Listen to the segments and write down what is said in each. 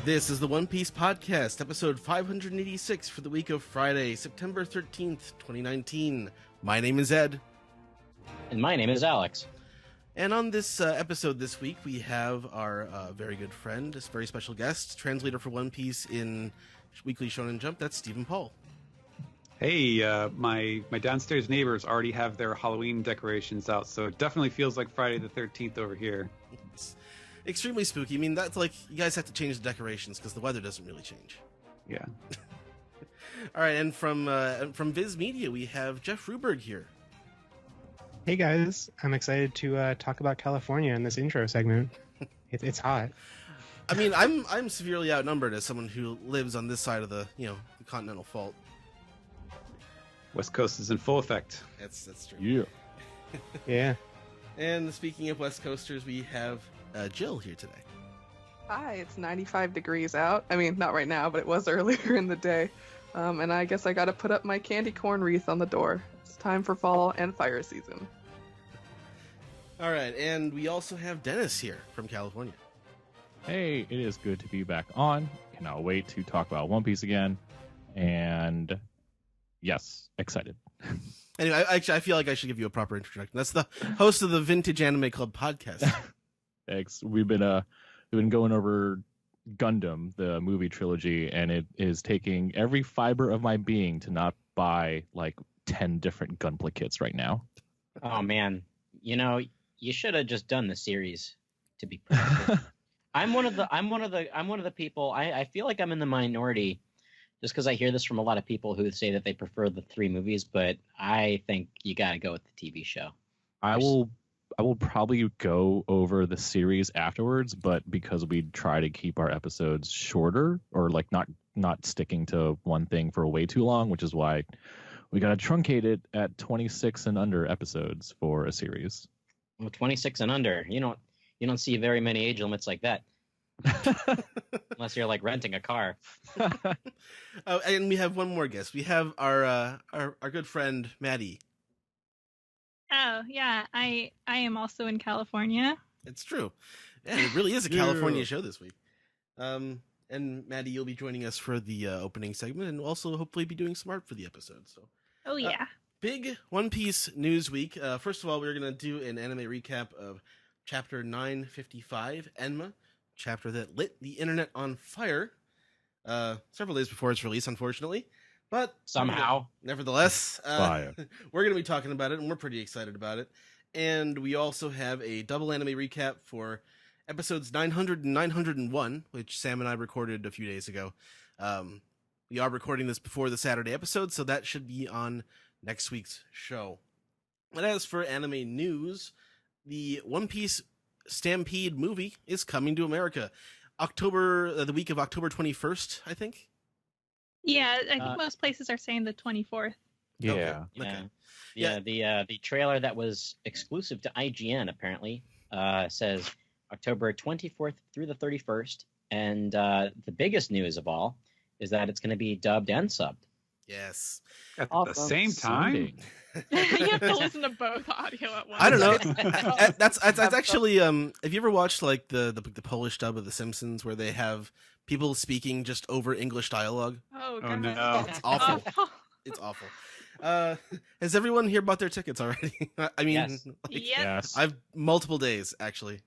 This is the One Piece Podcast, episode 586 for the week of Friday, September 13th, 2019. My name is Ed. And my name is Alex. And on this episode this week, we have our very good friend, this very special guest, translator for One Piece in Weekly Shonen Jump, that's Stephen Paul. Hey, my downstairs neighbors already have their Halloween decorations out, so it definitely feels like Friday the 13th over here. It's extremely spooky. I mean, that's like, you guys have to change the decorations because the weather doesn't really change. Yeah. All right, and from Viz Media, we have Jeff Ruberg here. Hey guys, I'm excited to talk about California in this intro segment. It's hot. I mean, I'm severely outnumbered as someone who lives on this side of the the continental fault. West Coast is in full effect. That's true. Yeah. Yeah. And speaking of West Coasters, we have Jill here today. Hi, it's 95 degrees out. I mean, not right now, but it was earlier in the day. And I guess I gotta put up my candy corn wreath on the door. It's time for fall and fire season. All right, and we also have Dennis here from California. Hey, it is good to be back on. Cannot wait to talk about One Piece again. And yes, excited. Anyway, I feel like I should give you a proper introduction. That's the host of the Vintage Anime Club podcast. Thanks. We've been going over Gundam, the movie trilogy, and it is taking every fiber of my being to not buy like 10 different Gunpla kits right now. Oh man, you should have just done the series. To be perfect. I'm one of the people. I feel like I'm in the minority, just because I hear this from a lot of people who say that they prefer the 3 movies. But I think you got to go with the TV show. I will probably go over the series afterwards, but because we try to keep our episodes shorter or like not sticking to one thing for way too long, which is why we got to truncate it at 26 and under episodes for a series. Well, 26 and under, you don't see very many age limits like that. Unless you're like renting a car. Oh, and we have one more guest. We have our good friend Maddie. Oh yeah, I am also in California. It's true. Yeah, it really is a California show this week. And Maddie, you'll be joining us for the opening segment, and also hopefully be doing some art for the episode. So. Oh yeah. Big One Piece news week. First of all, we're gonna do an anime recap of Chapter 955, Enma, chapter that lit the internet on fire several days before its release, unfortunately. But somehow, nevertheless, Fire. we're going to be talking about it, and we're pretty excited about it. And we also have a double anime recap for episodes 900 and 901, which Sam and I recorded a few days ago. We are recording this before the Saturday episode, so that should be on next week's show. And as for anime news, the One Piece Stampede movie is coming to America. The week of October 21st, I think. Yeah, I think most places are saying the 24th. Yeah. Okay. Yeah. The trailer that was exclusive to IGN apparently says October 24th through the 31st, and the biggest news of all is that it's going to be dubbed and subbed. Yes. At the same time? You have to listen to both audio at once. I don't know. That's actually have you ever watched like the Polish dub of The Simpsons where they have people speaking just over English dialogue? Oh Oh god. no. It's awful. It's awful. Has everyone here bought their tickets already? I mean, Yes. Yep. Yes. I've multiple days actually.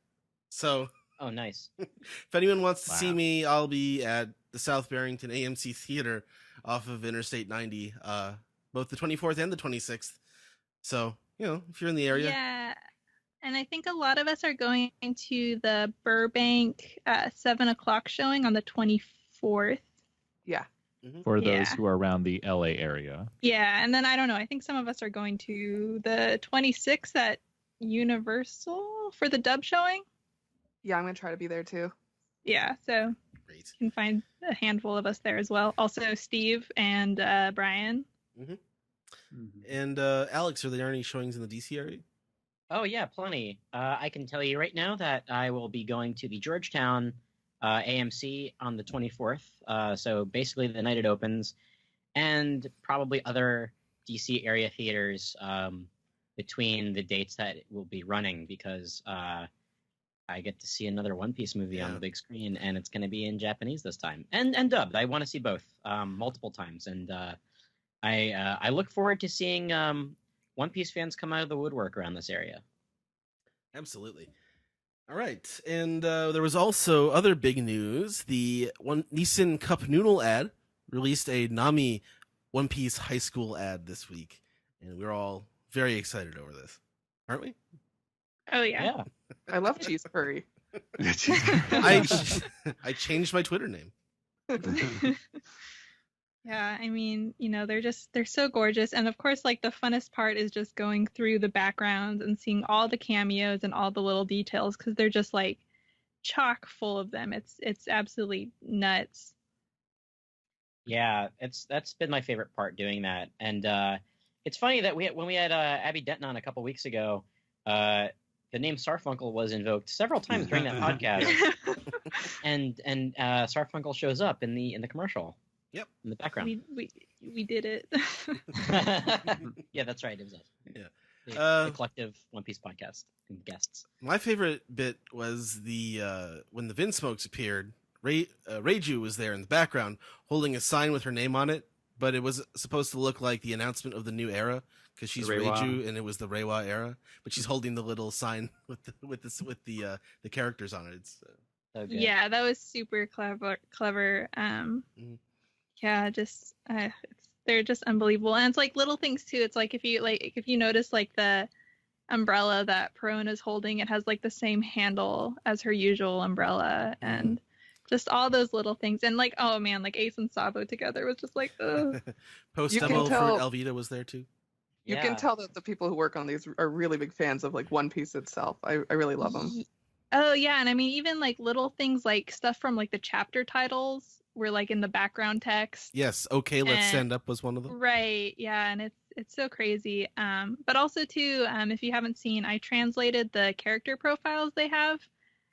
So Oh, nice. if anyone wants to see Wow. me, I'll be at the South Barrington AMC Theater off of Interstate 90, both the 24th and the 26th. So, if you're in the area. Yeah. And I think a lot of us are going to the Burbank 7 o'clock showing on the 24th. Yeah. For those Yeah. who are around the LA area. Yeah, and then I don't know. I think some of us are going to the 26th at Universal for the dub showing. Yeah, I'm gonna try to be there too. Yeah, so Great. you can find a handful of us there as well. Also, Steve and Brian. And Alex, are there any showings in the DC area? Oh yeah, plenty. I can tell you right now that I will be going to the Georgetown AMC on the 24th. So basically the night it opens, and probably other DC area theaters between the dates that it will be running, because I get to see another One Piece movie on Yeah. the big screen, and it's going to be in Japanese this time, and dubbed. I want to see both multiple times, and I look forward to seeing One Piece fans come out of the woodwork around this area. Absolutely. All right, and there was also other big news. The Nissan Cup Noodle ad released a Nami One Piece high school ad this week, and we're all very excited over this, aren't we? Oh yeah. Yeah. I love cheese curry. I changed my Twitter name. Yeah, I mean, they're so gorgeous. And of course, like the funnest part is just going through the backgrounds and seeing all the cameos and all the little details because they're just like chock full of them. It's absolutely nuts. Yeah, that's been my favorite part doing that. And it's funny that when we had Abby Denton on a couple weeks ago, the name Starfunkel was invoked several times during that podcast. and Starfunkel shows up in the commercial. Yep. In the background. We did it. Yeah, that's right. It was us. Yeah. The collective One Piece podcast and guests. My favorite bit was the when the Vinsmokes appeared. Reiju was there in the background holding a sign with her name on it, but it was supposed to look like the announcement of the new era because she's Reiju and it was the Reiwa era. But she's holding the little sign with the characters on it. It's So good. Yeah, that was super clever. Yeah, just they're just unbelievable, and it's like little things too. It's like if you notice like the umbrella that Perona's holding, it has like the same handle as her usual umbrella, and just all those little things. And like, oh man, like Ace and Sabo together was just like, ugh. Post You can demo for tell- Elvita was there too. You can tell that the people who work on these are really big fans of like One Piece itself. I really love them. Oh yeah, and I mean even like little things like stuff from like the chapter titles were like in the background text. Yes, okay, let's And- stand up was one of them. Right, yeah, and it's so crazy. But also too, if you haven't seen, I translated the character profiles they have.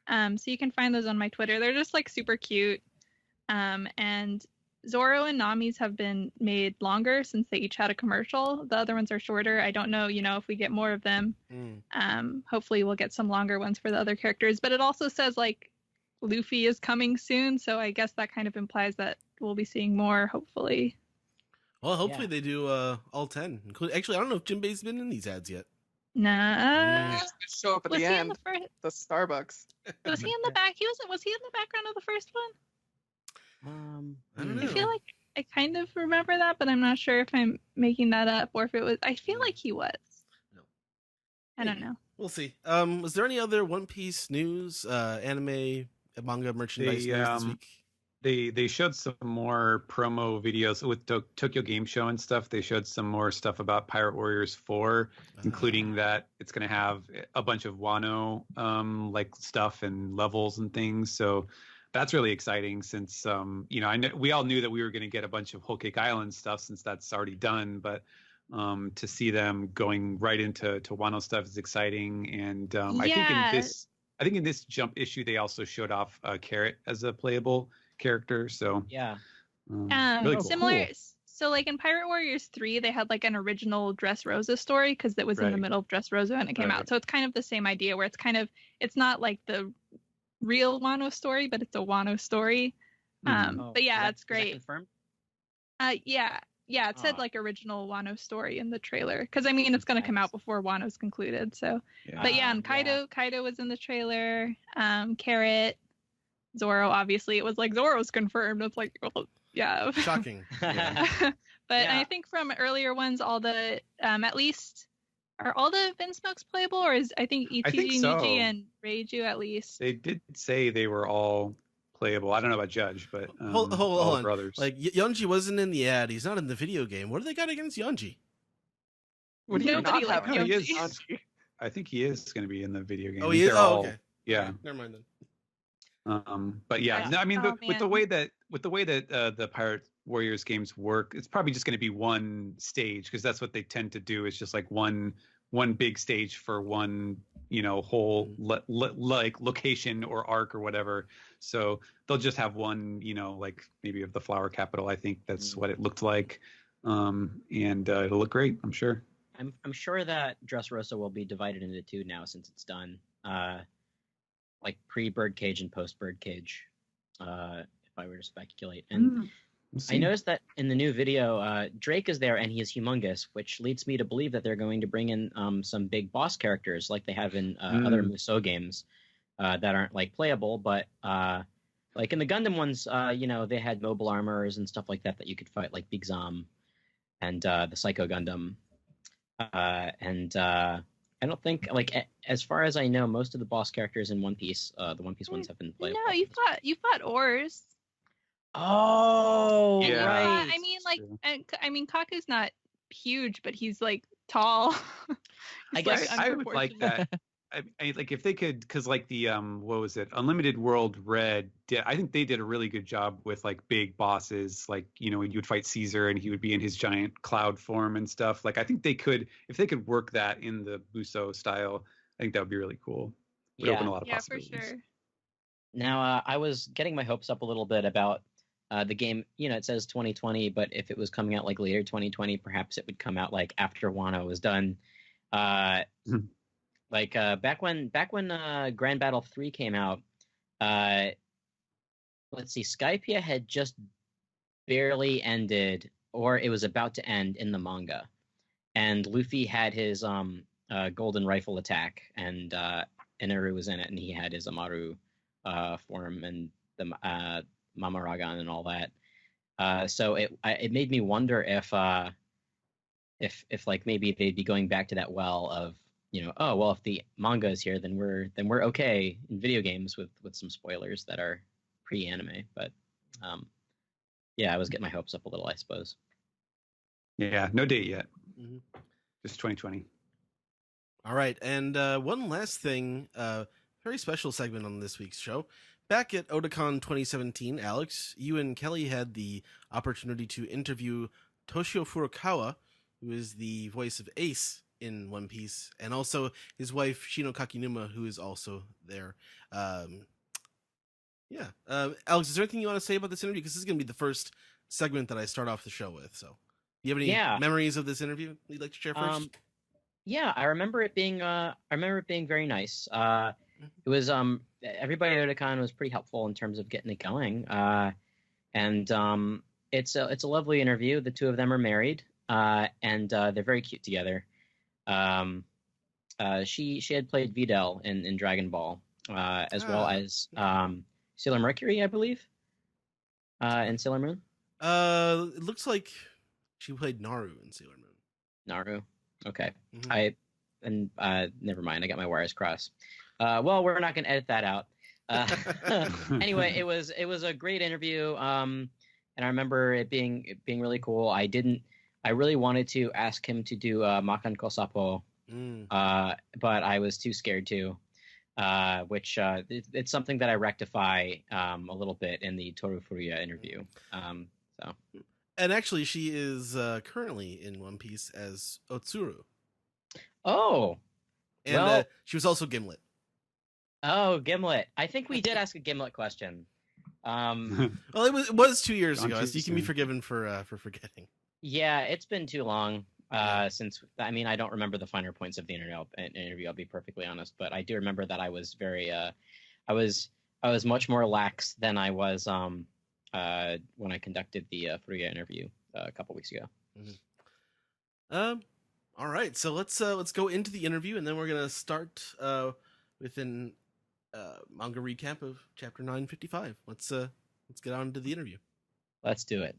So you can find those on my Twitter. They're just like super cute. And Zoro and Nami's have been made longer since they each had a commercial. The other ones are shorter. I don't know, if we get more of them. Hopefully we'll get some longer ones for the other characters. But it also says like Luffy is coming soon, so I guess that kind of implies that we'll be seeing more, hopefully. Well, hopefully they do all 10. Actually, I don't know if Jinbei's been in these ads yet. Nah. They just show up at Was the he in end. the first? The Starbucks. Was he in the back? Was he in the background of the first one? I don't know. I feel like I kind of remember that, but I'm not sure if I'm making that up or if it was. I feel like he was. No. I don't know. We'll see. Was there any other One Piece news, anime, manga merchandise news this week? They showed some more promo videos with Tokyo Game Show and stuff. They showed some more stuff about Pirate Warriors 4, including that it's going to have a bunch of Wano like stuff and levels and things. So that's really exciting since we all knew that we were going to get a bunch of Whole Cake Island stuff since that's already done, but to see them going right into Wano stuff is exciting. And I think in this Jump issue they also showed off Carrot as a playable character. So yeah, really cool. Similar. So like in Pirate Warriors 3, they had like an original Dressrosa story because it was in the middle of Dressrosa when it came out. So it's kind of the same idea where it's not like the real Wano story, but it's a Wano story. But yeah, it's great. Is that confirmed? Yeah, it said like original Wano story in the trailer because I mean it's going to come out before Wano's concluded. So, but yeah, and Kaido was in the trailer. Carrot, Zoro, obviously it was like Zoro's confirmed. It's like, well, yeah, shocking. But I think from earlier ones, all the at least are all the Vinsmokes playable, or is I think Ichiji, so. Niji, and Reiju at least. They did say they were all playable. I don't know about Judge, but hold on. Brothers. Like Yonji wasn't in the ad. He's not in the video game. What do they got against Yonji? Would you Nobody not have liked Yonji. Yonji? I think he is going to be in the video game. Oh, he is. Oh, okay. Yeah. Never mind then. But yeah, no, I mean, with the way that the Pirate Warriors games work, it's probably just going to be one stage because that's what they tend to do. It's just like one big stage for one whole like location or arc or whatever. So they'll just have one, like maybe of the Flower Capital. I think that's what it looked like, and it'll look great. I'm sure. I'm sure that Dressrosa will be divided into two now since it's done. like pre-Birdcage and post-Birdcage, if I were to speculate. And I noticed that in the new video, Drake is there and he is humongous, which leads me to believe that they're going to bring in some big boss characters like they have in other Musou games that aren't like playable, but like in the Gundam ones, they had mobile armors and stuff like that you could fight, like Big Zom and the Psycho Gundam. I don't think, like, as far as I know, most of the boss characters in One Piece, the One Piece ones have been playable. No, you fought Ors. Oh, Yeah. right. I mean, Kaku's not huge, but he's like tall. I guess I would like that. I like if they could, because like the what was it, Unlimited World Red, I think they did a really good job with like big bosses, like you would fight Caesar and he would be in his giant cloud form and stuff. Like I think they could, if they could work that in the Musou style, I think that would be really cool. Would open a lot of possibilities. For sure. Now I was getting my hopes up a little bit about the game. It says 2020, but if it was coming out like later 2020, perhaps it would come out like after Wano was done. Like back when Grand Battle 3 came out, let's see, Skypiea had just barely ended, or it was about to end in the manga, and Luffy had his golden rifle attack, and Inaru was in it, and he had his Amaru form and the Mamaragan and all that. So it made me wonder if like maybe they'd be going back to that well of, oh well, if the manga is here, then we're okay in video games with some spoilers that are pre-anime. But I was getting my hopes up a little, I suppose. Yeah, no date yet. Just 2020. All right, and one last thing, very special segment on this week's show. Back at Otakon 2017, Alex, you and Kelly had the opportunity to interview Toshio Furukawa, who is the voice of Ace in One Piece, and also his wife Shino Kakinuma, who is also there. Alex, is there anything you want to say about this interview? Because this is going to be the first segment that I start off the show with. So, do you have any memories of this interview you'd like to share first? I remember it being very nice. It was everybody at Otakon was pretty helpful in terms of getting it going. And it's a lovely interview. The two of them are married, and they're very cute together. She had played Videl in Dragon Ball, as well as Sailor Mercury, I believe, in Sailor Moon. It looks like she played Naru in Sailor Moon. Naru, okay. Never mind. I got my wires crossed. Well, we're not going to edit that out. Anyway, it was a great interview, and I remember it being really cool. I really wanted to ask him to do Makan Kosapo, but I was too scared to, which it's something that I rectify a little bit in the Toru Furuya interview. And actually, she is currently in One Piece as Otsuru. Oh, and she was also Gimlet. Oh, Gimlet! I think we did ask a Gimlet question. Well, it was 2 years ago, so you can be forgiven for forgetting. Yeah, it's been too long since. I mean, I don't remember the finer points of the interview. I'll be perfectly honest, but I do remember that I was very. I was much more lax than I was when I conducted the Furuya interview a couple weeks ago. All right, so let's go into the interview, and then we're gonna start with an manga recap of chapter 955. Let's get on to the interview. Let's do it.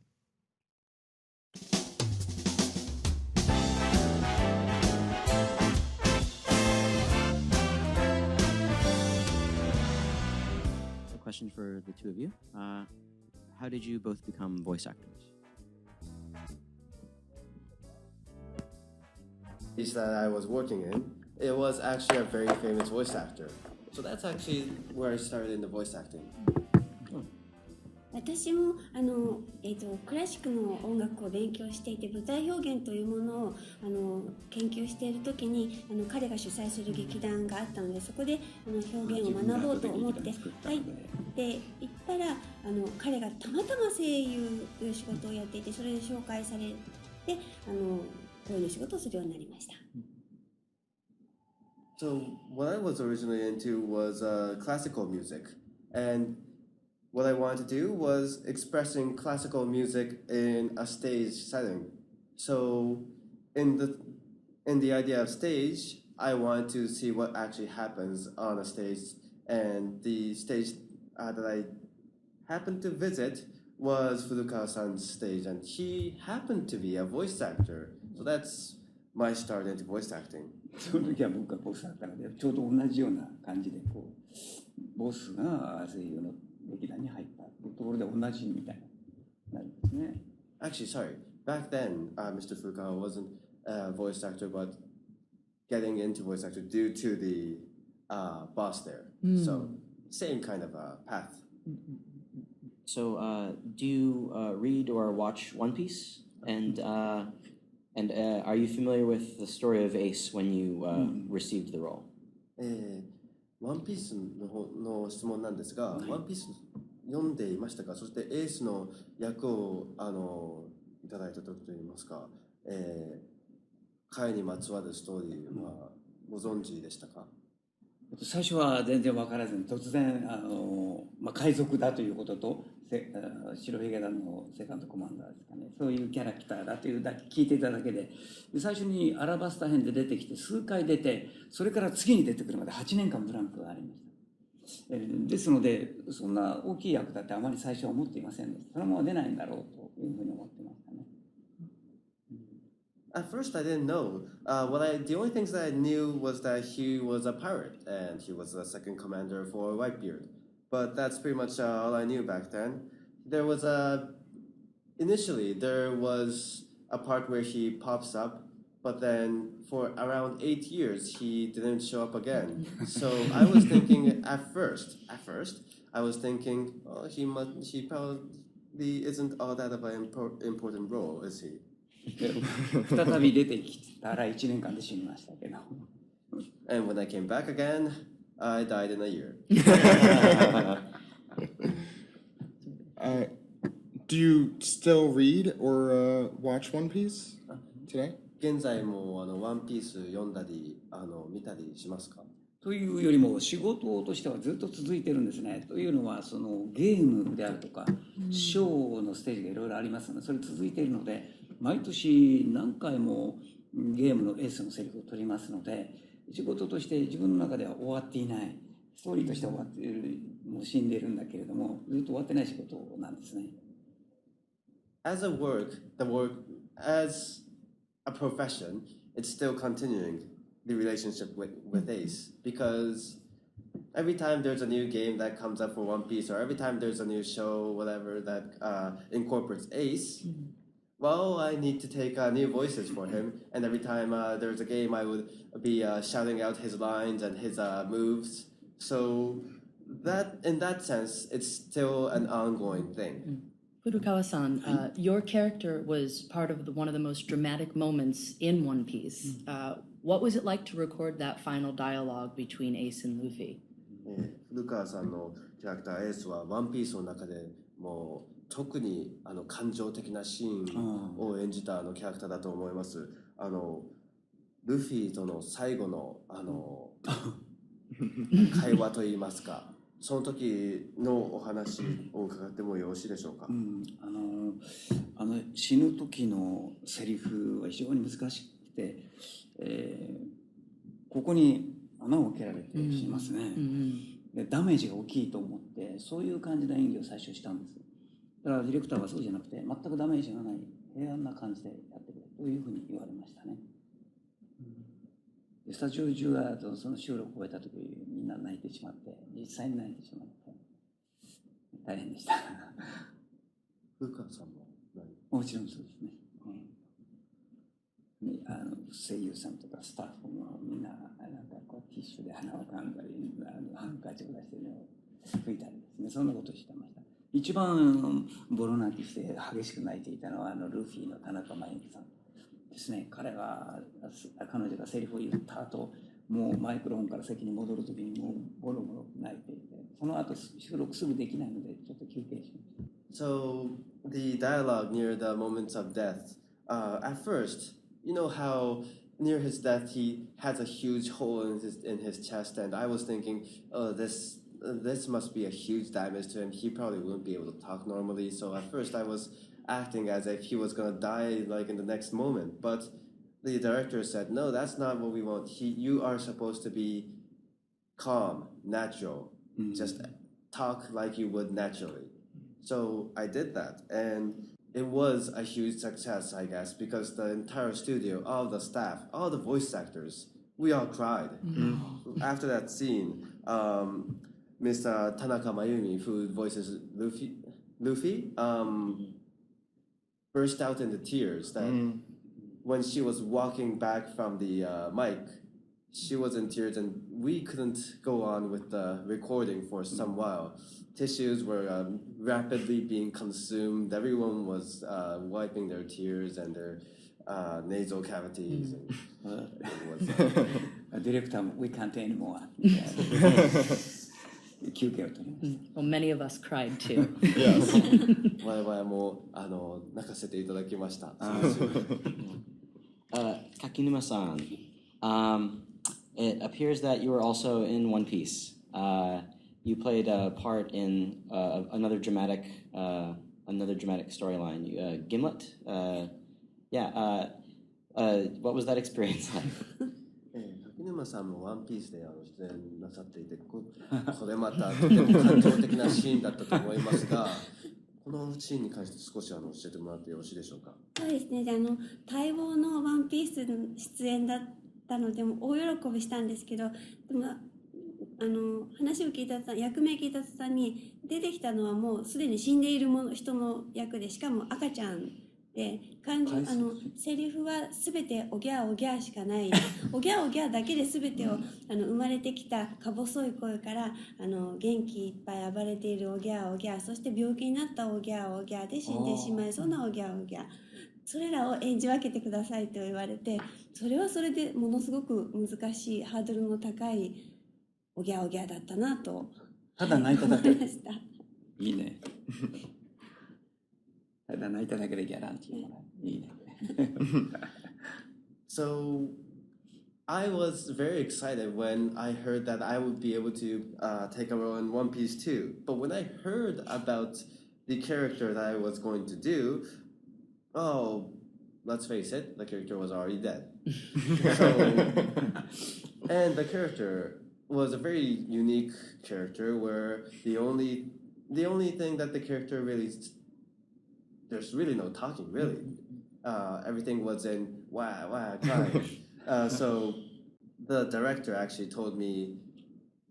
A question for the two of you. How did you both become voice actors? That I was working in, it was actually a very famous voice actor. So that's actually where I started in the voice acting. 私もクラシックの音楽を勉強していて、舞台表現というものを研究している時に彼が主催する劇団があったので、そこで表現を学ぼうと思って入っていったら彼がたまたま声優という仕事をやっていて、それで紹介されて声の仕事をするようになりました。So what I was originally into was classical music, and what I wanted to do was expressing classical music in a stage setting. So in the idea of stage, I wanted to see what actually happens on a stage, and the stage that I happened to visit was Furukawa-san's stage, and he happened to be a voice actor. So that's my start into voice acting. その時は僕がボスだったので、ちょうど同じような感じでこうボスが声優の劇団に入ったところで同じみたいなるんですね。Actually, sorry. Back then, Mr. Furukawa wasn't a voice actor, but getting into voice actor due to the boss there. So same kind of path. So, do you read or watch One Piece? And are you familiar with the story of Ace when you received the role? ワンピースの質問なんですが、ワンピース読んでいましたか？そしてエースの役をいただいた時といいますか、回にまつわるストーリーはご存知でしたか？最初は全然分からずに突然海賊だということと白ひげ団のセカンドコマンダーですかね、そういうキャラクターだというだけ聞いていただけで、最初にアラバスタ編で出てきて数回出て、それから次に出てくるまで8年間ブランクがありました。ですのでそんな大きい役だってあまり最初は思っていませんでした。そのまま出ないんだろうというふうに思ってましたね。At first, I didn't know. The only things that I knew was that he was a pirate and he was the second commander for Whitebeard. But that's pretty much all I knew back then. Initially, there was a part where he pops up, but then for around 8 years, he didn't show up again. So I was thinking at first, I was thinking, oh, he probably isn't all that of an important role, is he? 再び出てきたら1年間で死にましたけど。And when I came back again, I died in a year. Do you still read or watch One Piece today? 現在もワンピース読んだり見たりしますか？というよりも仕事としてはずっと続いてるんですね。というのはそのゲームであるとかショーのステージがいろいろありますので、それ続いているので、毎年何回もゲームのエースのセリフを取りますので、仕事として自分の中では終わっていない、ストーリーとしては終わっている、もう死んでいるんだけれども、ずっと終わってない仕事なんですね。As a as a profession, it's still continuing the relationship with Ace, because every time there's a new game that comes up for One Piece, or every time there's a new show, whatever, that incorporates Ace, well, I need to take new voices for him, and every time there's a game, I would be shouting out his lines and his moves. So that, in that sense, it's still an ongoing thing. Furukawa-san, your character was part of one of the most dramatic moments in One Piece. What was it like to record that final dialogue between Ace and Luffy? 古川さんのキャラクターエースはワンピースの中でもう特に感情的なシーンを演じたキャラクターだと思います。ルフィとの最後の会話といいますか、その時のお話を伺ってもよろしいでしょうか？死ぬ時のセリフは非常に難しくて、ここに穴を開けられてしますね。でダメージが大きいと思って、そういう感じの演技を最初したんです。だからディレクターはそうじゃなくて、全くダメージがない平安な感じでやってくれというふうに言われましたね。スタジオ中はその収録を終えた時みんな泣いてしまって、実際に泣いてしまって大変でした。古川さんももちろんそうですね。声優さんとかスタッフもみんななんかこうティッシュで鼻をかんだり、ハンカチを出して拭いたりですね、そんなことをしてました。一番ボロ泣きして激しく泣いていたのはルフィの田中真由美さんですね。彼女がセリフを言った後、もうマイクロフォンから席に戻るときにもうボロボロ泣いていて、その後収録すぐできないのでちょっと休憩しました。So the dialogue near the moments of death, at first, you know how near his death, he has a huge hole in his chest, and I was thinking, oh, this must be a huge damage to him. He probably wouldn't be able to talk normally. So at first, I was acting as if he was gonna die like in the next moment. But the director said, no, that's not what we want. You are supposed to be calm, natural, just talk like you would naturally. So I did that, and it was a huge success, I guess, because the entire studio, all the staff, all the voice actors, we all cried. After that scene, Mr. Tanaka Mayumi, who voices Luffy, burst out into tears. That when she was walking back from the mic, she was in tears, and we couldn't go on with the recording for some while. Tissues were rapidly being consumed. Everyone was wiping their tears and their nasal cavities. And Director, we can't anymore. 休憩を取りました。Well, many of us cried too. Yes. 我々も泣かせていただきました。Kakinuma-san, it appears that you were also in One Piece. You played a part in another dramatic storyline. Gimlet. What was that experience like? 柿沼さんもワンピースで出演なさっていて、これまたとても感情的なシーンだったと思いますが、このシーンに関して少し教えてもらってよろしいでしょうか。そうですね。待望のワンピースの出演だったので大喜びしたんですけど、でも話を聞いた途端、役名聞いた途端に出てきたのはもうすでに死んでいる人の役で、しかも赤ちゃんで、セリフは全ておぎゃーおぎゃーしかない。おぎゃーおぎゃーだけで全てを生まれてきたか細い声から元気いっぱい暴れているおぎゃーおぎゃー、そして病気になったおぎゃーおぎゃーで死んでしまいそうなおぎゃーおぎゃー、それらを演じ分けてくださいと言われて、それはそれでものすごく難しいハードルの高いおぎゃーおぎゃーだったなと。ただ泣いただけ。思いました。いいね。ただ泣いただけでギャランティーもらう。いいね。So I was very excited when I heard that I would be able to take a role in One Piece too. But when I heard about the character that I was going to do, oh, let's face it, the character was already dead. And the character was a very unique character where the only thing that the character really, there's really no talking really. Everything was in wah wah crying. So the director actually told me,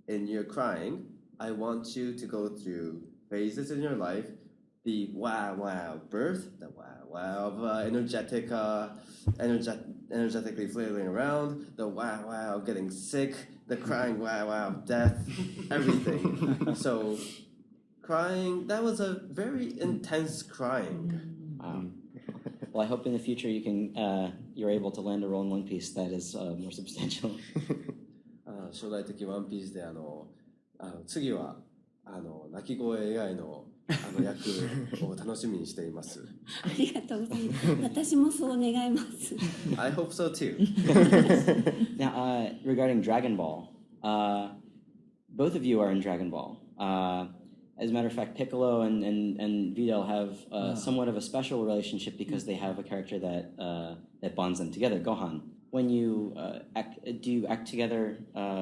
in your crying, I want you to go through phases in your life, the wow wow birth, the wow wow of energetically flailing around, the wow wow of getting sick, the crying wow wow of death, everything. So crying, that was a very intense crying. Well, I hope in the future you're able to land a role in One Piece that is more substantial. 将来的ワンピースで次は泣き声以外の役を楽しみにしています。ありがとうございます。私もそう願います。I hope so too. Now, regarding Dragon Ball, both of you are in Dragon Ball. As a matter of fact, Piccolo and Videl have somewhat of a special relationship because they have a character that bonds them together, Gohan. When you do you act together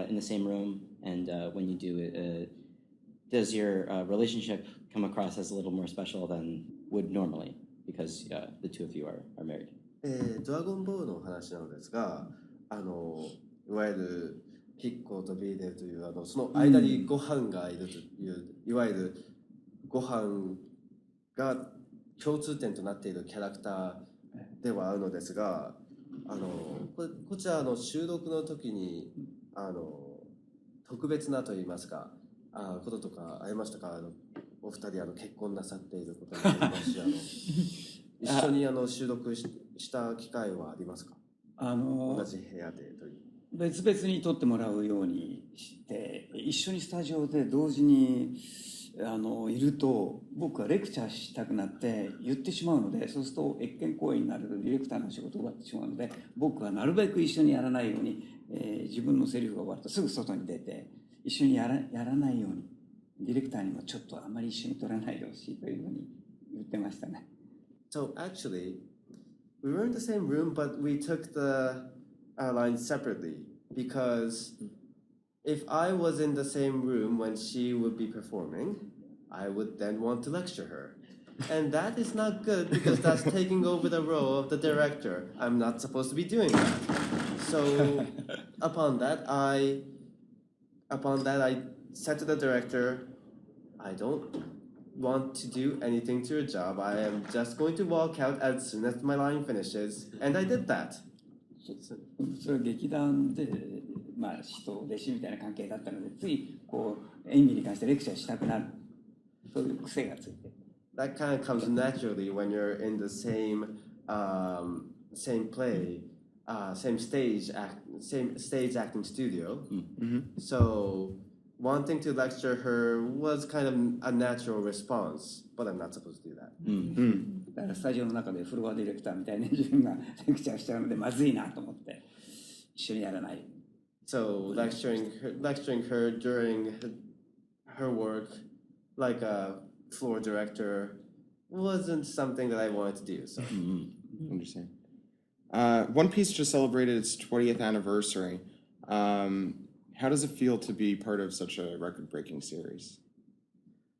in the same room? And when you do, does your relationship come across as a little more special than would normally? Because the two of you are married. ドラゴンボールの話なのですが、いわゆるピッコロとビーデルというその間にご飯がいるという、いわゆるご飯が共通点となっているキャラクターではあるのですが、こちら収録の時に特別なといいますかこととかありましたか？お二人結婚なさっていることもありますし、一緒に収録した機会はありますか？同じ部屋でという。別々に撮ってもらうようにして、一緒にスタジオで同時にいると僕はレクチャーしたくなって言ってしまうので、そうすると越権行為になるとディレクターの仕事を奪ってしまうので、僕はなるべく一緒にやらないように、自分のセリフが終わるとすぐ外に出て一緒にやらないように、ディレクターにもちょっとあまり一緒に撮らないでほしいというふうに言ってましたね。So actually, we were in the same room, but we took the lines separately because if I was in the same room when she would be performing, I would then want to lecture her. And that is not good because that's taking over the role of the director. I'm not supposed to be doing that. So upon that, I said to the director, I don't want to do anything to your job. I am just going to walk out as soon as my line finishes. And I did that. それは劇団で、師と弟子みたいな関係だったので、ついこう演技に関してレクチャーしたくなる、そういう癖がついて。That kind of comes naturally when you're in the same play, same stage acting studio. So wanting to lecture her was kind of a natural response, but I'm not supposed to do that. だからスタジオの中でフロアディレクターみたいに自分がレクチャーしちゃうのでまずいなと思って一緒にやらない。So lecturing her during her work, like a floor director, wasn't something that I wanted to do. So Understand. One Piece just celebrated its 20th anniversary. How does it feel to be part of such a record-breaking series?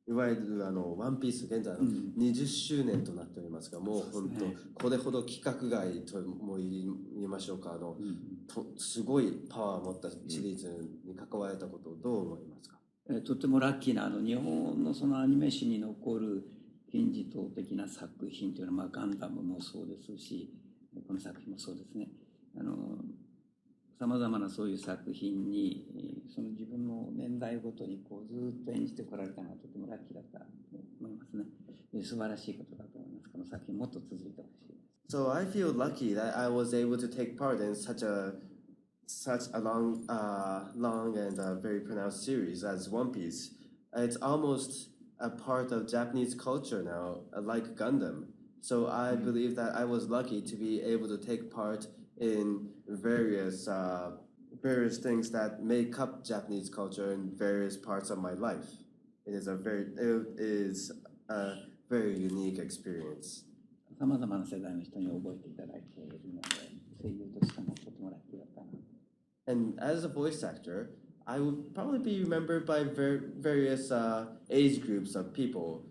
いわゆるワンピース現在20周年となっておりますが、もう本当これほど規格外とも言いましょうか、すごいパワーを持ったシリーズに関われたことをどう思いますか？とってもラッキーな日本のそのアニメ史に残る金字塔的な作品というのは、ガンダムもそうですし、この作品もそうですね。さまざまなそういう作品にその自分の年代ごとにこうずっと演じてこられたのはとてもラッキーだったと思いますね。素晴らしいことだと思います。この作品もっと続いてほしい。So I feel lucky that I was able to take part in such a long and very pronounced series as One Piece. It's almost a part of Japanese culture now, like Gundam. So I believe that I was lucky to be able to take part in various things that make up Japanese culture in various parts of my life. It is a very unique experience. さまざまな世代の人に覚えていただいているので、声優としてもとてもラッキーだったな。And as a voice actor, I would probably be remembered by various age groups of people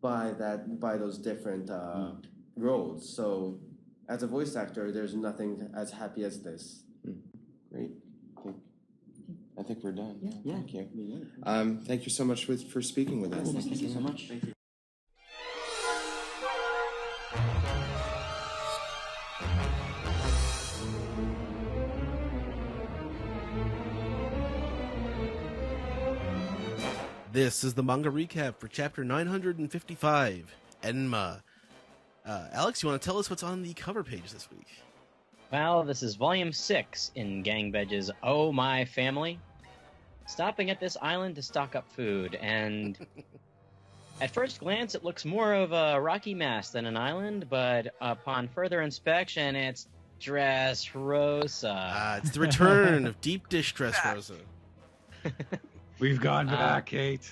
by those different roles. So as a voice actor, there's nothing as happy as this. Great. I think we're done. Yeah. Thank you. Thank you so much for speaking with us. Thank you so much. Thank you. This is the manga recap for chapter 955, Enma. Alex, you want to tell us what's on the cover page this week? Well, this is volume 6 in Gangbedge's Oh My Family. Stopping at this island to stock up food, and at first glance it looks more of a rocky mass than an island, but upon further inspection it's Dressrosa. It's the return of deep dish Dressrosa. We've gone back, Kate.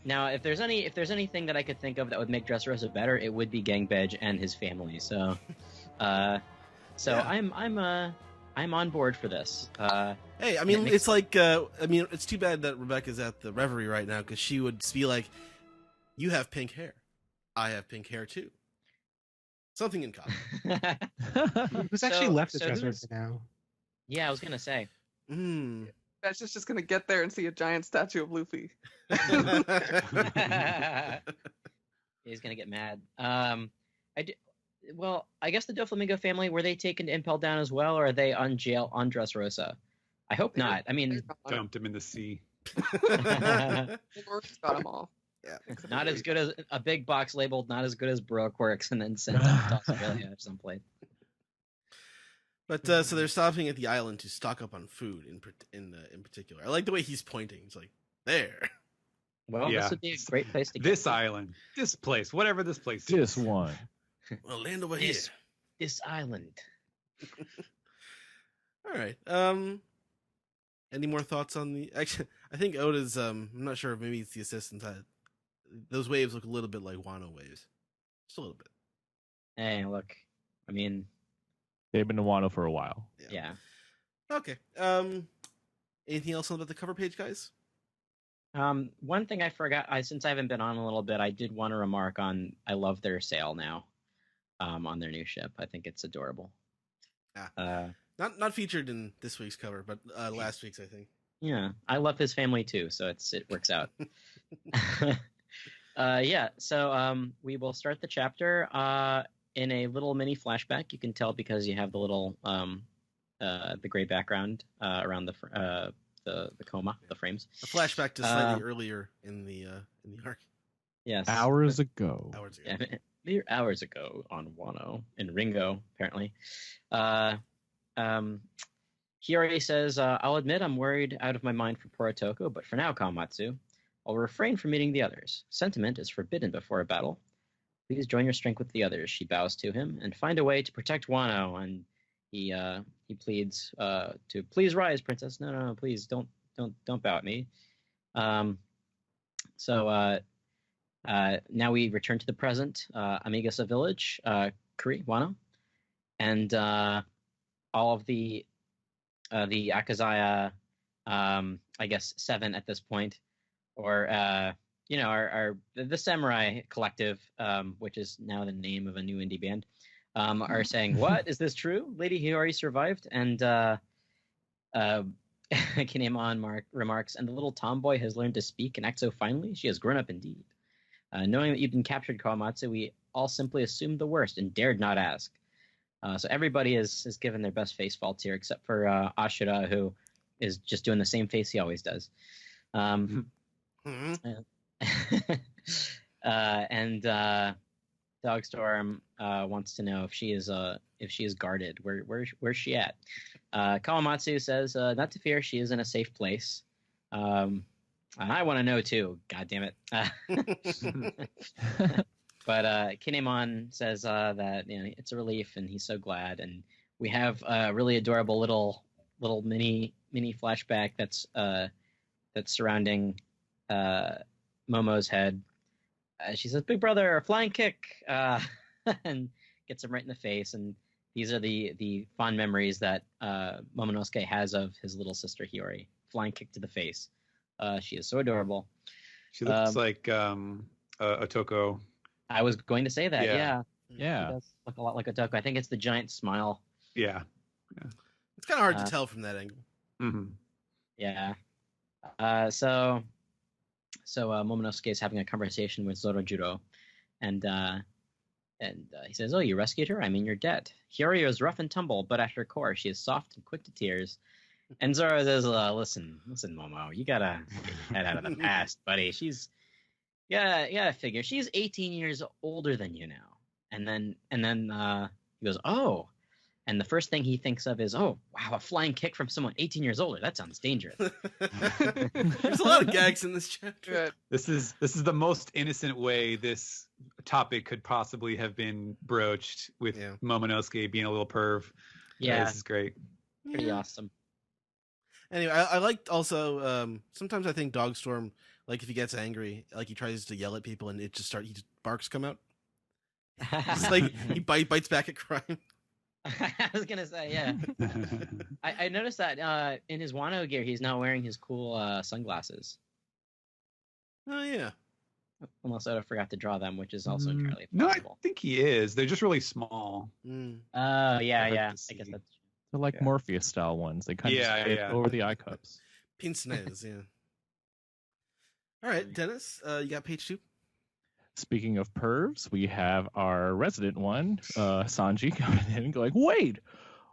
Now, if there's anything that I could think of that would make Dressrosa better, it would be Gangbedge and his family. So, yeah. I'm on board for this. Hey, I mean, it's like, it's too bad that Rebecca's at the Reverie right now, because she would be like, "You have pink hair, I have pink hair too. Something in common." Who's actually left the Dressrosa now? Yeah, I was gonna say. That's just gonna get there and see a giant statue of Luffy. He's gonna get mad. I guess the Doflamingo family, were they taken to Impel Down as well, or are they on jail on Dressrosa? I hope not. I mean, dumped him in the sea. Got them all. Yeah. Not as good as a big box labeled, not as good as Baroque Works, and then sent them to Australia at some point. But so they're stopping at the island to stock up on food in particular. I like the way he's pointing. It's like, There. Well, Yeah. this would be a great place to get This to. island, this place, whatever this place This is. one. Well, land over here. This island. All right. Any more thoughts on the? Actually, I think Oda's. I'm not sure if maybe it's the assistant. Those waves look a little bit like Wano waves, just a little bit. Hey, look. I mean, They've been to Wano for a while. yeah. Okay. Anything else about the cover page, guys? One thing I forgot, since I haven't been on a little bit, I did want to remark on. I love their sail now, on their new ship. I think it's adorable. Yeah. Not featured in this week's cover, but last week's, I think. Yeah, I love his family too, so it works out. Yeah, so we will start the chapter in a little mini flashback. You can tell because you have the little the gray background around the coma, the frames. A flashback to slightly earlier in the arc. Yes, Hours ago. Yeah, mere hours ago on Wano and Ringo, apparently. Hiyori says, I'll admit I'm worried out of my mind for Porotoko, but for now, Kawamatsu, I'll refrain from meeting the others. Sentiment is forbidden before a battle. Please join your strength with the others, she bows to him, and find a way to protect Wano. And he pleads to please rise, princess. No, please don't bow at me. So now we return to the present, Amigasa village, Kuri, Wano, and all of the Akazaya, I guess 7 at this point, or are the Samurai Collective, which is now the name of a new indie band, are saying, "What is this true? Lady Hiyori survived?" And Kinemon remarks, "And the little tomboy has learned to speak and act so finely. She has grown up indeed. Knowing that you've been captured, Kawamatsu, we all simply assumed the worst and dared not ask." So everybody is given their best face faults here, except for Ashura, who is just doing the same face he always does. And Dogstorm wants to know if she is guarded. Where's she at? Kawamatsu says, not to fear, she is in a safe place. And I want to know too. God damn it. But Kinemon says that it's a relief, and he's so glad. And we have a really adorable little mini flashback that's surrounding Momo's head. She says, "Big brother, a flying kick," and gets him right in the face. And these are the fond memories that Momonosuke has of his little sister Hiyori. Flying kick to the face. She is so adorable. She looks like Otoko. I was going to say that. Yeah. She does look a lot like Otoko. I think it's the giant smile. Yeah. It's kind of hard to tell from that angle. Mm-hmm. Yeah. So Momonosuke is having a conversation with Zorojuro, and he says, "Oh, you rescued her? I mean, you're dead. Hiyori is rough and tumble, but at her core, she is soft and quick to tears." And Zoro says, "Listen, Momo, you gotta get your head out of the past, buddy. You gotta figure she's 18 years older than you now." And then he goes, "Oh." And the first thing he thinks of is, "Oh, wow, a flying kick from someone 18 years older. That sounds dangerous." There's a lot of gags in this chapter. This is the most innocent way this topic could possibly have been broached, with Momonosuke being a little perv. Yeah, this is great. Pretty awesome. Anyway, I liked also, sometimes I think Dogstorm, like if he gets angry, like he tries to yell at people and barks come out. It's like he bites back at crime. I was gonna say, yeah. I noticed that in his Wano gear, he's not wearing his cool sunglasses. Oh yeah. Unless I forgot to draw them, which is also entirely No, I possible. think he is. They're just really small. Oh yeah. I guess that's. They're like Morpheus style ones. They kind of fit over the eye cups. Pince nez, yeah. All right, Dennis, you got page 2. Speaking of pervs, we have our resident one, Sanji, coming in and going, "Wait,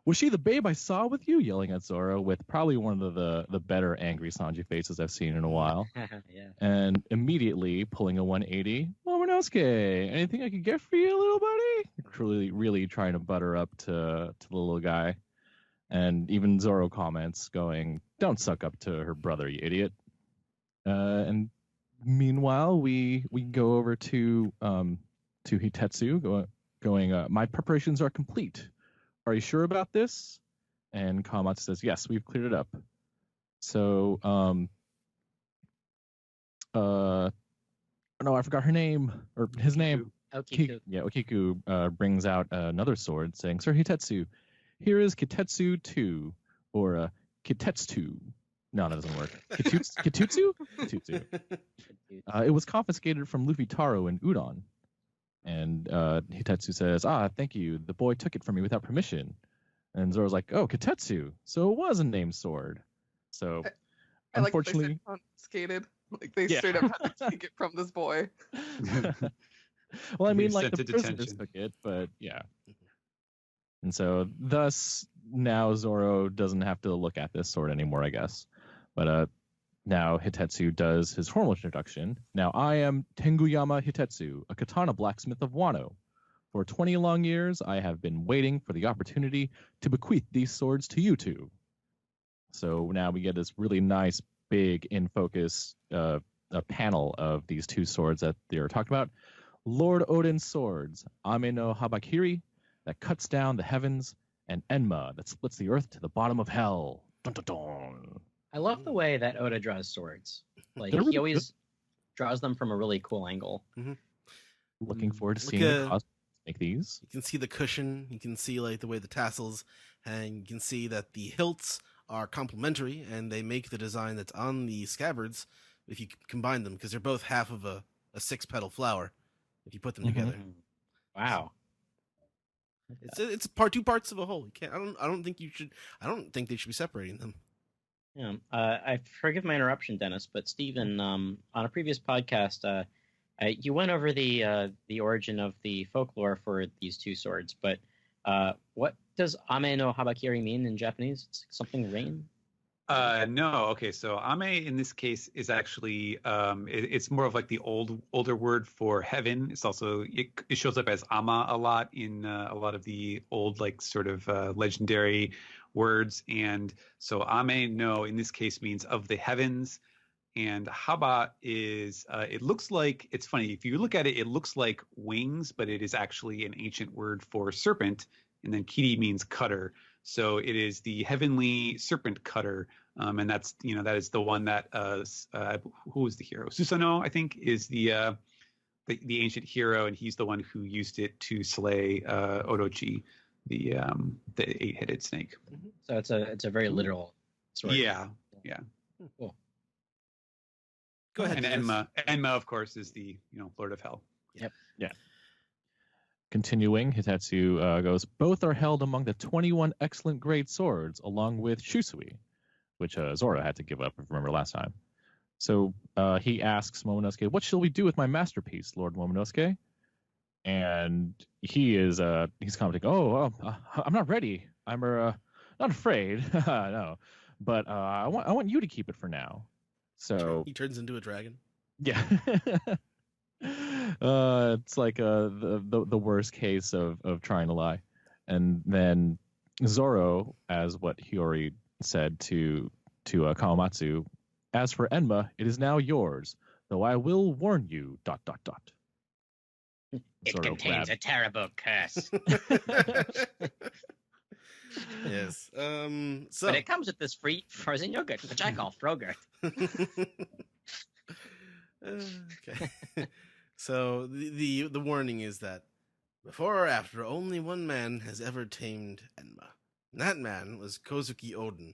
was she the babe I saw with you?" Yelling at Zoro with probably one of the better angry Sanji faces I've seen in a while. Yeah. And immediately pulling a 180. "Momonosuke, anything I could get for you, little buddy?" Really trying to butter up to the little guy. And even Zoro comments going, "Don't suck up to her brother, you idiot." And meanwhile, we go over to Hitetsu, going. My preparations are complete. Are you sure about this? And Kawamatsu says, yes, we've cleared it up. So, no, I forgot her name or his name. Okiku. Okiku brings out another sword, saying, Sir Hitetsu, here is Kitetsu 2, or Kitetsu. No, that doesn't work. Kitetsu? Kitetsu. It was confiscated from Luffy Taro in Udon. And Hitetsu says, thank you. The boy took it from me without permission. And Zoro's like, oh, Kitetsu. So it was a named sword. So, unfortunately... Like they said confiscated. Like they straight up had to take it from this boy. Well, I mean, like the prisoners took it, but yeah. And so, thus, now Zoro doesn't have to look at this sword anymore, I guess. But now Hitetsu does his formal introduction. Now, I am Tenguyama Hitetsu, a katana blacksmith of Wano. For 20 long years, I have been waiting for the opportunity to bequeath these swords to you two. So now we get this really nice, big, in focus a panel of these two swords that they are talked about. Lord Odin's swords, Ame no Habakiri, that cuts down the heavens, and Enma, that splits the earth to the bottom of hell. Dun, dun, dun. I love the way that Oda draws swords. Like They're he really always draws them from a really cool angle. Mm-hmm. Looking forward to seeing the costumes make these. You can see the cushion. You can see like the way the tassels hang. You can see that the hilts are complementary, and they make the design that's on the scabbards if you combine them, because they're both half of a 6-petal flower if you put them together. Wow. It's two parts of a whole. You can't. I don't think you should. I don't think they should be separating them. Yeah. I forgive my interruption, Dennis, but Stephen, on a previous podcast, you went over the origin of the folklore for these two swords, but what does Ame no Habakiri mean in Japanese? It's something rain? No. Okay. So Ame in this case is actually it's more of like the older word for heaven. It's also it shows up as Ama a lot in a lot of the old like sort of legendary words. And so Ame no in this case means of the heavens. And Haba is it looks like, it's funny, if you look at it, it looks like wings, but it is actually an ancient word for serpent. And then Kiri means cutter. So it is the heavenly serpent cutter. And that's, that is the one that, who is the hero? Susanoo, I think, is the ancient hero. And he's the one who used it to slay Orochi, the 8-headed snake. So it's a very literal sword. Yeah. Cool. Go ahead. And Enma, of course, is the Lord of Hell. Yep. Yeah. Continuing, Hitetsu goes, both are held among the 21 excellent great swords, along with Shusui, which Zoro had to give up, if you remember last time. So he asks Momonosuke, what shall we do with my masterpiece, Lord Momonosuke? And he's commenting, I'm not ready. I'm not afraid. No. But I want you to keep it for now. So he turns into a dragon. Yeah. It's like the worst case of trying to lie. And then Zoro, as what Hiyori said to Kawamatsu, as for Enma, it is now yours, though I will warn you, ... It Zoro contains a terrible curse. Yes. So But it comes with this free frozen yogurt, which I call Frogurt. Okay. So the warning is that before or after, only one man has ever tamed Enma. And that man was Kozuki Oden.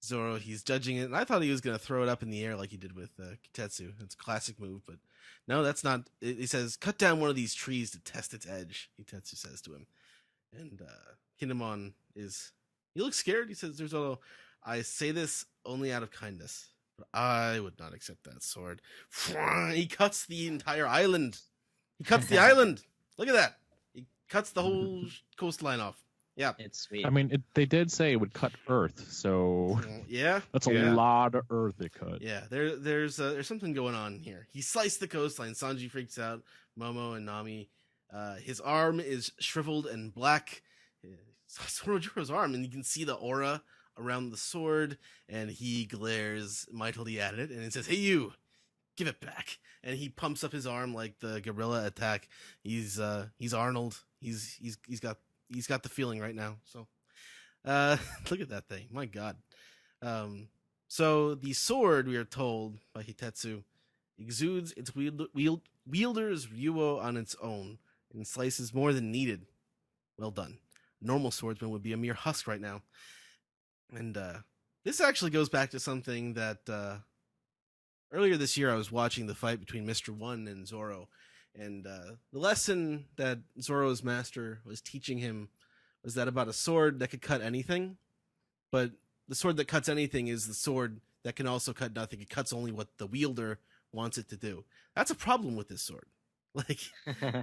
Zoro, he's judging it, and I thought he was going to throw it up in the air like he did with Kitetsu. It's a classic move, but no, that's not. He says, cut down one of these trees to test its edge, Hitetsu says to him. And Kinemon he looks scared. He says, there's I say this only out of kindness, but I would not accept that sword. He cuts the entire island. He cuts the island. Look at that. He cuts the whole coastline off. Yeah, it's sweet. I mean, they did say it would cut Earth, so yeah, that's a lot of Earth it cut. Yeah, there's something going on here. He sliced the coastline. Sanji freaks out. Momo and Nami. His arm is shriveled and black. Zoro's arm, and you can see the aura around the sword. And he glares mightily at it, and it says, "Hey, you! give it back. And he pumps up his arm like the gorilla attack. He's Arnold. He's got the feeling right now. So look at that thing. My God. So the sword, we are told by Hitetsu, exudes its wielder's ryuo on its own and slices more than needed. Well done. A normal swordsman would be a mere husk right now. And this actually goes back to something that earlier this year I was watching the fight between Mr. One and Zoro. And the lesson that Zoro's master was teaching him was that about a sword that could cut anything, but the sword that cuts anything is the sword that can also cut nothing. It cuts only what the wielder wants it to do. That's a problem with this sword. Like,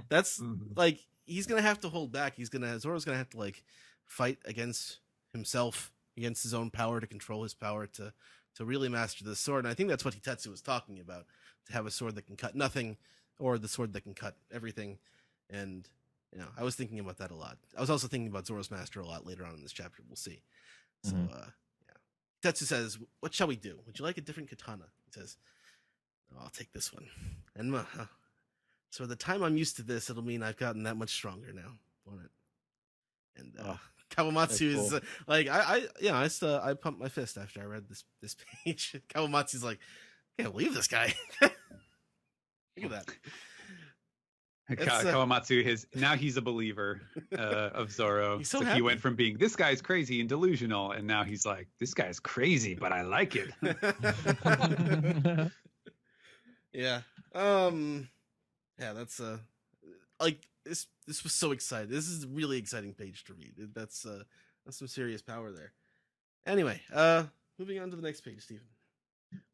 that's like, he's going to have to hold back. Zoro's going to have to like fight against himself, against his own power, to control his power, to really master this sword. And I think that's what Hitetsu was talking about, to have a sword that can cut nothing, or the sword that can cut everything. And, you know, I was thinking about that a lot. I was also thinking about Zoro's master a lot later on in this chapter. We'll see. So, Hitetsu says, what shall we do? Would you like a different katana? He says, oh, I'll take this one. Enma, huh? So by the time I'm used to this, it'll mean I've gotten that much stronger now, won't it? And Kawamatsu is cool. Like, I pumped my fist after I read this page. Kawamatsu's like, I can't believe this guy. Look at that. Kawamatsu, now he's a believer of Zoro. He's so he went from being, this guy's crazy and delusional, and now he's like, this guy's crazy, but I like it. Yeah. Yeah, that's like this was so exciting. This is a really exciting page to read. That's some serious power there. Anyway, moving on to the next page, Stephen.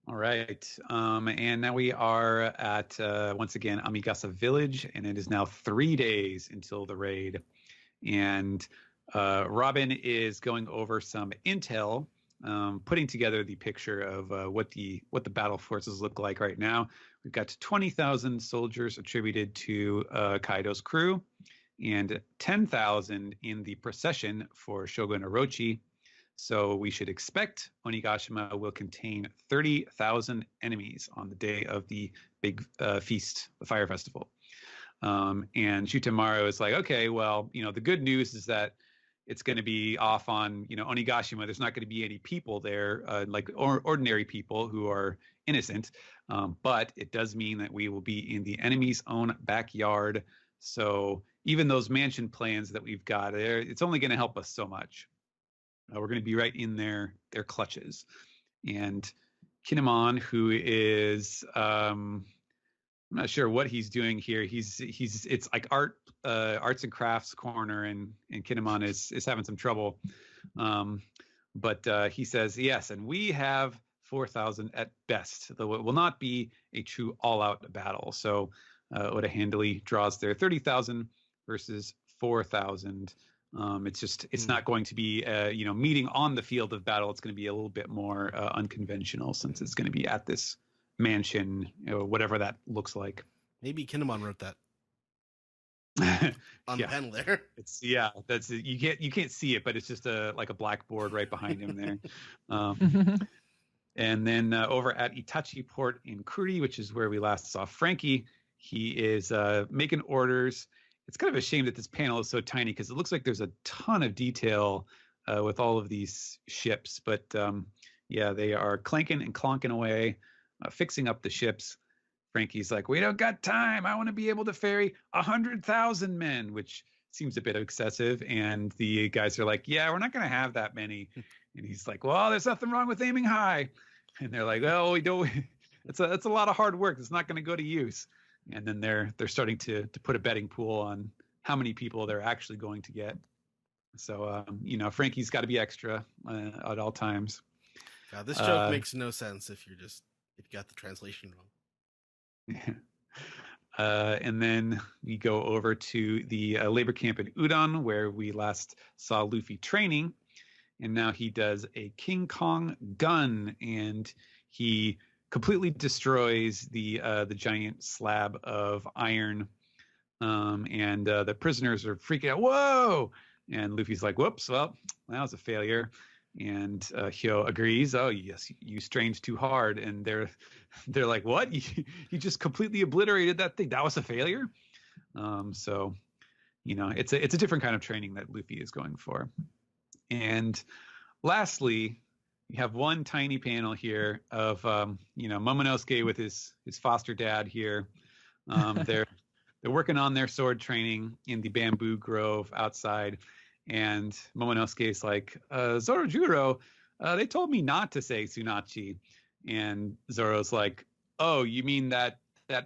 All right. And now we are at, once again, Amigasa Village, and it is now 3 days until the raid. And Robin is going over some intel, putting together the picture of what the battle forces look like right now. We've got 20,000 soldiers attributed to Kaido's crew, and 10,000 in the procession for Shogun Orochi. So we should expect Onigashima will contain 30,000 enemies on the day of the big feast, the fire festival. And Shutamaru is like, okay, well, the good news is that it's going to be off on, Onigashima. There's not going to be any people there, ordinary people who are innocent. But it does mean that we will be in the enemy's own backyard. So even those mansion plans that we've got there, it's only going to help us so much. We're going to be right in their clutches. And Kinemon, who is, I'm not sure what he's doing here. It's like arts and crafts corner, and Kinemon is having some trouble. But he says, yes, and we have 4,000 at best, though it will not be a true all-out battle. So Oda handily draws there 30,000 versus 4,000. It's not going to be meeting on the field of battle. It's going to be a little bit more unconventional, since it's going to be at this mansion, whatever that looks like. Maybe Kinemon wrote that on the panel there. That's it. You can't see it, but it's just like a blackboard right behind him there. And then over at Itachi Port in Kuri, which is where we last saw Frankie, he is making orders. It's kind of a shame that this panel is so tiny, because it looks like there's a ton of detail with all of these ships. But they are clanking and clonking away, fixing up the ships. Frankie's like, we don't got time. I want to be able to ferry 100,000 men, which seems a bit excessive. And the guys are like, yeah, we're not going to have that many. And he's like, well, there's nothing wrong with aiming high. And they're like, well, we don't. It's a lot of hard work. It's not going to go to use. And then they're starting to put a betting pool on how many people they're actually going to get. So Frankie's got to be extra at all times. God, this joke makes no sense if you got the translation wrong. And then we go over to the labor camp in Udon, where we last saw Luffy training, and now he does a King Kong gun, and he completely destroys the giant slab of iron, and the prisoners are freaking out. Whoa! And Luffy's like, whoops, well, that was a failure. And Hyo agrees. Oh yes, you strained too hard. And they're like, what? You just completely obliterated that thing. That was a failure. So it's a different kind of training that Luffy is going for. And lastly, you have one tiny panel here of Momonosuke with his foster dad here. They're working on their sword training in the bamboo grove outside. And Momonosuke is like, Zorojuro, they told me not to say Tsunachi. And Zoro's like, oh, you mean that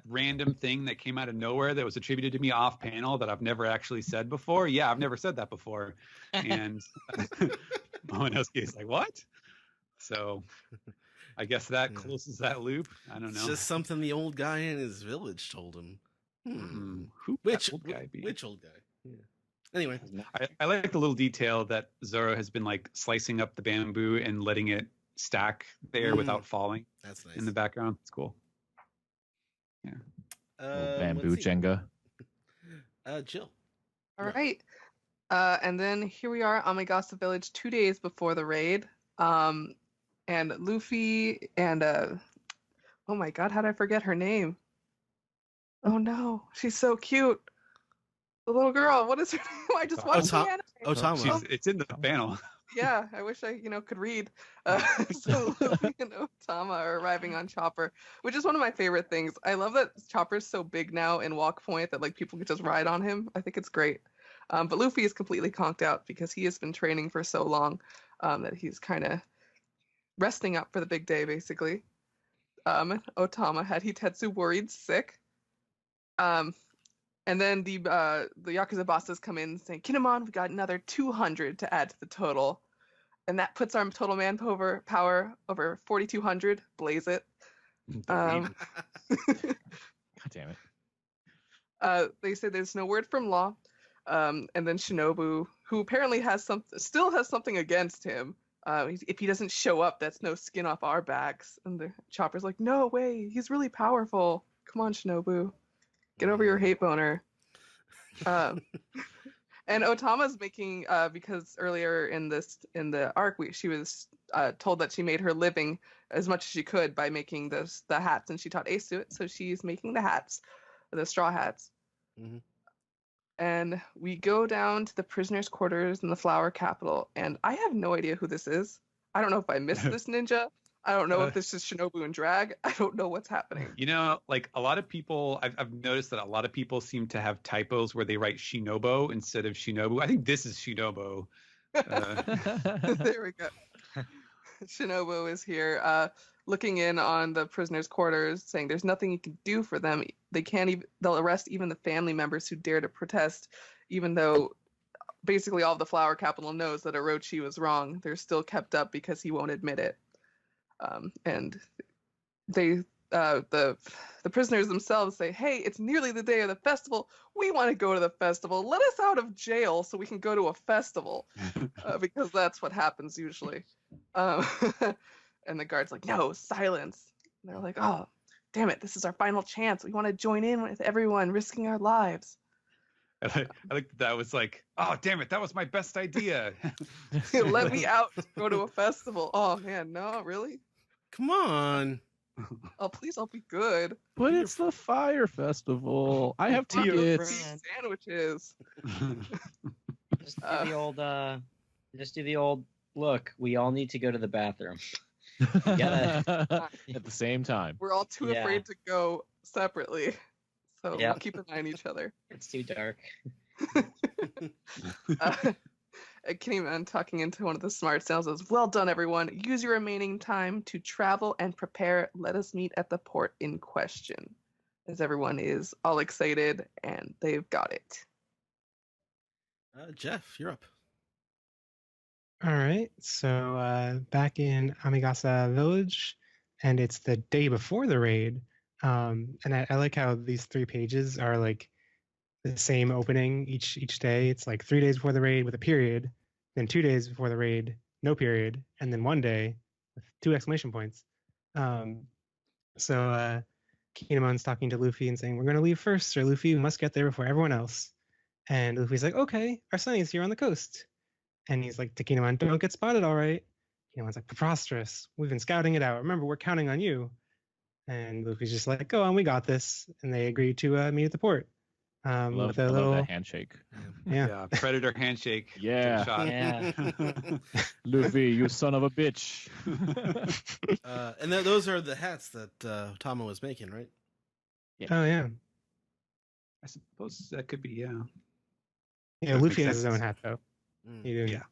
random thing that came out of nowhere that was attributed to me off panel that I've never actually said before? Yeah, I've never said that before. And Momonosuke is like, what? So I guess that closes that loop. I don't know. It's just something the old guy in his village told him. Who Which old guy be? Which old guy? Yeah. Anyway, I like the little detail that Zoro has been like slicing up the bamboo and letting it stack there without falling. That's nice. In the background. It's cool. Yeah. Bamboo Jenga. Jill. All right. And then here we are, Amagasa Village, 2 days before the raid. And Luffy and oh my god, how did I forget her name? Oh no, she's so cute. The little girl, what is her name? I just watched the anime. Otama. It's in the panel. Yeah, I wish I, could read. So Luffy and Otama are arriving on Chopper, which is one of my favorite things. I love that Chopper's so big now in Walk Point that like people could just ride on him. I think it's great. But Luffy is completely conked out because he has been training for so long that he's kind of resting up for the big day, basically. Otama had Hitetsu worried sick. And then the Yakuza bosses come in saying, Kinemon, we got another 200 to add to the total. And that puts our total manpower over 4,200. Blaze it. God damn it. They say there's no word from Law. And then Shinobu, who apparently still has something against him. If he doesn't show up, that's no skin off our backs. And the Chopper's like, no way, he's really powerful. Come on, Shinobu. Get over your hate boner. And Otama's making, because earlier in the arc, she was told that she made her living as much as she could by making the hats, and she taught Ace to it, so she's making the hats, the straw hats. Mm-hmm. And we go down to the prisoners' quarters in the Flower Capital, and I have no idea who this is. I don't know if I missed this ninja. I don't know if this is Shinobu and Drag. I don't know what's happening. Like a lot of people, I've noticed that a lot of people seem to have typos where they write Shinobo instead of Shinobu. I think this is Shinobo. There we go. Shinobu is here, looking in on the prisoners' quarters, saying there's nothing you can do for them. They'll arrest even the family members who dare to protest, even though basically all of the Flower Capital knows that Orochi was wrong. They're still kept up because he won't admit it. And they, the prisoners themselves say, hey, it's nearly the day of the festival. We want to go to the festival. Let us out of jail so we can go to a festival, because that's what happens usually. And the guard's like, no, silence. And they're like, oh, damn it, this is our final chance. We want to join in with everyone, risking our lives. I think that was like, oh, damn it, that was my best idea. Let me out to go to a festival. Oh, man, no, really? Come on. Oh, please, I'll be good. But it's the Fire Festival. I have tickets. Sandwiches. Just do the old look. We all need to go to the bathroom. At the same time. We're all too afraid to go separately. So we'll keep an eye on each other. It's too dark. Kinemon talking into one of the smart sounds says, well done, everyone. Use your remaining time to travel and prepare. Let us meet at the port in question. As everyone is all excited and they've got it. Jeff, you're up. All right. So back in Amigasa Village, and it's the day before the raid. And I like how these 3 pages are like the same opening each day. It's like 3 days before the raid with a period, then 2 days before the raid, no period, and then 1 day with 2 exclamation points. So Kinemon's talking to Luffy and saying, we're going to leave first, Sir Luffy. We must get there before everyone else. And Luffy's like, okay, our Sunny's here on the coast. And he's like to Kinemon, don't get spotted, all right. It's like, preposterous. We've been scouting it out. Remember, we're counting on you. And Luffy's just like, go on, we got this. And they agree to meet at the port. I love With a little that handshake. Yeah. Predator handshake. Yeah. Shot. Yeah. Luffy, you son of a bitch. And those are the hats that Tama was making, right? Oh yeah. I suppose that could be, yeah. Yeah, That Luffy makes has his own sense. hat though. Mm. He didn't, Yeah.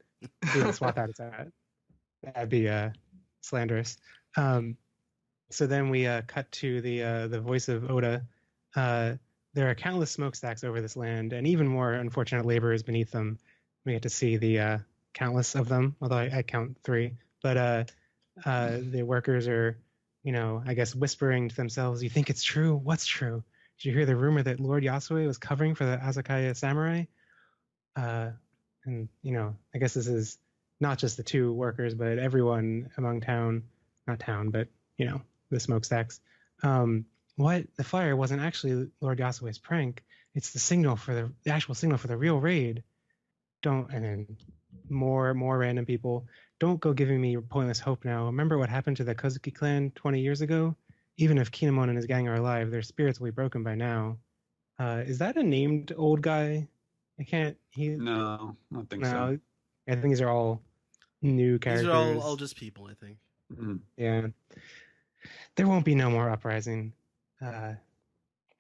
he didn't swap out his hat. That'd be slanderous. So then we cut to the voice of Oda. There are countless smokestacks over this land, and even more unfortunate laborers beneath them. We get to see the countless of them, although I count 3. But the workers are, I guess whispering to themselves, "You think it's true? What's true? Did you hear the rumor that Lord Yasue was covering for the Azakaya samurai?" And I guess this is not just the 2 workers, but everyone among not town, but the smokestacks. What? The fire wasn't actually Lord Yasue's prank. It's the signal for the actual signal for the real raid. And then more random people. Don't go giving me pointless hope now. Remember what happened to the Kozuki clan 20 years ago? Even if Kinemon and his gang are alive, their spirits will be broken by now. Is that a named old guy? No, I don't think so. I think these are all new characters. These are all just people, I think. Mm-hmm. Yeah. There won't be no more uprising. And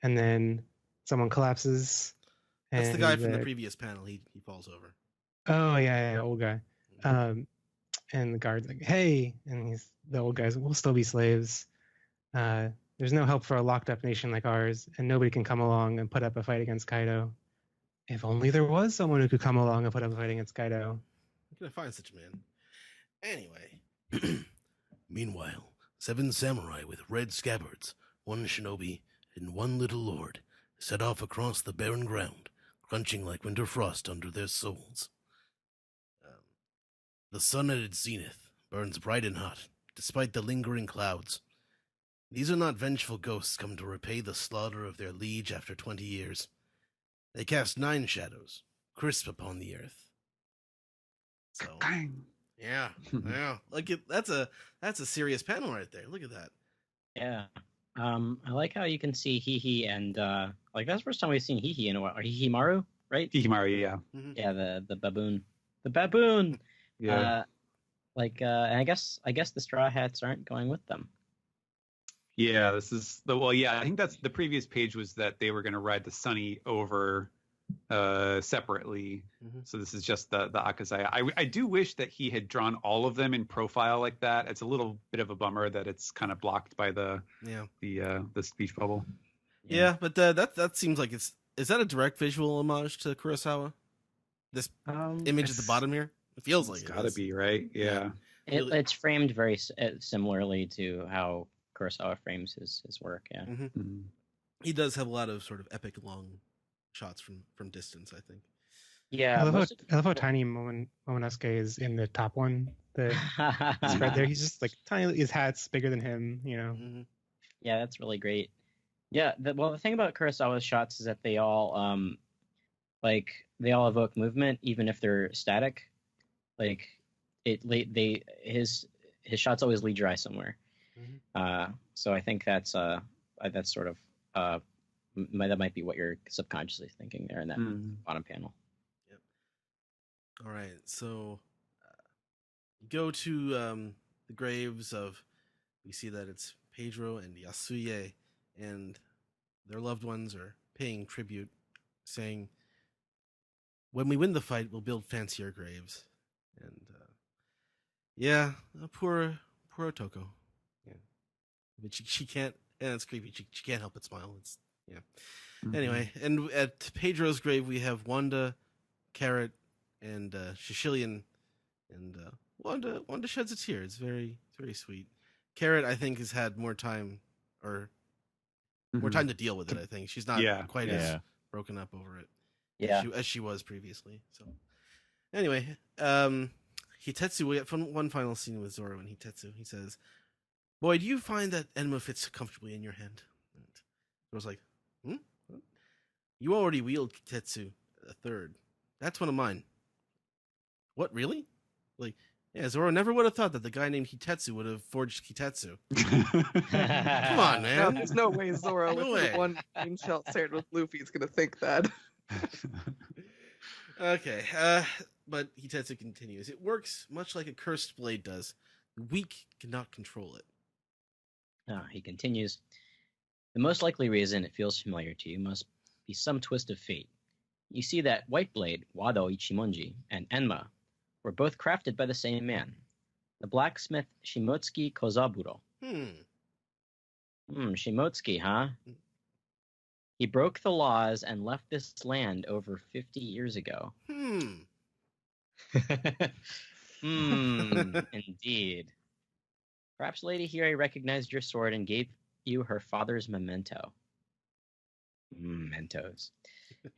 then someone collapses. That's the guy from the previous panel. He falls over. Oh yeah, old guy. And the guard's like, "Hey," and the old guy's, "We'll still be slaves. There's no help for a locked up nation like ours, and nobody can come along and put up a fight against Kaido. If only there was someone who could come along and put up a fight against Kaido." I'm gonna find such a man. Anyway. Meanwhile, 7 samurai with red scabbards, 1 shinobi, and 1 little lord set off across the barren ground, crunching like winter frost under their soles. The sun at its zenith burns bright and hot, despite the lingering clouds. These are not vengeful ghosts come to repay the slaughter of their liege after 20 years. They cast 9 shadows, crisp upon the earth. So, yeah. Look at that's a serious panel right there. Look at that. Yeah. I like how you can see Hihi and that's the first time we've seen Hihi in a while. Or Hihimaru, right? Hihimaru, yeah. Mm-hmm. Yeah, the baboon. The baboon. Yeah. And I guess the Straw Hats aren't going with them. Yeah, this is I think that's the previous page was that they were going to ride the Sunny over separately. Mm-hmm. So this is just the Akazaya. I do wish that he had drawn all of them in profile like that. It's a little bit of a bummer that it's kind of blocked by the speech bubble. Yeah, but that seems like is that a direct visual homage to Kurosawa? This image at the bottom here? It feels like it's got to be, right? Yeah. It's framed very similarly to how Kurosawa frames his work. Yeah. Mm-hmm. Mm-hmm. He does have a lot of sort of epic long shots from distance, I think. Yeah. I love how tiny Momonosuke is in the top one. The spread there. He's just like tiny. His hat's bigger than him. Mm-hmm. Yeah, that's really great. Yeah. The thing about Kurosawa's shots is that they all they all evoke movement, even if they're static. His shots always lead your eye somewhere. Mm-hmm. So I think that's sort of that might be what you're subconsciously thinking there in that bottom panel. Yep. All right, so go to the graves of. We see that it's Pedro and Yasuye, and their loved ones are paying tribute, saying, "When we win the fight, we'll build fancier graves." And poor Otoko. Yeah, but she can't. And it's creepy. She can't help but smile. It's Mm-hmm. Anyway, and at Pedro's grave we have Wanda, Carrot, and Shishilian, and Wanda sheds a tear. It's very sweet. Carrot, I think, has had more time more time to deal with it. I think she's not quite as broken up over it. As she was previously. So anyway, Hitetsu, we have one final scene with Zoro and Hitetsu. He says, "Boy, do you find that Enma fits comfortably in your hand?" And I was like, "What? You already wield Kitetsu a third. That's one of mine." "What, really? Like, Yeah, Zoro never would have thought that the guy named Hitetsu would have forged Kitetsu. Come on, No, man. there's no way Zoro No with way. the one green shell shared with Luffy is gonna think that. Okay, but Hitetsu continues. It works much like a cursed blade does. The weak cannot control it. He continues. The most likely reason it feels familiar to you must be some twist of fate. You see that White Blade, Wado Ichimonji, and Enma were both crafted by the same man, the blacksmith Shimotsuki Kozaburo. Shimotsuki, huh? He broke the laws and left this land over 50 years ago. Indeed. Perhaps Lady Hiri recognized your sword and gave you her father's memento. Mementos.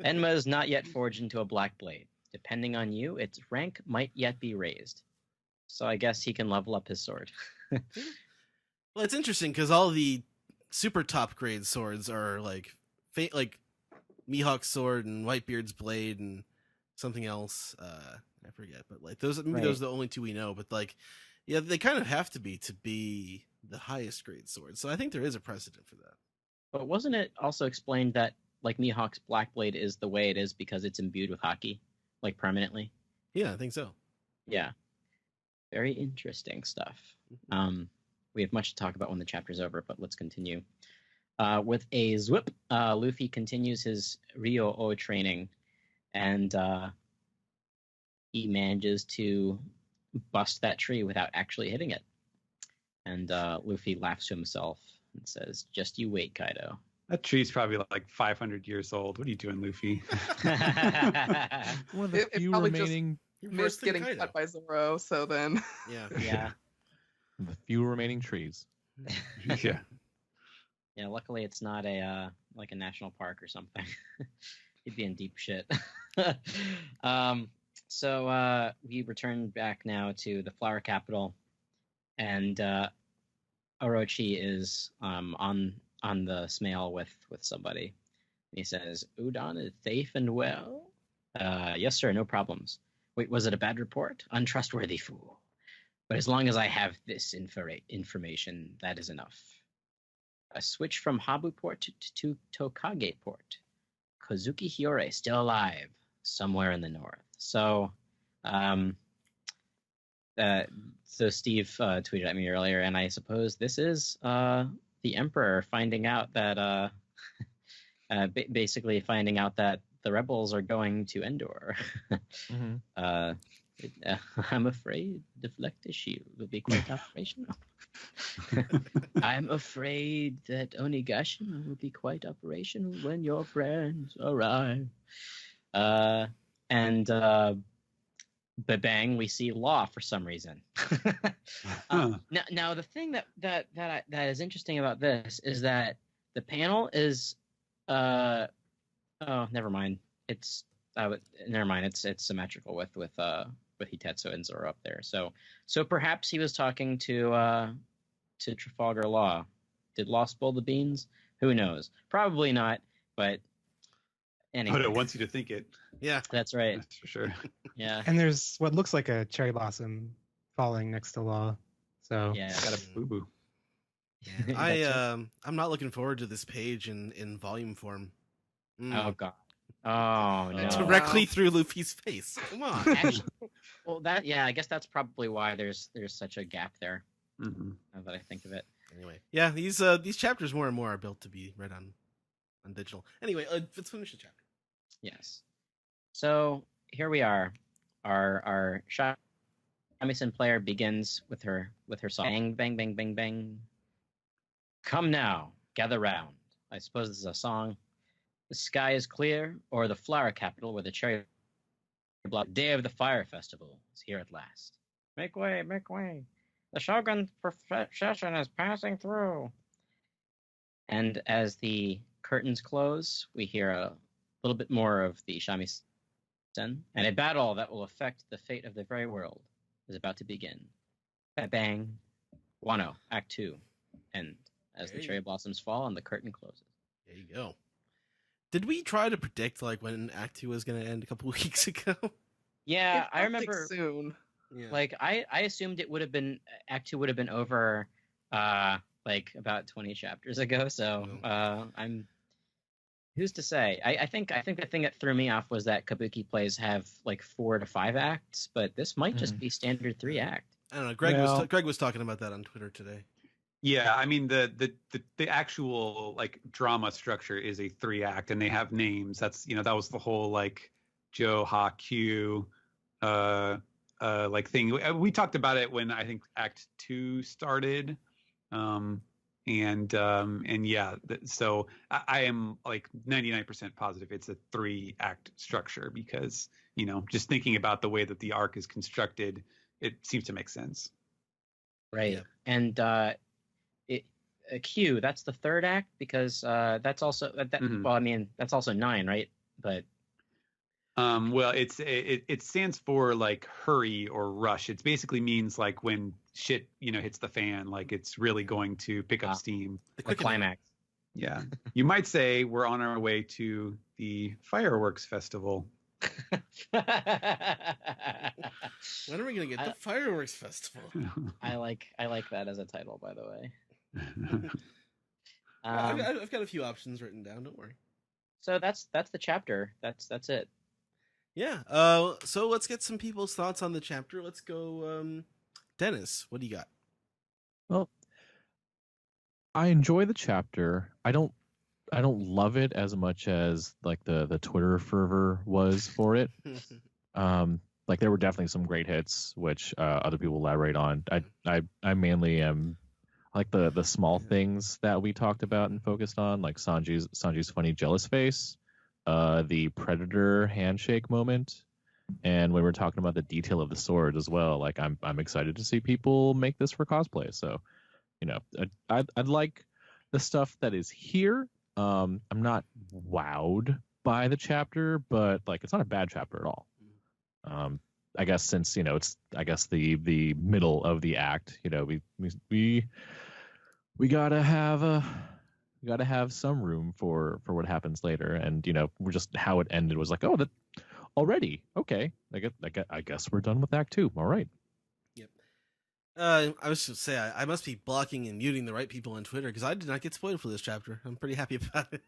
Enma is not yet forged into a black blade. Depending on you, its rank might yet be raised. So I guess he can level up his sword. Well, it's interesting because all the super top grade swords are like Mihawk's sword and Whitebeard's blade and something else. I forget, but like those are the only two we know. But like, yeah, they kind of have to be the highest grade sword. So I think there is a precedent for that. But wasn't it also explained that like Mihawk's black blade is the way it is because it's imbued with haki, like permanently? Yeah, I think so. Yeah. Very interesting stuff. We have much to talk about when the chapter's over, but let's continue. With a zwip, Luffy continues his Ryo-O training, and he manages to bust that tree without actually hitting it. And Luffy laughs to himself and says, "Just you wait, Kaido." That tree's probably like 500 years old. What are you doing, Luffy? One of the few remaining... Missed getting cut by Zoro, so then... Yeah. The few remaining trees. Yeah. Yeah, luckily it's not a like a national park or something. He'd be in deep shit. So we return back now to the flower capital, and Orochi is on the Smail with somebody. And he says, "Udon is safe and well." Yes, sir, no problems. Wait, was it a bad report? Untrustworthy fool. But as long as I have this information, that is enough. A switch from Habu Port to Tokage Port. Kozuki Hiyore still alive somewhere in the north. So, so Steve tweeted at me earlier, and I suppose this is the Emperor finding out that, basically finding out that the rebels are going to Endor. I'm afraid the Deflector Shield will be quite operational. I'm afraid that Onigashima will be quite operational when your friends arrive. And bang, we see Law for some reason. Now the thing that is interesting about this is that the panel is oh, never mind. It's never mind. It's symmetrical with Hitetsu and Zoro up there. So perhaps he was talking to Trafalgar Law. Did Law spill the beans? Who knows? Probably not. But anyway, But it wants you to think it. Yeah, that's right. That's for sure. Yeah. And there's what looks like a cherry blossom falling next to Law. So yeah, it's got a boo boo. I'm not looking forward to this page in volume form. Oh god. Oh no! Directly through Luffy's face. Come on. Actually, well, I guess that's probably why there's such a gap there. Mm-hmm. Now that I think of it. Anyway, yeah, these chapters more and more are built to be read on digital. Anyway, let's finish the chapter. Yes. So here we are. Our shamisen player begins with her song. Bang bang bang bang bang. Come now, gather round. I suppose this is a song. The sky is clear, or the flower capital where the cherry block day of the fire festival is here at last. Make way, make way. The Shogun's procession is passing through. And as the curtains close, we hear a little bit more of the shamisen, and a battle that will affect the fate of the very world is about to begin. Bang. Wano, Act 2. And as the cherry blossoms fall and the curtain closes. There you go. Did we try to predict like when Act 2 was going to end a couple weeks ago? Yeah, It I felt like remember soon. Yeah. Like I assumed it would have been Act 2 would have been over like about 20 chapters ago. So I'm who's to say? I think the thing that threw me off was that Kabuki plays have like 4 to 5 acts, but this might just be standard 3 act. I don't know. Greg was talking about that on Twitter today. Yeah, I mean the actual like drama structure is a 3 act, and they have names. That's that was the whole like Jo Ha Q like thing. We talked about it when I think Act 2 started. And yeah, so I am like 99% positive it's a 3 act structure because just thinking about the way that the arc is constructed, it seems to make sense. Right. Yeah. And Q, that's the 3rd act because that's also well, I mean that's also 9, right? But well, it stands for like hurry or rush. It basically means like when shit hits the fan, like it's really going to pick up steam. The climax. Yeah, you might say we're on our way to the fireworks festival. When are we gonna get the fireworks festival? I like that as a title, by the way. I've got a few options written down. Don't worry. So that's the chapter. That's it. Yeah. So let's get some people's thoughts on the chapter. Let's go. Dennis, what do you got? Well, I enjoy the chapter. I don't love it as much as like the Twitter fervor was for it. Like there were definitely some great hits, which other people elaborate on. I mainly am like the small things that we talked about and focused on, like Sanji's funny jealous face, the Predator handshake moment, and when we're talking about the detail of the sword as well. Like I'm excited to see people make this for cosplay. So, I'd like the stuff that is here. I'm not wowed by the chapter, but like it's not a bad chapter at all. I guess since it's the middle of the act, we gotta have some room for what happens later, and we're just how it ended was like, oh, that already okay. I guess we're done with Act 2. All right. Yep. I was just say I must be blocking and muting the right people on Twitter because I did not get spoiled for this chapter. I'm pretty happy about it.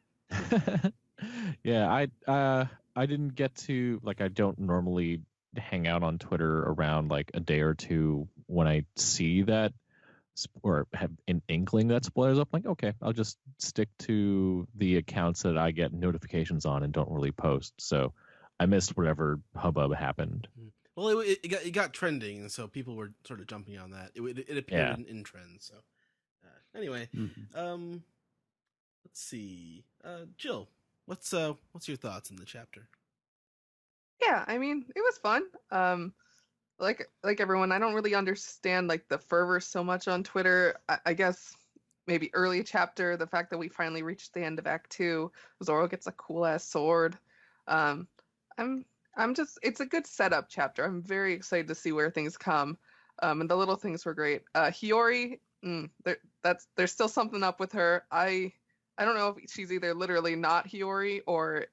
Yeah, I didn't get to I don't normally hang out on Twitter around like a day or two when I see that or have an inkling that spoilers up. Like, okay, I'll just stick to the accounts that I get notifications on and don't really post. So I missed whatever hubbub happened. Well, it got trending, and so people were sort of jumping on that. It appeared in trends. So anyway, let's see, Jill, what's your thoughts on the chapter? Yeah, I mean, it was fun. Like everyone, I don't really understand like the fervor so much on Twitter. I guess maybe early chapter, the fact that we finally reached the end of Act 2, Zoro gets a cool ass sword. It's a good setup chapter. I'm very excited to see where things come. And the little things were great. Hiyori, there's still something up with her. I don't know if she's either literally not Hiyori or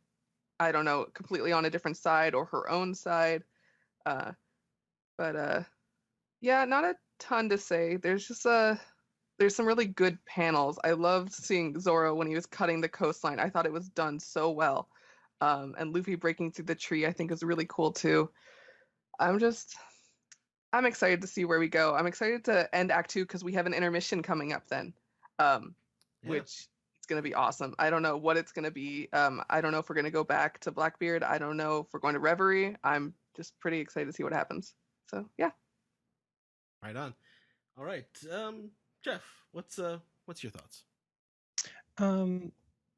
I don't know, completely on a different side or her own side. But yeah, not a ton to say. There's just there's some really good panels. I loved seeing Zoro when he was cutting the coastline. I thought it was done so well. And Luffy breaking through the tree, I think, is really cool too. I'm excited to see where we go. I'm excited to end Act 2 because we have an intermission coming up then, which it's going to be awesome. I don't know what it's going to be. I don't know if we're going to go back to Blackbeard. I don't know if we're going to Reverie. I'm just pretty excited to see what happens. So yeah. Right on. All right, Jeff, what's your thoughts?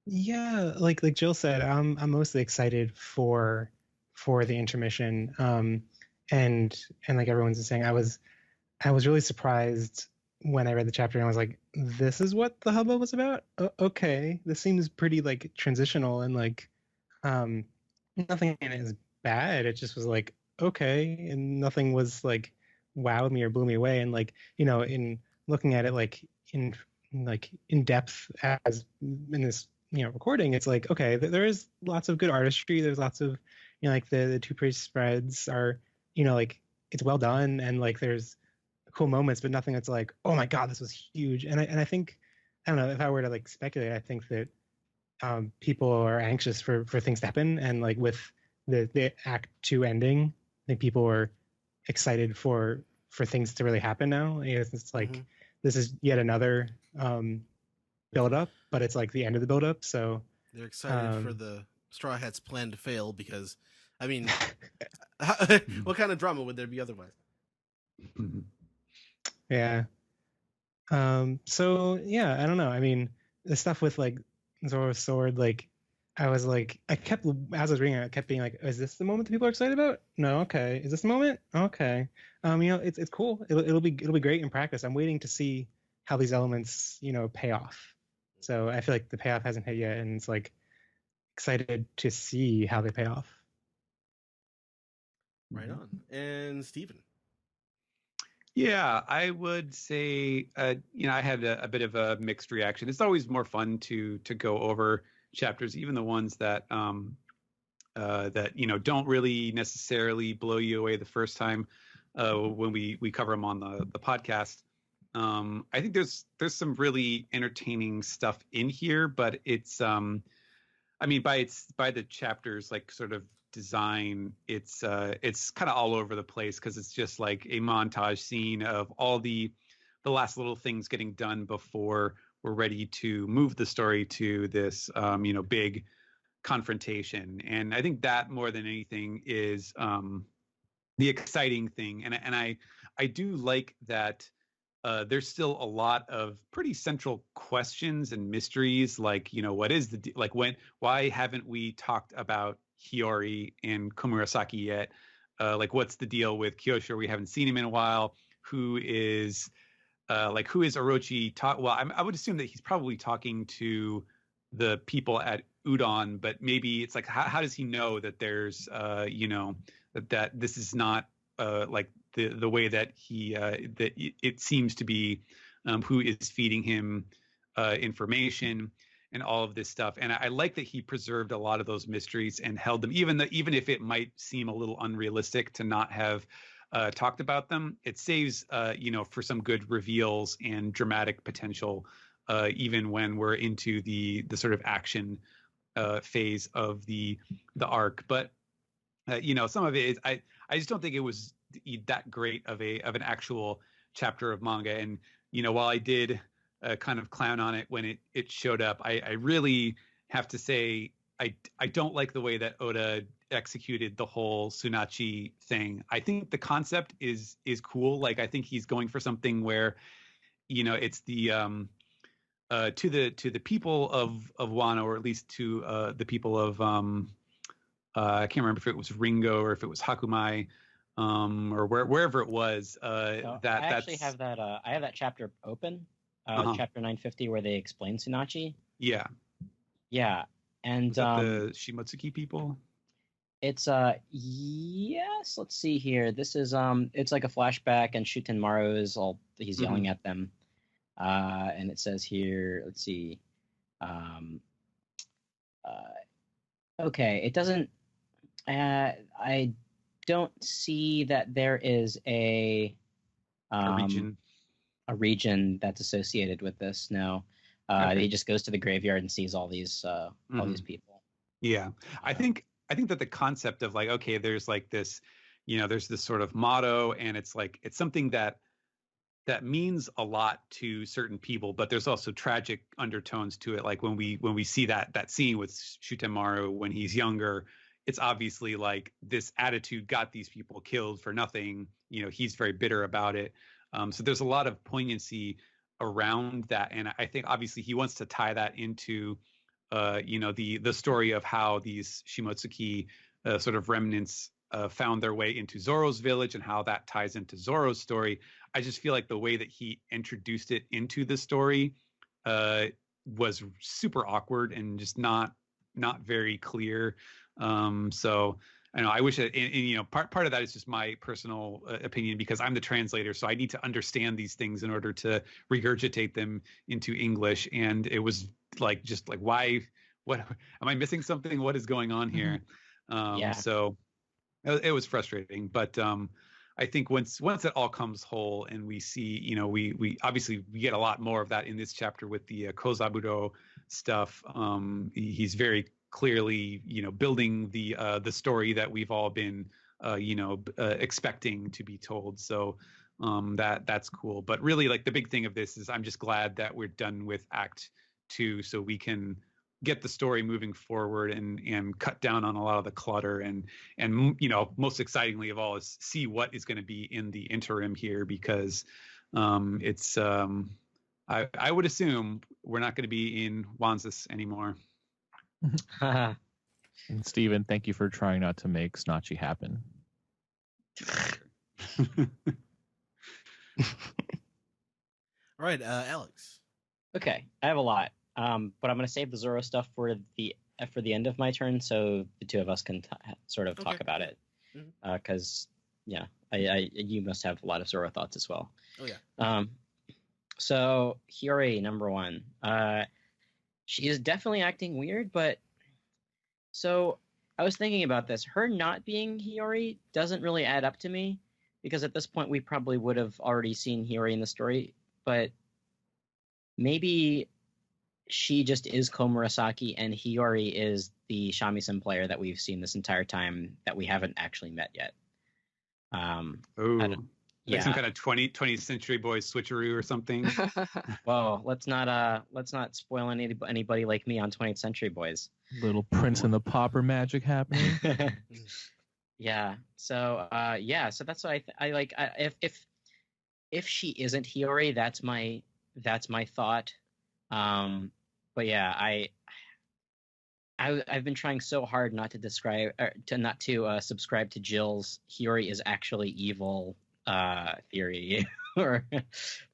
Yeah, like Jill said, I'm mostly excited for the intermission. And like everyone's saying, I was really surprised when I read the chapter and I was like, this is what the hubbub was about? Okay, this seems pretty like transitional and like nothing in it is bad. It just was like, okay, and nothing was like wowed me or blew me away. And like, in looking at it like in depth as in this recording, it's like, okay, there is lots of good artistry. There's lots of like the two-page spreads are like it's well done, and like there's cool moments, but nothing that's like, oh my god, this was huge. And I think, I don't know, if I were to like speculate, I think that people are anxious for things to happen, and like with the Act 2 ending, I think people are excited for things to really happen now. It's like this is yet another build up, but it's like the end of the build up. So they're excited for the Straw Hats' plan to fail because, I mean, what kind of drama would there be otherwise? Yeah. So yeah, I don't know. I mean, the stuff with like Zoro's sword, like I was like, as I was reading it, I kept being like, is this the moment that people are excited about? No, okay. Is this the moment? Okay. It's cool. It'll be great in practice. I'm waiting to see how these elements, pay off. So I feel like the payoff hasn't hit yet, and it's like excited to see how they pay off. Right on. And Steven. Yeah, I would say, I had a bit of a mixed reaction. It's always more fun to go over chapters, even the ones that don't really necessarily blow you away the first time when we cover them on the podcast. I think there's some really entertaining stuff in here, but it's by the chapters, like sort of design, it's kind of all over the place, because it's just like a montage scene of all the last little things getting done before we're ready to move the story to this big confrontation. And I think that more than anything is the exciting thing. And I do like that there's still a lot of pretty central questions and mysteries, like, what is why haven't we talked about Hiyori and Komurasaki yet? Like, what's the deal with Kyosho? We haven't seen him in a while. Who is Orochi I would assume that he's probably talking to the people at Udon, but maybe it's like, how does he know that there's that this is not like the way that it seems to be, who is feeding him information and all of this stuff. And I like that he preserved a lot of those mysteries and held them, even if it might seem a little unrealistic to not have talked about them. It saves for some good reveals and dramatic potential, even when we're into the sort of action phase of the arc. But some of it is, I just don't think it was that great of an actual chapter of manga. And while I did kind of clown on it when it showed up, I really have to say I don't like the way that Oda executed the whole Tsunachi thing. I think the concept is cool. Like, I think he's going for something where it's the to the people of Wano, or at least to the people of I can't remember if it was Ringo or if it was Hakumai, or wherever it was. I actually have that. I have that chapter open, chapter 950, where they explain Tsunachi. Yeah. Yeah, and the Shimotsuki people. It's yes. Let's see here. This is it's like a flashback, and Shutenmaru is he's yelling at them, and it says here. Let's see. Okay, it doesn't. I don't see that there is a region that's associated with this. No, Okay. he just goes to the graveyard and sees all these people. Yeah, I think that the concept of like, okay, there's like this, there's this sort of motto, and it's like it's something that means a lot to certain people, but there's also tragic undertones to it. Like when we see that scene with Shutenmaru when he's younger, it's obviously like this attitude got these people killed for nothing. He's very bitter about it. So there's a lot of poignancy around that, and I think obviously he wants to tie that into the story of how these Shimotsuki sort of remnants found their way into Zoro's village, and how that ties into Zoro's story. I just feel like the way that he introduced it into the story was super awkward and just not very clear. So I know I wish that, and part of that is just my personal opinion, because I'm the translator, so I need to understand these things in order to regurgitate them into English. And it was like, just like, why? What am I missing? Something? What is going on here? Yeah. So it was frustrating, but I think once it all comes whole and we see, we obviously we get a lot more of that in this chapter with the Kozaburo stuff. He's very clearly, building the story that we've all been, expecting to be told. So that's cool. But really, like, the big thing of this is I'm just glad that we're done with Act 2, so we can get the story moving forward and cut down on a lot of the clutter and most excitingly of all is see what is going to be in the interim here, because it's I would assume we're not going to be in Wanzas anymore. And Steven, thank you for trying not to make Snatchy happen. All right, Alex. Okay, I have a lot, but I'm going to save the Zoro stuff for the end of my turn, so the two of us can sort of talk about it. Because you must have a lot of Zoro thoughts as well. Oh yeah. So Hiyori, number 1. She is definitely acting weird, but so I was thinking about this. Her not being Hiyori doesn't really add up to me, because at this point we probably would have already seen Hiyori in the story, but maybe she just is Komurasaki and Hiyori is the shamisen player that we've seen this entire time that we haven't actually met yet. Like some kind of 20th Century Boys switcheroo or something. Well, let's not spoil anybody like me on 20th Century Boys. Little Prince and the Pauper magic happening. Yeah. So so that's what I like. If she isn't Hiyori, that's my thought. But yeah, I've been trying so hard not to subscribe to Jill's Hiyori is actually evil theory,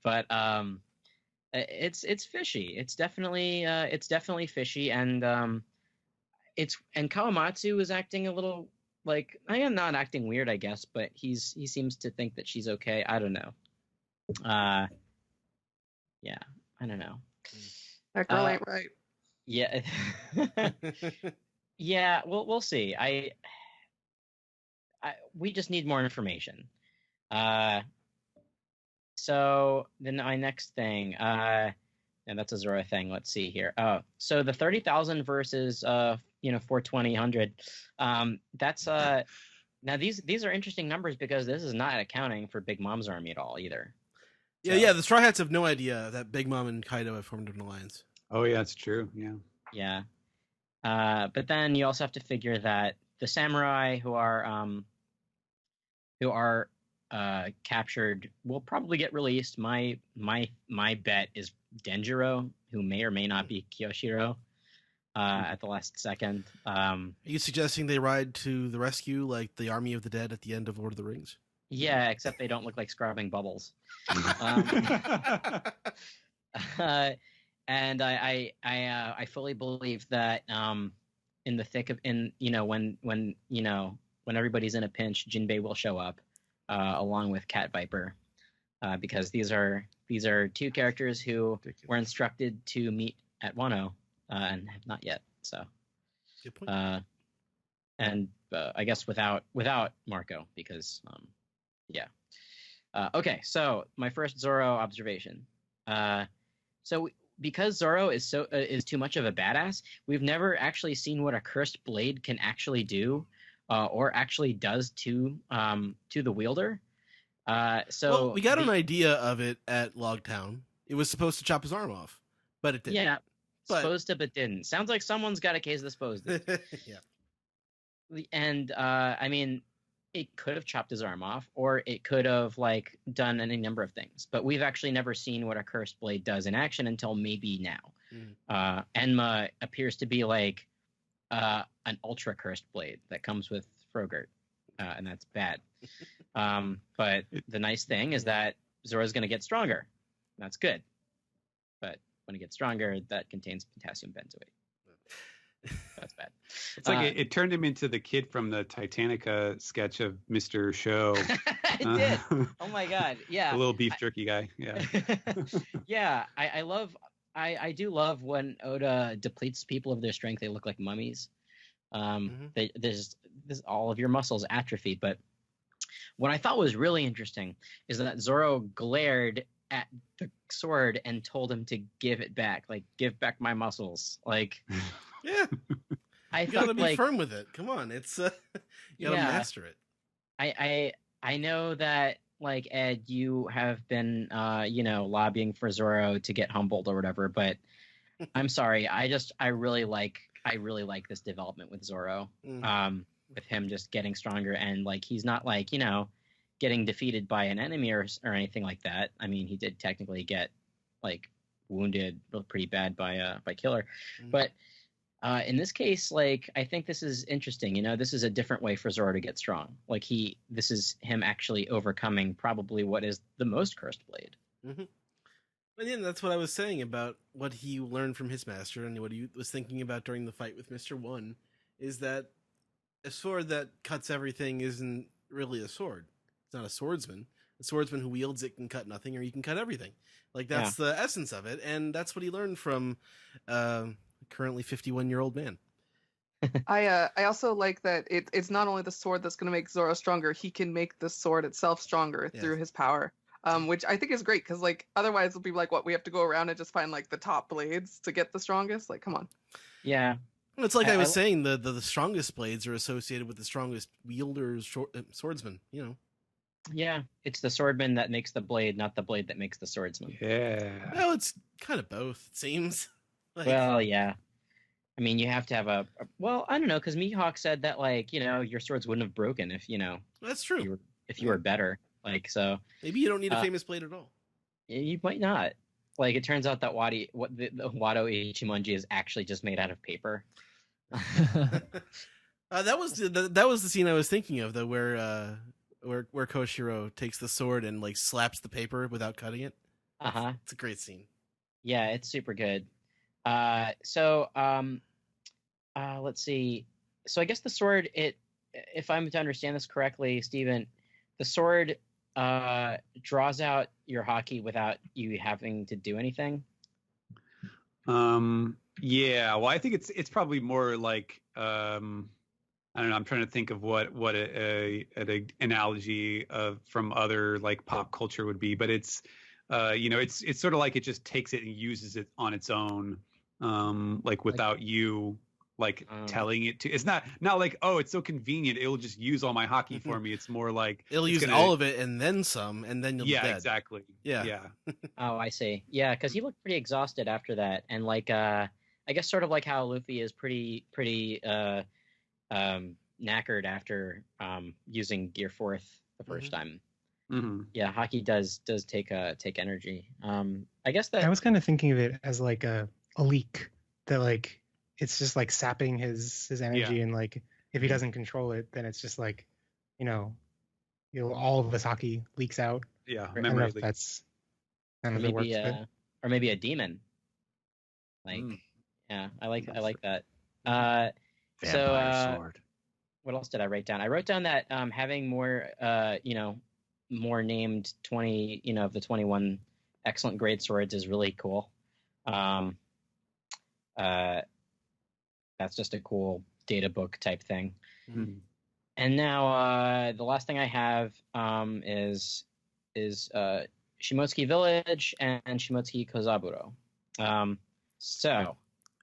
but it's fishy. It's definitely fishy, and Kawamatsu is acting a little like, I am not acting weird, I guess, but he seems to think that she's okay. I don't know. Yeah, I don't know. That girl ain't right. Yeah. Yeah, we'll see. We just need more information. So then my next thing, and that's a Zoro thing. Let's see here. So the 30,000 versus 420,100. That's now these are interesting numbers, because this is not accounting for Big Mom's army at all either. Yeah, the Straw Hats have no idea that Big Mom and Kaido have formed an alliance. Oh yeah, it's true. Yeah. Yeah. But then you also have to figure that the samurai who are captured will probably get released. My bet is Denjiro, who may or may not be Kyoshiro, at the last second. Are you suggesting they ride to the rescue like the Army of the Dead at the end of Lord of the Rings? Yeah, except they don't look like scrubbing bubbles. And I fully believe that in the thick of when everybody's in a pinch, Jinbei will show up along with Cat Viper, because these are two characters who were instructed to meet at Wano and have not yet. So, good point. And I guess without Marco, because okay. So my first Zoro observation. Because Zoro is too much of a badass, we've never actually seen what a cursed blade can actually do, or actually does to the wielder. So we got an idea of it at Logtown. It was supposed to chop his arm off, but it didn't. Yeah, supposed to, but didn't. Sounds like someone's got a case of supposed to. Yeah. And I mean, it could have chopped his arm off, or it could have done any number of things. But we've actually never seen what a cursed blade does in action until maybe now. Enma appears to be an ultra cursed blade that comes with Frogurt, and that's bad. But the nice thing is that Zoro's going to get stronger. That's good. But when it gets stronger, that contains potassium benzoate. That's bad. It's like it turned him into the kid from the Titanica sketch of Mr. Show. It did. Oh my god. Yeah. The little beef jerky guy. Yeah. Yeah. I do love when Oda depletes people of their strength. They look like mummies. There's all of your muscles atrophy, but What I thought was really interesting is that Zoro glared at the sword and told him to give it back, like give back my muscles. Like, Yeah, I you gotta think, be like, firm with it. Come on, it's you gotta yeah, master it. I know that, like, Ed, you have been lobbying for Zoro to get humbled or whatever, but I'm sorry, I really like this development with Zoro. With him just getting stronger, and like he's not like, getting defeated by an enemy or anything like that. I mean, he did technically get like wounded pretty bad by Killer, but in this case, like, I think this is interesting. This is a different way for Zoro to get strong. Like, this is him actually overcoming probably what is the most cursed blade. Mm-hmm. And yeah, that's what I was saying about what he learned from his master, and what he was thinking about during the fight with Mr. One, is that a sword that cuts everything isn't really a sword. It's not a swordsman. A swordsman who wields it can cut nothing, or he can cut everything. Like, that's the essence of it, and that's what he learned from currently 51-year-old man. I also like that it's not only the sword that's going to make Zoro stronger. He can make the sword itself stronger through his power, which I think is great, because like otherwise it'll be like, what, we have to go around and just find like the top blades to get the strongest. Like, come on. Yeah. Well, it's like I was saying, the strongest blades are associated with the strongest wielders, swordsmen. Yeah, it's the swordman that makes the blade, not the blade that makes the swordsman. Yeah. Well, it's kind of both, it seems. Like, well, yeah. I mean, you have to have well, I don't know, because Mihawk said that, like, your swords wouldn't have broken if, that's true. If you were better. Like, so. Maybe you don't need a famous blade at all. You might not. Like, it turns out that the Wado Ichimonji is actually just made out of paper. That was the scene I was thinking of, though, where Koshiro takes the sword and like slaps the paper without cutting it. It's a great scene. Yeah, it's super good. Let's see. So I guess the sword, if I'm to understand this correctly, Steven, the sword draws out your haki without you having to do anything. Yeah, well, I think it's probably more like I don't know. I'm trying to think of what an analogy from other like pop culture would be, but it's it's sort of like it just takes it and uses it on its own, like without you like telling it to. It's not like, oh, it's so convenient, it'll just use all my hockey for me. It's more like it'll use all of it and then some, and then you'll be dead. Yeah, exactly. Yeah. Oh, I see. Yeah, because he looked pretty exhausted after that, and like I guess sort of like how Luffy is pretty knackered after using Gear Fourth the first time. Yeah, haki does take energy. I guess that I was kind of thinking of it as like a leak that like it's just like sapping his energy, and like if he doesn't control it, then it's just like all of his haki leaks out. Yeah, I don't know if that's or maybe a demon. Like yeah, I like that. Vampire sword. What else did I write down? I wrote down that having more more named 20 of the 21 excellent grade swords is really cool. That's just a cool data book type thing. And now the last thing I have is Shimotsuki Village and Shimotsuki Kozaburo. So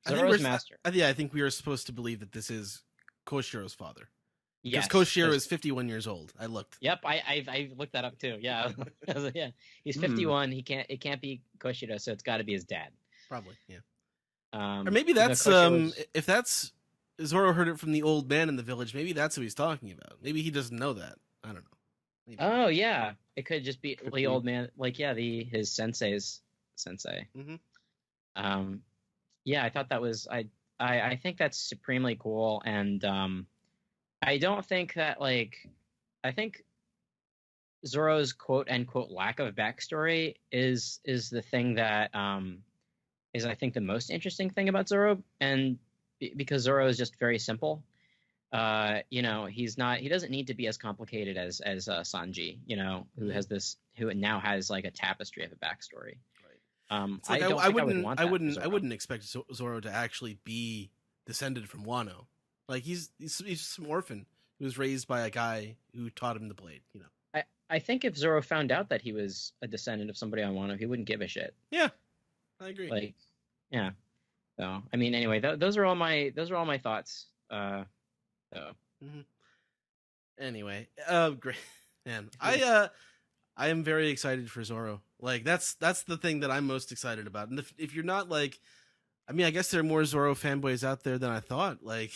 Zoro's master. I think we are supposed to believe that this is Koshiro's father. Yes, because Toshio is 51 years old. I looked. Yep, I looked that up too. Yeah, yeah. He's 51. It can't be Koshiro, so it's got to be his dad. Probably, yeah. Or maybe that's if that's Zoro heard it from the old man in the village. Maybe that's who he's talking about. Maybe he doesn't know that. I don't know. Maybe. Oh yeah, it could just be the old man. Like his sensei's sensei. Yeah, I thought that was I think that's supremely cool, and I don't think that I think Zoro's quote unquote lack of backstory is the thing that is I think the most interesting thing about Zoro, and because Zoro is just very simple. He doesn't need to be as complicated as Sanji, who now has like a tapestry of a backstory. Right. I wouldn't expect Zoro to actually be descended from Wano. Like he's some orphan He was raised by a guy who taught him the blade. You know. I think if Zoro found out that he was a descendant of somebody on Wano, he wouldn't give a shit. Yeah, I agree. Like, yeah. So I mean, anyway, those are all my thoughts. Mm-hmm. Anyway, great, man. I am very excited for Zoro. Like that's the thing that I'm most excited about. And if you're not like, I mean, I guess there are more Zoro fanboys out there than I thought. Like,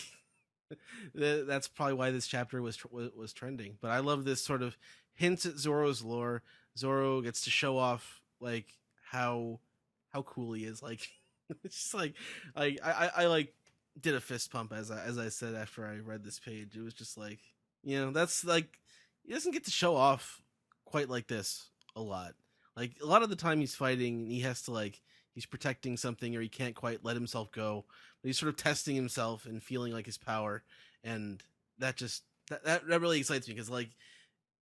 that's probably why this chapter was trending. But I love this sort of hints at Zoro's lore. Zoro gets to show off like how cool he is. Like, it's just like I like did a fist pump as I said after I read this page. It was just like, you know, that's like, he doesn't get to show off quite like this a lot. Like a lot of the time he's fighting and he has to like, he's protecting something or he can't quite let himself go, but he's sort of testing himself and feeling like his power. And that just, that really excites me. Cause like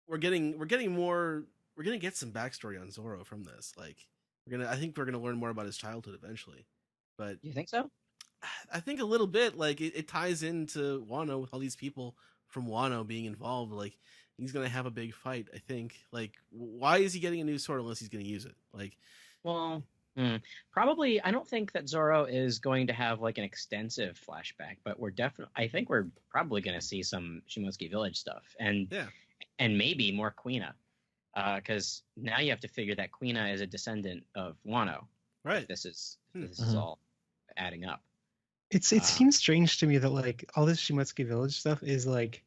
we're getting to get some backstory on Zoro from this. Like I think we're going to learn more about his childhood eventually, but you think so? I think a little bit. Like it ties into Wano with all these people from Wano being involved. Like he's gonna have a big fight. I think. Like, why is he getting a new sword unless he's gonna use it? Like, well, probably. I don't think that Zoro is going to have like an extensive flashback, but I think we're probably gonna see some Shimotsuki Village stuff, and maybe more Quina, because now you have to figure that Quina is a descendant of Wano. Right. This is all adding up. It seems strange to me that like all this Shimotsuki Village stuff is like,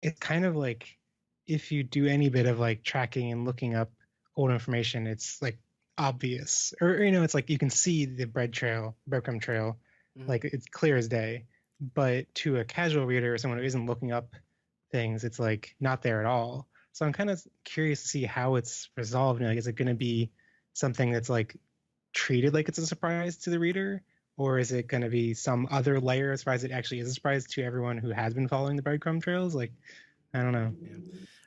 it's kind of like if you do any bit of like tracking and looking up old information, it's like obvious, or you know, it's like you can see the breadcrumb trail, like it's clear as day. But to a casual reader or someone who isn't looking up things, it's like not there at all. So I'm kind of curious to see how it's resolved. Like, is it going to be something that's like treated like it's a surprise to the reader? Or is it going to be some other layer as far as it actually is a surprise to everyone who has been following the breadcrumb trails? Like, I don't know. Yeah.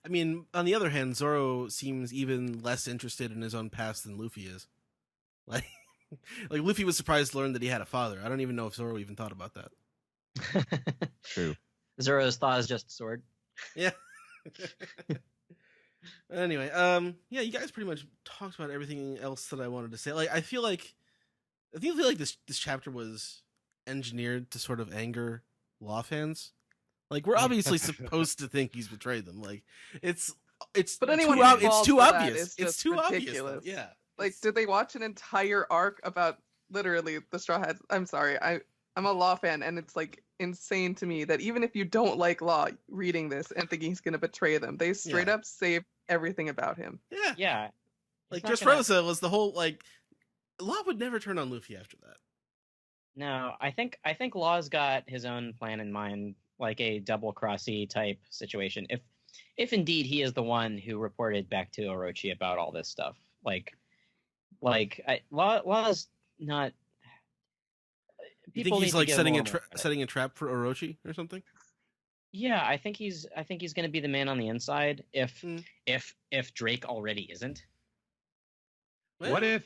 I mean, on the other hand, Zoro seems even less interested in his own past than Luffy is. Like Luffy was surprised to learn that he had a father. I don't even know if Zoro even thought about that. True. Zoro's thought is just sword. Yeah. Anyway, yeah, you guys pretty much talked about everything else that I wanted to say. Like, I feel like this chapter was engineered to sort of anger law fans. Like, we're obviously supposed to think he's betrayed them. Like, it's but anyone it's too obvious. It's too ridiculous. Obvious. Yeah. Like, did they watch an entire arc about literally the Straw Hats? I'm sorry, I'm a Law fan, and it's like insane to me that even if you don't like Law, reading this and thinking he's gonna betray them, they straight up save everything about him. Yeah. Yeah. Like, Dressrosa was the whole like. Law would never turn on Luffy after that. No, I think Law's got his own plan in mind, like a double crossy type situation. If indeed he is the one who reported back to Orochi about all this stuff, Law's not. You think he's like setting a trap for Orochi or something? Yeah, I think he's going to be the man on the inside. If Drake already isn't. Well,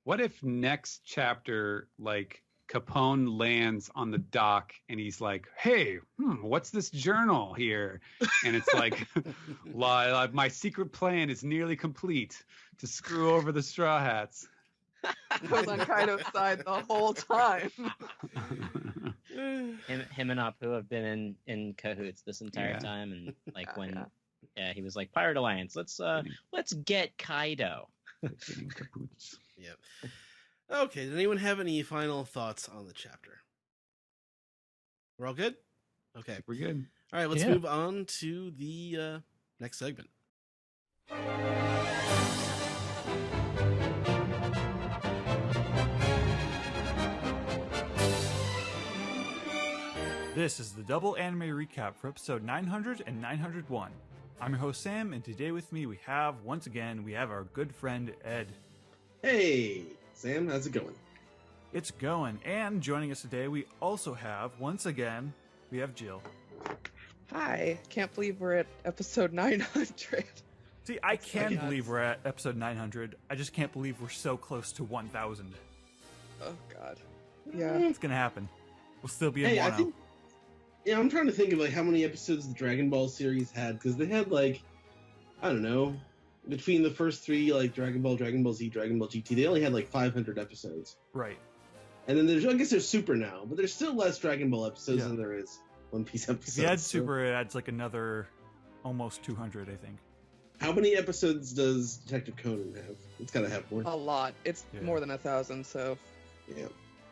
What if next chapter, like, Capone lands on the dock and he's like, hey, what's this journal here? And it's like, my secret plan is nearly complete to screw over the Straw Hats. Was on Kaido's side the whole time. Him and Apu have been in cahoots this entire time. And like when he was like, Pirate Alliance, let's get Kaido. Yep. Okay, did anyone have any final thoughts on the chapter? We're all good? Okay. We're good. All right, let's move on to the next segment. This is the double anime recap for episode 900 and 901. I'm your host Sam, and today with me we have our good friend Ed. Hey, Sam, how's it going? It's going, and joining us today we also have, we have Jill. Hi, can't believe we're at episode 900. See, I can believe we're at episode 900, I just can't believe we're so close to 1,000. Oh god. Yeah. It's gonna happen. We'll still be in Wano. Yeah, I'm trying to think of like how many episodes the Dragon Ball series had, because they had like, I don't know, between the first three, like Dragon Ball, Dragon Ball Z, Dragon Ball GT, they only had like 500 episodes. Right. And then I guess there's Super now, but there's still less Dragon Ball episodes than there is One Piece episodes. If you add Super, it adds like another almost 200, I think. How many episodes does Detective Conan have? It's got to have more. A lot. It's more than 1,000. So. Yeah.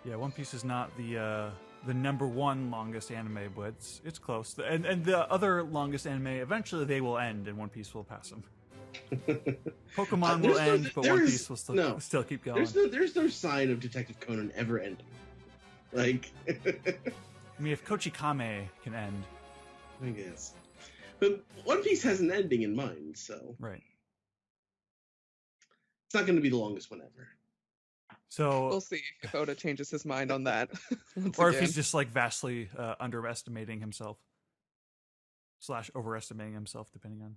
Yeah, One Piece is not the number one longest anime, but it's close. And the other longest anime, eventually they will end, and One Piece will pass them. Pokemon will end, but One Piece will still keep going. There's no sign of Detective Conan ever ending. Like, I mean, if Kochi Kame can end, I guess. But One Piece has an ending in mind, so right. It's not going to be the longest one ever. So we'll see if Oda changes his mind on that. Or if he's just like vastly underestimating himself. / overestimating himself, depending on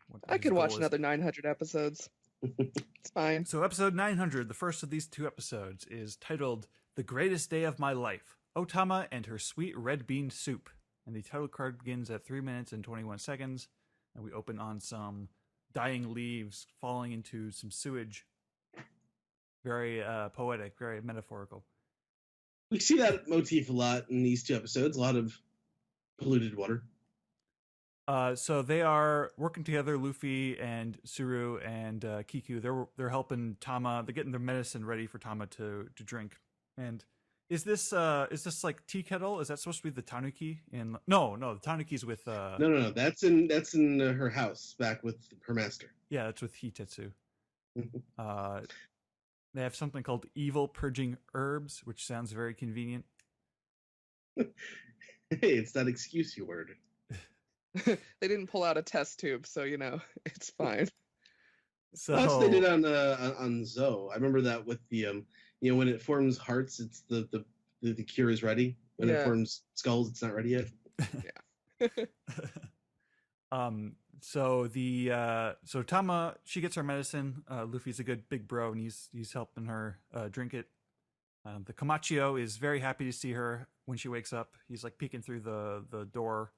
what I could watch another 900 episodes. It's fine. So episode 900, the first of these 2 episodes, is titled The Greatest Day of My Life, Otama and Her Sweet Red Bean Soup. And the title card begins at 3 minutes and 21 seconds. And we open on some dying leaves falling into some sewage. Very poetic, very metaphorical. We see that motif a lot in these 2 episodes, a lot of polluted water. So they are working together, Luffy and Suru and Kiku. They're helping Tama. They're getting their medicine ready for Tama to drink. And is this like tea kettle? Is that supposed to be the tanuki? No, the tanuki's with. No. That's in her house back with her master. Yeah, that's with Hitetsu. They have something called evil purging herbs, which sounds very convenient. Hey, it's that excuse you word. They didn't pull out a test tube, so it's fine. So that's what they did on Zoe. I remember that with the when it forms hearts, it's the cure is ready. When it forms skulls, it's not ready yet. So Tama, she gets her medicine. Luffy's a good big bro, and he's helping her drink it. The Kamachio is very happy to see her when she wakes up. He's like peeking through the door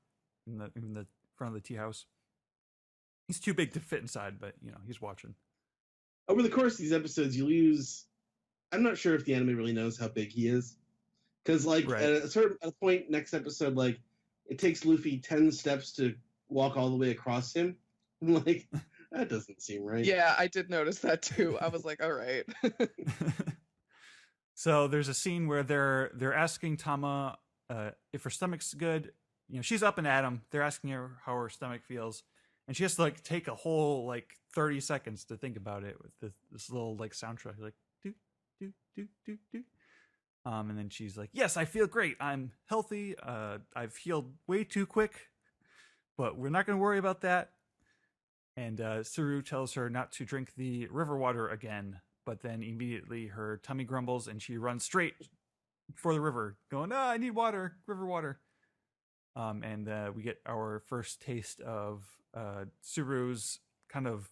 in the front of the tea house. He's too big to fit inside, but he's watching. Over the course of these episodes, you lose. I'm not sure if the anime really knows how big he is, because at a point next episode, like it takes Luffy 10 steps to walk all the way across him. I'm like, that doesn't seem right. Yeah, I did notice that too. I was like, all right. So there's a scene where they're asking Tama if her stomach's good. She's up and at him. They're asking her how her stomach feels, and she has to like take a whole 30 seconds to think about it with this little soundtrack, like do do do do do. And then she's like, "Yes, I feel great. I'm healthy. I've healed way too quick, but we're not going to worry about that." And Suru tells her not to drink the river water again, but then immediately her tummy grumbles and she runs straight for the river, going, I need water, river water. And we get our first taste of Suru's kind of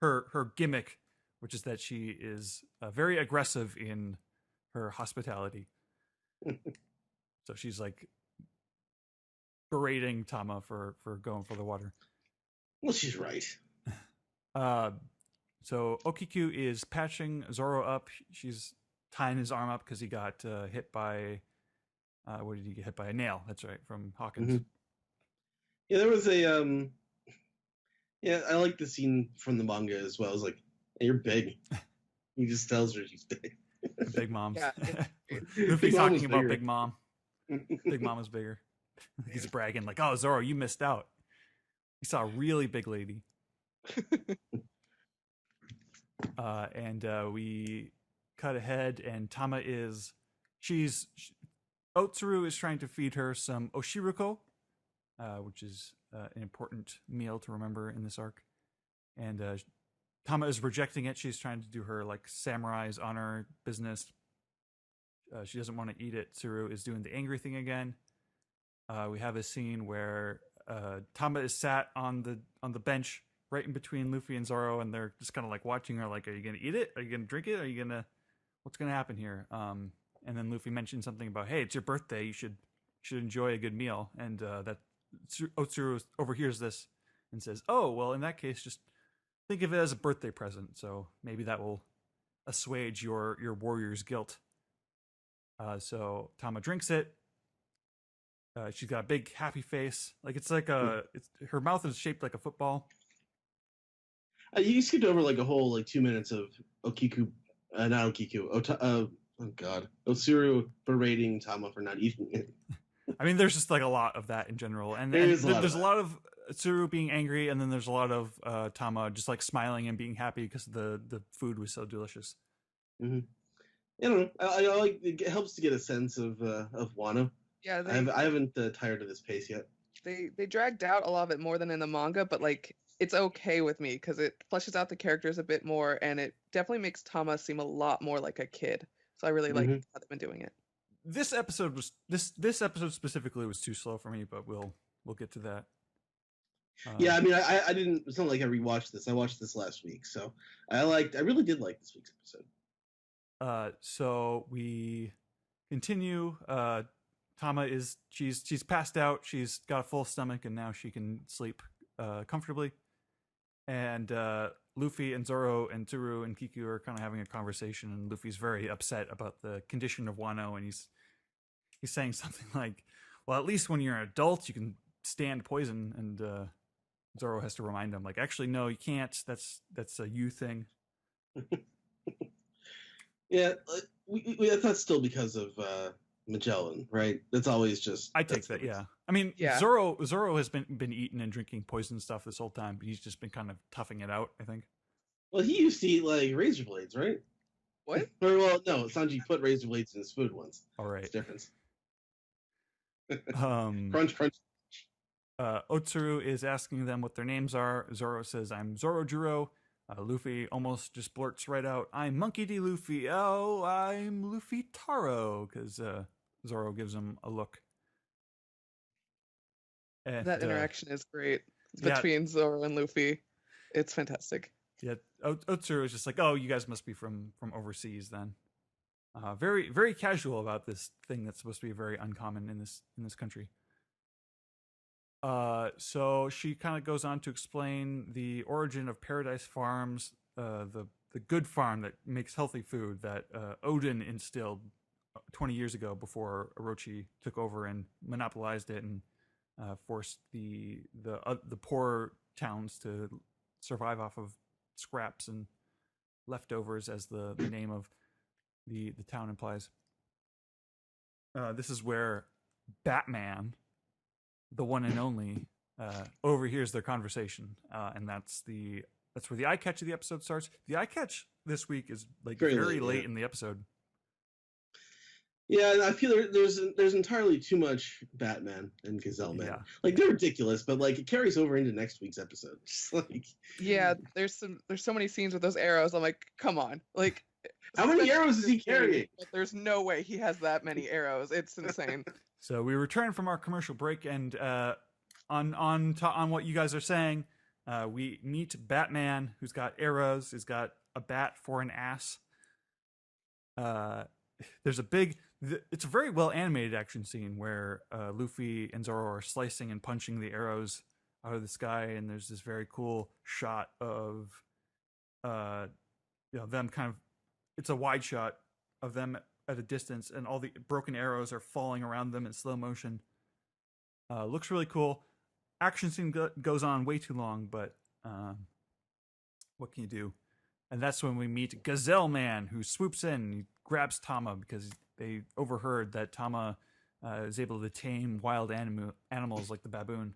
her gimmick, which is that she is very aggressive in her hospitality. So she's like berating Tama for going for the water. Well, she's right. So Okiku is patching Zoro up. She's tying his arm up because he got hit by what did he get hit by? A nail. That's right, from Hawkins. Mm-hmm. Yeah, there was a I like the scene from the manga as well. It's like, hey, you're big. He just tells her she's big. Big Mom's. Yeah. Luffy's talking about Big Mom. Big Mom is bigger. He's bragging like, "Oh, Zoro, you missed out. You saw a really big lady." And we cut ahead, and Tama Otsuru is trying to feed her some oshiruko, which is an important meal to remember in this arc. And Tama is rejecting it. She's trying to do her samurai's honor business. She doesn't want to eat it. Tsuru is doing the angry thing again. We have a scene where Tama is sat on the bench right in between Luffy and Zoro, and they're just kind of watching her like, are you going to eat it? Are you going to drink it? Are you going to, what's going to happen here? And then Luffy mentioned something about, hey, it's your birthday. You should should enjoy a good meal. And that Otsuru overhears this and says, "Oh, well, in that case, just think of it as a birthday present. So maybe that will assuage your warrior's guilt." So Tama drinks it. She's got a big happy face. Like it's like her mouth is shaped like a football. You skipped over like a whole like 2 minutes of Okiku, not Okiku. Oh God, Otsuru berating Tama for not eating it. I mean, there's just like a lot of that in general, and there's a lot of Otsuru being angry, and then there's a lot of Tama just like smiling and being happy because the food was so delicious. Mm-hmm. I don't know. I like it helps to get a sense of Wano. Yeah, I haven't tired of this pace yet. They dragged out a lot of it more than in the manga, but like it's okay with me because it fleshes out the characters a bit more, and it definitely makes Tama seem a lot more like a kid. So I really like how they've been doing it. This episode specifically was too slow for me, but we'll get to that. Yeah, I mean, I didn't. It's not like I rewatched this. I watched this last week, so I really did like this week's episode. So we continue. Tama she's passed out. She's got a full stomach, and now she can sleep comfortably. And Luffy and Zoro and Tsuru and Kiku are kind of having a conversation, and Luffy's very upset about the condition of Wano, and he's saying something like, "Well, at least when you're an adult, you can stand poison." And Zoro has to remind him, like, "Actually, no, you can't. That's a you thing." Yeah, that's still because of Magellan, right? That's always just. I take that, yeah. I mean, yeah. Zoro has been eating and drinking poison stuff this whole time, but he's just been kind of toughing it out, I think. Well, he used to eat like razor blades, right? What? Or well, no, Sanji put razor blades in his food once. All right, it's difference. Crunch. Otsuru is asking them what their names are. Zoro says, "I'm Zorojuro." Luffy almost just blurts right out, "I'm Monkey D. Luffy. Oh, I'm Luffy Taro," because Zoro gives him a look. And, that interaction is great between Zoro and Luffy. It's fantastic. Yeah, Otsuru is just like, "Oh, you guys must be from overseas then." Very, very casual about this thing that's supposed to be very uncommon in this country. So she kind of goes on to explain the origin of Paradise Farms, the good farm that makes healthy food that Odin instilled 20 years ago before Orochi took over and monopolized it and forced the poor towns to survive off of scraps and leftovers, as the name of the town implies. This is where Batman, the one and only, overhears their conversation, and that's where the eye catch of the episode starts. The eye catch this week is like very late in the episode. Yeah, I feel there's entirely too much Batman and Gazelle Man. Yeah. Like they're ridiculous, but like it carries over into next week's episode. Like, yeah, there's so many scenes with those arrows. I'm like, come on, like. How many arrows is he carrying? There's no way he has that many arrows. It's insane. So we return from our commercial break, and on what you guys are saying, we meet Batman, who's got arrows, who's got a bat for an ass. There's it's a very well animated action scene where Luffy and Zoro are slicing and punching the arrows out of the sky, and there's this very cool shot of them kind of. It's a wide shot of them at a distance, and all the broken arrows are falling around them in slow motion. Looks really cool. Action scene goes on way too long, but what can you do? And that's when we meet Gazelle Man, who swoops in and he grabs Tama because they overheard that Tama is able to tame wild animals like the baboon.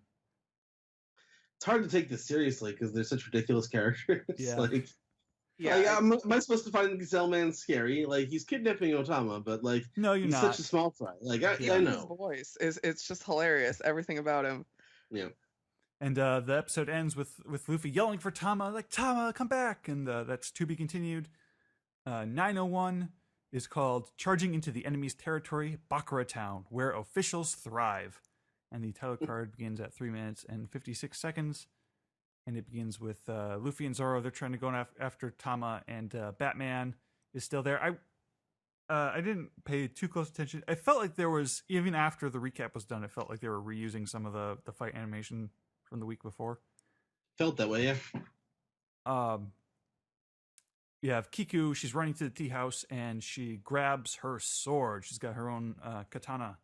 It's hard to take this seriously because they're such ridiculous characters. Yeah. Am I supposed to find Gazelle Man scary? Like he's kidnapping Otama, but like no, he's not. Such a small fry. Like I know his voice it's just hilarious. Everything about him. Yeah. And the episode ends with Luffy yelling for Tama, like, "Tama, come back!" And that's to be continued. 901 is called "Charging into the Enemy's Territory, Bakura Town, where officials thrive." And the title card begins at 3 minutes and 56 seconds. And it begins with Luffy and Zoro. They're trying to go after Tama, and Batman is still there. I didn't pay too close attention. I felt like there was, even after the recap was done, it felt like they were reusing some of the fight animation from the week before. Felt that way, yeah. You have Kiku. She's running to the tea house and she grabs her sword. She's got her own katana,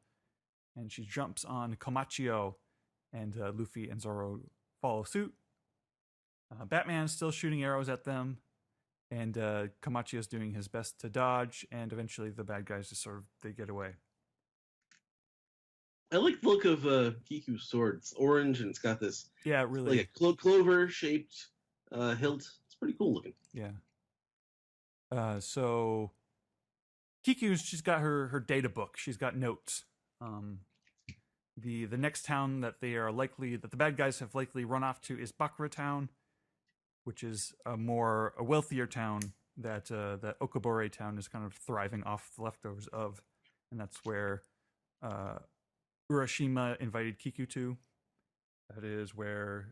and she jumps on Komachio, and Luffy and Zoro follow suit. Batman's still shooting arrows at them, and Komachio's doing his best to dodge, and eventually the bad guys just they get away. I like the look of Kiku's sword. It's orange and it's got this really like a clover shaped hilt. It's pretty cool looking. Yeah. So Kiku's, she's got her data book. She's got notes. The next town that the bad guys have likely run off to is Bakura Town, which is a wealthier town that Okabore Town is kind of thriving off the leftovers of, and that's where Urashima invited Kiku to. That is where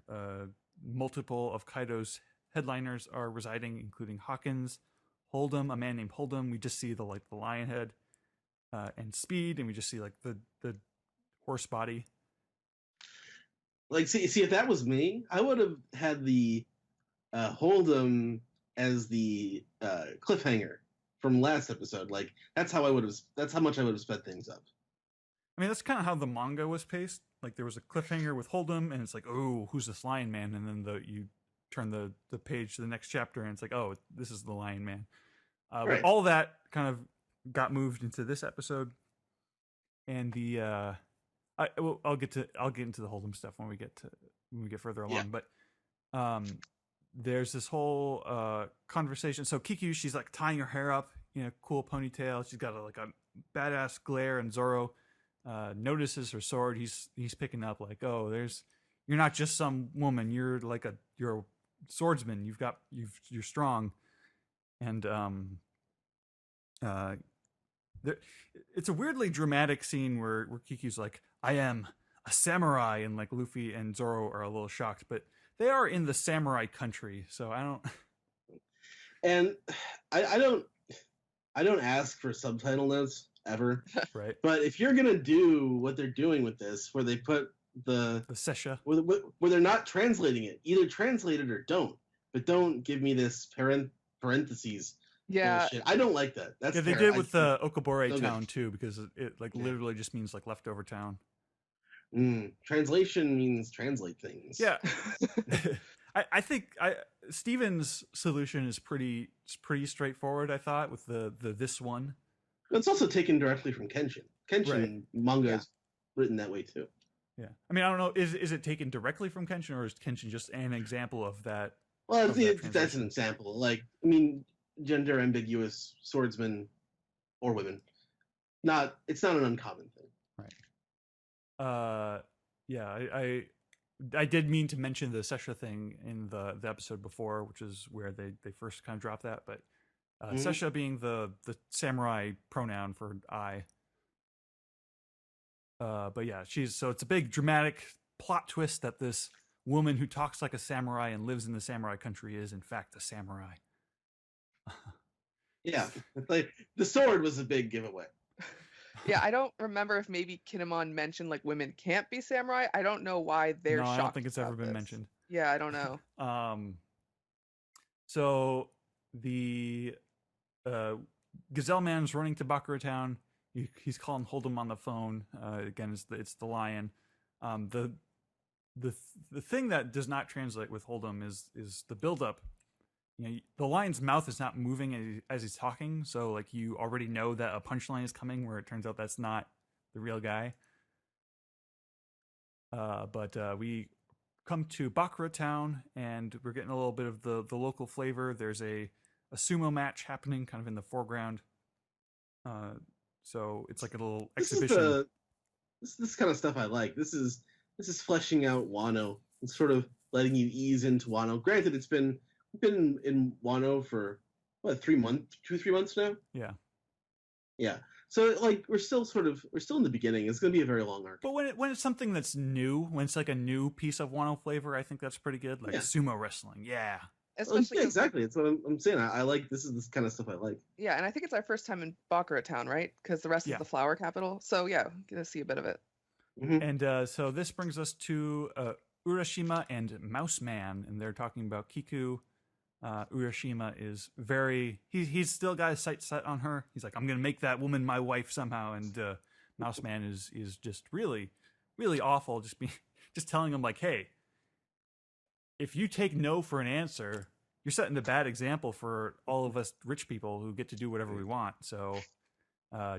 multiple of Kaido's headliners are residing, including Hawkins, Hold'em, a man named Hold'em. We just see the lion head, and Speed, and we just see the horse body. See, if that was me, I would have had the Hold'em as the cliffhanger from last episode. That's how much I would have sped things up. I mean, that's kind of how the manga was paced. There was a cliffhanger with Hold'em, and it's like, oh, who's this Lion Man? And then you turn the page to the next chapter, and it's like, oh, this is the Lion Man. Right. But all that kind of got moved into this episode, and I'll get into the Hold'em stuff when we get further along. Yeah. But there's this whole conversation. So Kiku, she's tying her hair up, cool ponytail. She's got a badass glare, and Zoro notices her sword. He's picking up oh, you're not just some woman. You're you're a swordsman. You're strong. And it's a weirdly dramatic scene where Kiku's I am a samurai, and Luffy and Zoro are a little shocked, but they are in the samurai country, so I don't. And I don't ask for subtitle notes ever. Right. But if you're gonna do what they're doing with this, where they put the sesha, where they're not translating it, either translate it or don't. But don't give me this parentheses. Yeah, bullshit. I don't like that. That's they did with the Okabore Town too, because it literally just means leftover town. Translation means translate things. Yeah. I think Steven's solution is pretty straightforward. I thought with the this one. It's also taken directly from Kenshin. Kenshin manga is written that way too. Yeah, I mean, I don't know. Is it taken directly from Kenshin, or is Kenshin just an example of that? Well, that's an example. Gender ambiguous swordsmen or women. It's not an uncommon thing. Right. Yeah, I did mean to mention the sesha thing in the episode before, which is where they first kind of dropped that, but sesha being the samurai pronoun for I. But yeah, it's a big dramatic plot twist that this woman who talks like a samurai and lives in the samurai country is in fact a samurai. Yeah, the sword was a big giveaway. Yeah, I don't remember if maybe Kinemon mentioned women can't be samurai. I don't know why they're shocked. I don't think it's ever been mentioned. Yeah, I don't know. So the Gazelle Man's running to Bakura Town. He's calling Hold'em on the phone. Again, it's the lion. The thing that does not translate with Hold'em is the buildup. The lion's mouth is not moving as he's talking, so you already know that a punchline is coming, where it turns out that's not the real guy. But we come to Bakura Town, and we're getting a little bit of the local flavor. There's a sumo match happening kind of in the foreground. So it's a little exhibition. This kind of stuff I like. This is fleshing out Wano. It's sort of letting you ease into Wano. Granted, it's been in Wano for 3 months, 2-3 months now. Yeah. So we're still in the beginning. It's going to be a very long arc. But when it's something that's new, when it's a new piece of Wano flavor, I think that's pretty good. Sumo wrestling. Yeah. Especially yeah, exactly. That's what I'm saying. I like this is this kind of stuff I like. Yeah, and I think it's our first time in Bakura Town, right? Because the rest is the flower capital. So yeah, gonna see a bit of it. And so this brings us to Urashima and Mouse Man, and they're talking about Kiku. Urashima is he's still got his sights set on her. He's like, I'm gonna make that woman my wife somehow. And Mouse Man is just really, really awful. Just telling him like, hey, if you take no for an answer, you're setting a bad example for all of us rich people who get to do whatever we want. So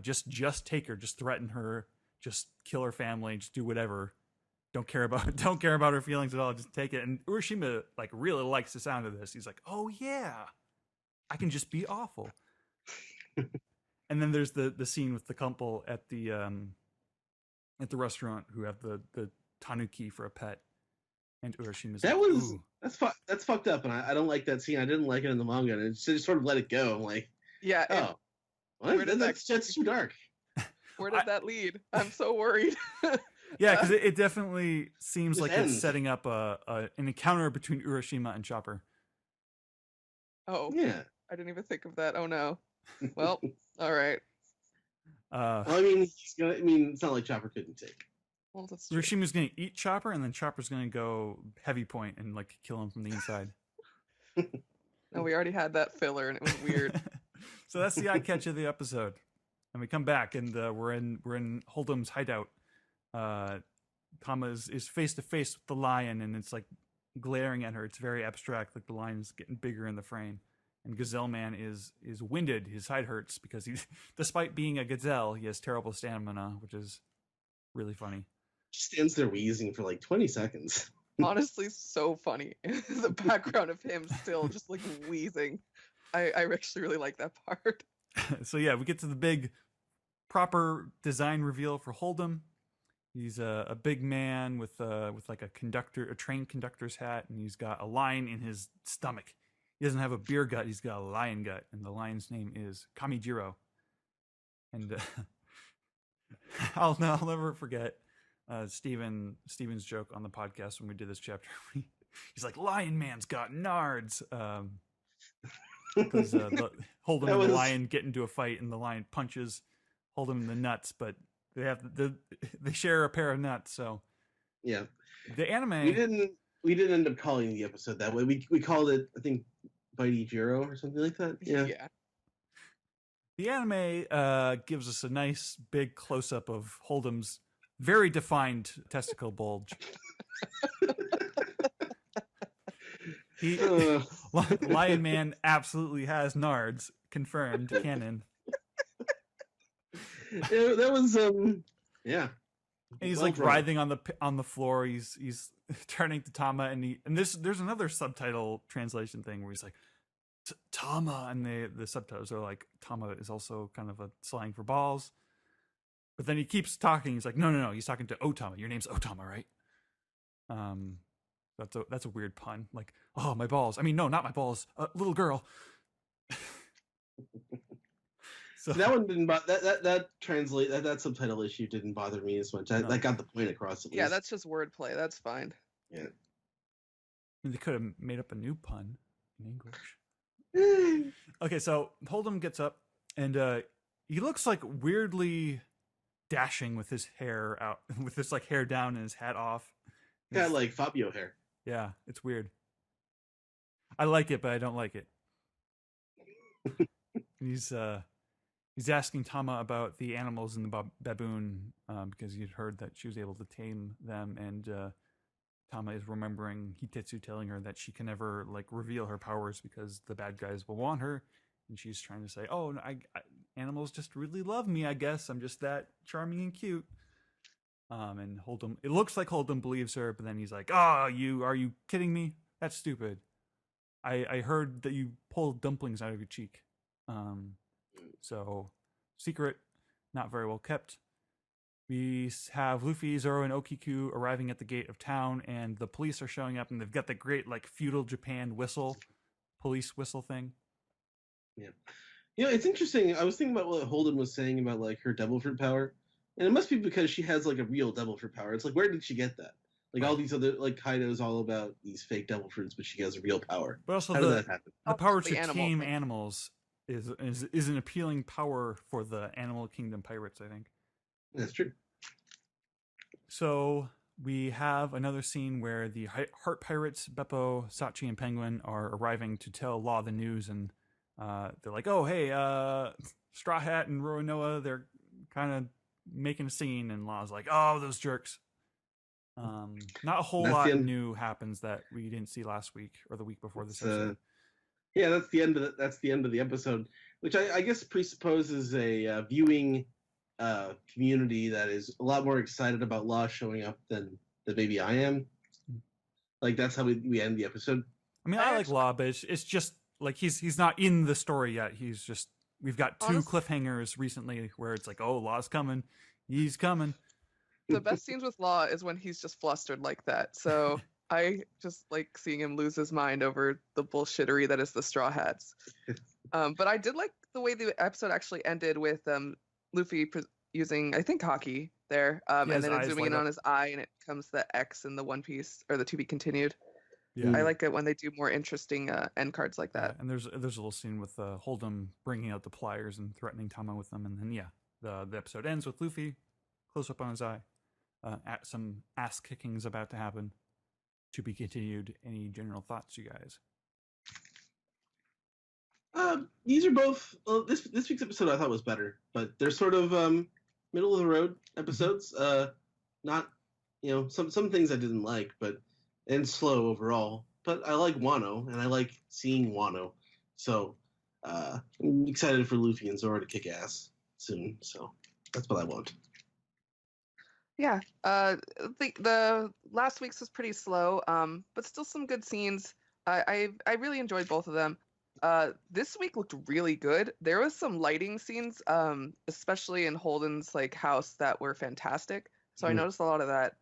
just take her, just threaten her, just kill her family, just do whatever. Don't care about her feelings at all. Just take it. And Urashima like really likes the sound of this. He's like, oh yeah, I can just be awful. And then there's the scene with the couple at the restaurant who have the tanuki for a pet. And Urashima's that's fucked up, and I don't like that scene. I didn't like it in the manga, and it just sort of let it go. I'm like, yeah, that's too dark. Where did that lead? I'm so worried. Yeah, because it definitely seems like it's setting up an encounter between Urashima and Chopper. Oh yeah, I didn't even think of that. Oh no. Well, all right. I mean, it's not like Chopper couldn't take. Well, that's true. Urashima's going to eat Chopper, and then Chopper's going to go heavy point and like kill him from the inside. No, we already had that filler, and it was weird. So that's the eye catch of the episode. And we come back, and we're in Hold'em's hideout. Tama is face to face with the lion, and it's like glaring at her. It's very abstract, like the lion is getting bigger in the frame. And Gazelle Man is winded. His side hurts because despite being a gazelle, he has terrible stamina, which is really funny. Stands there wheezing for like 20 seconds. Honestly, so funny. The background of him still just like wheezing. I actually really like that part. So yeah, we get to the big proper design reveal for Hold'em. He's a big man with like a train conductor's hat, and he's got a lion in his stomach. He doesn't have a beer gut; he's got a lion gut, and the lion's name is Kamijiro. And I'll never forget Steven's joke on the podcast when we did this chapter. He's like, "Lion Man's got nards," because Hold'em and the lion get into a fight, and the lion punches Hold'em in the nuts, but they share a pair of nuts. So yeah, the anime we didn't end up calling the episode that way. We called it, I think, Bitey Jiro or something like that. Yeah. The anime gives us a nice big close up of Hold'em's very defined testicle bulge. Lion Man absolutely has nards, confirmed, canon. That was yeah. And he's like writhing on the floor. He's turning to Tama, and there's another subtitle translation thing where he's like Tama, and the subtitles are like Tama is also kind of a slang for balls. But then he keeps talking. He's like, no. He's talking to Otama. Your name's Otama, right? That's a weird pun. Like, oh, my balls. I mean, no, not my balls. Little girl. So that one didn't that subtitle issue didn't bother me as much. That got the point across. Yeah, that's just wordplay. That's fine. Yeah. I mean, they could have made up a new pun in English. Okay, so Hold'em gets up, and he looks like weirdly dashing with his hair out, with his like hair down and his hat off. Got like Fabio hair. Yeah, it's weird. I like it, but I don't like it. He's asking Tama about the animals in the baboon because he'd heard that she was able to tame them, and Tama is remembering Hitetsu telling her that she can never like reveal her powers because the bad guys will want her, and she's trying to say, "Oh, no, animals just really love me. I guess I'm just that charming and cute." And Hold'em, it looks like Hold'em believes her, but then he's like, "Oh, are you kidding me? That's stupid. I heard that you pulled dumplings out of your cheek." So secret, not very well kept. We have Luffy, Zoro, and Okiku arriving at the gate of town, and the police are showing up, and they've got the great like feudal Japan police whistle thing. Yeah, it's interesting. I was thinking about what Hold'em was saying about like her devil fruit power, and it must be because she has like a real devil fruit power. It's like, where did she get that? Like all these other, like Kaido's all about these fake devil fruits, but she has a real power. But also how did that happen? The power the to animal tame thing. animals is an appealing power for the Animal Kingdom pirates, I think. That's true. So we have another scene where the Heart Pirates, Beppo, Sachi, and Penguin are arriving to tell Law the news, and they're like, "Oh, hey, Straw Hat and Roronoa, they're kind of making a scene," and Law's like, "Oh, those jerks." Not a whole lot new happens that we didn't see last week or the week before this episode. Yeah, that's the end of the episode, which I guess presupposes a viewing community that is a lot more excited about Law showing up than maybe I am. Like that's how we end the episode. I mean, I like Law, but it's just like he's not in the story yet. We've got two cliffhangers recently where it's like, oh, Law's coming, he's coming. The best scenes with Law is when he's just flustered like that. So I just like seeing him lose his mind over the bullshittery that is the Straw Hats. But I did like the way the episode actually ended with Luffy using, I think, hockey there, and then it's zooming in on his eye, and it becomes the X in the One Piece or the To Be Continued. Yeah, I like it when they do more interesting end cards like that. Yeah, and there's a little scene with Hold'em bringing out the pliers and threatening Tama with them, and then the episode ends with Luffy close up on his eye. Some ass kicking is about to happen. To be continued. Any general thoughts, you guys? These are both. Well, this week's episode I thought was better, but they're sort of middle of the road episodes. Not some things I didn't like, and slow overall. But I like Wano, and I like seeing Wano. So I'm excited for Luffy and Zoro to kick ass soon. So that's what I want. Yeah, the last week's was pretty slow, but still some good scenes. I really enjoyed both of them. This week looked really good. There was some lighting scenes, especially in Holden's house, that were fantastic. So I noticed a lot of that,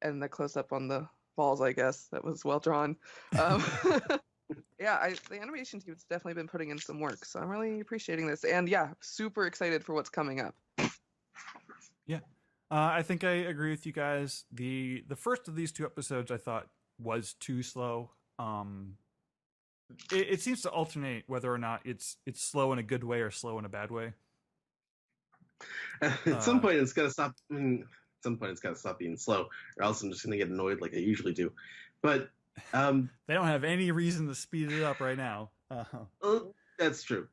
and the close up on the balls, I guess, that was well drawn. Yeah, the animation team's definitely been putting in some work, so I'm really appreciating this, and super excited for what's coming up. Yeah. I think I agree with you guys. The first of these two episodes I thought was too slow. It seems to alternate whether or not it's slow in a good way or slow in a bad way. At some point, it's got to stop. I mean, at some point, it's got to stop being slow, or else I'm just going to get annoyed like I usually do. But they don't have any reason to speed it up right now. That's true.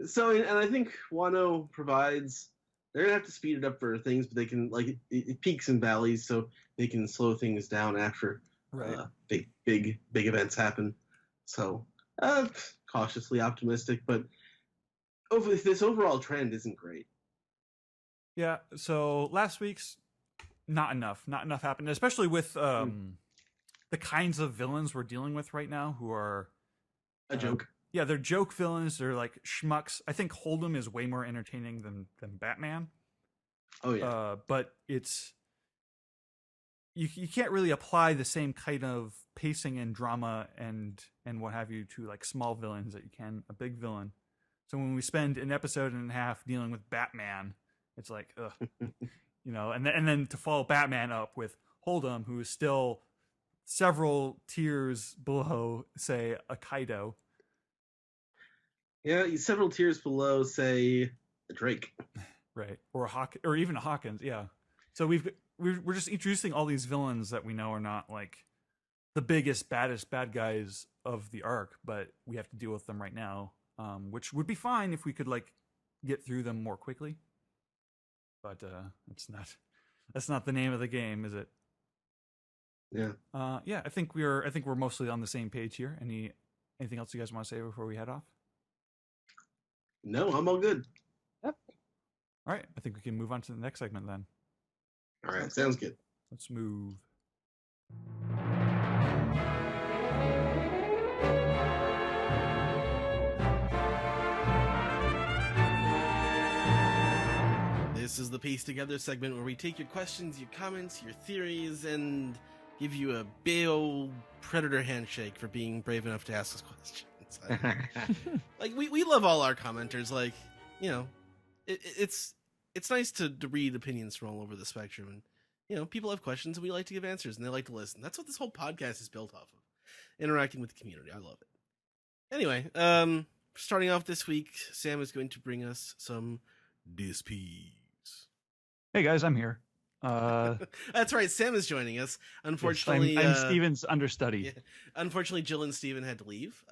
So, and I think Wano provides. They're gonna have to speed it up for things, but they can it peaks and valleys, so they can slow things down after big events happen. So cautiously optimistic, but this overall trend isn't great. Yeah. So last week's not enough happened, especially with the kinds of villains we're dealing with right now, who are a joke. Yeah, they're joke villains. They're like schmucks. I think Hold'em is way more entertaining than Batman. Oh yeah. But it's you can't really apply the same kind of pacing and drama and what have you to small villains that you can a big villain. So when we spend an episode and a half dealing with Batman, it's like ugh. And then to follow Batman up with Hold'em, who is still several tiers below, say, a Kaido. Yeah, several tiers below, say, a Drake, right, or or even a Hawkins. Yeah, so we're just introducing all these villains that we know are not the biggest, baddest bad guys of the arc, but we have to deal with them right now, which would be fine if we could get through them more quickly. But that's not the name of the game, is it? Yeah. Yeah, I think we're mostly on the same page here. Anything else you guys want to say before we head off? No, I'm all good. Yep. All right, I think we can move on to the next segment then. All right, sounds good. Let's move. This is the Piece Together segment where we take your questions, your comments, your theories, and give you a big old predator handshake for being brave enough to ask us questions. We love all our commenters. It's nice to read opinions from all over the spectrum, people have questions and we like to give answers and they like to listen. That's what this whole podcast is built off of. Interacting with the community. I love it. Anyway, starting off this week, Sam is going to bring us some DSPs. Hey guys, I'm here. That's right, Sam is joining us. Unfortunately, yes, I'm Steven's understudy. Yeah, unfortunately, Jill and Steven had to leave.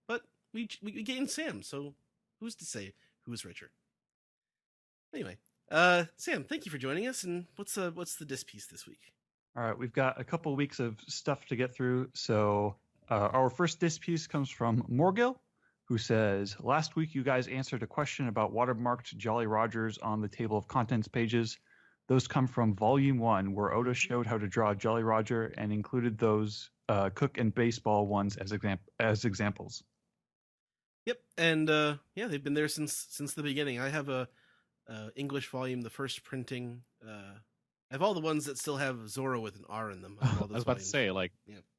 But we gained Sam, so who's to say who's richer? Anyway, Sam, thank you for joining us. And what's the disc piece this week? All right, we've got a couple weeks of stuff to get through. So our first disc piece comes from Morgil, who says, last week you guys answered a question about watermarked Jolly Rogers on the table of contents pages. Those come from Volume 1, where Oda showed how to draw a Jolly Roger and included those Cook and Baseball ones as examples. Yep, and they've been there since the beginning. I have a English volume, the first printing. I have all the ones that still have Zoro with an R in them. I was about to say,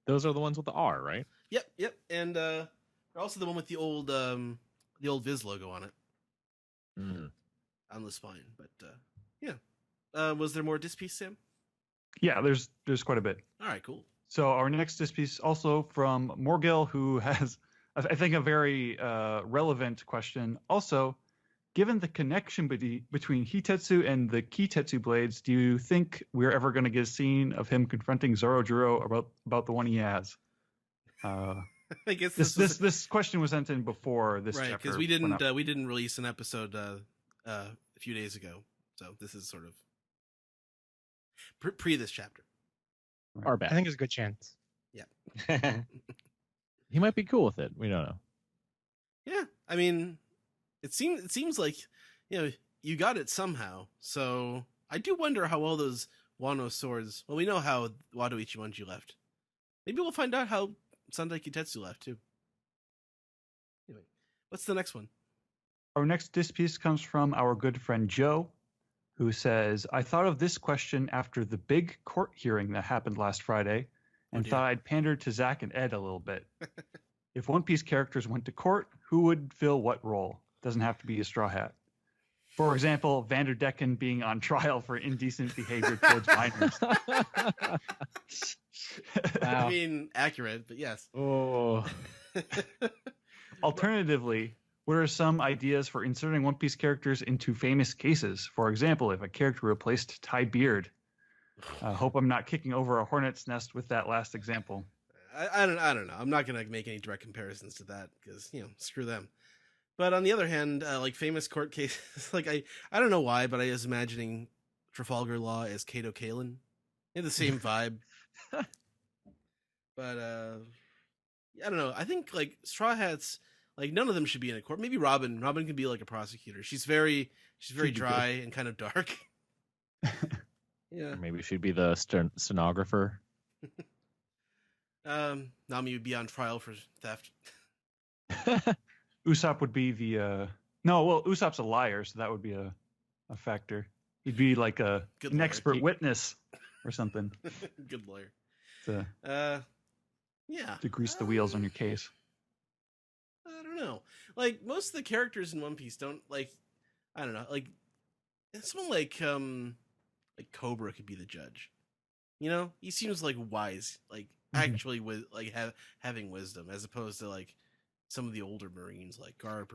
those are the ones with the R, right? Yep, and also the one with the old Viz logo on it on the spine. But was there more disc piece, Sam? Yeah, there's quite a bit. All right, cool. So our next disc piece also from Morgil, who has, I think, a very relevant question. Also, given the connection between Hitetsu and the Kitetsu blades, do you think we're ever going to get a scene of him confronting Zoro about the one he has? I guess this question was sent in before this right, chapter. Because we didn't release an episode a few days ago, so this is sort of pre this chapter. Our bad. I think there's a good chance. Yeah. He might be cool with it. We don't know. Yeah, I mean, it seems like you got it somehow. So I do wonder how all those Wano swords. Well, we know how Wado Ichimonji left. Maybe we'll find out how Sandai Kitetsu left too. Anyway, what's the next one? Our next disc piece comes from our good friend Joe, who says, I thought of this question after the big court hearing that happened last Friday and thought I'd pander to Zach and Ed a little bit. If One Piece characters went to court, who would fill what role? Doesn't have to be a Straw Hat. For example, Vanderdecken being on trial for indecent behavior towards minors. Wow. I mean, accurate, but yes. Oh. Alternatively, what are some ideas for inserting One Piece characters into famous cases? For example, if a character replaced Ty Beard. Hope I'm not kicking over a hornet's nest with that last example. I don't know. I'm not gonna make any direct comparisons to that because screw them. But on the other hand, like famous court cases, like I don't know why, but I was imagining Trafalgar Law as Kato Kalin. They have the same vibe. But I don't know. I think like Straw Hats, like none of them should be in a court. Maybe Robin. Robin can be like a prosecutor. She's very dry and kind of dark. Yeah. Or maybe she'd be the stenographer. Nami would be on trial for theft. Usopp would be the Usopp's a liar, so that would be a factor. He'd be like an expert witness or something. Good lawyer. Yeah. To grease the wheels on your case. I don't know. Like most of the characters in One Piece don't like. I don't know. Like someone like Cobra could be the judge. He seems like wise, like actually with like having wisdom, as opposed to like some of the older Marines like Garp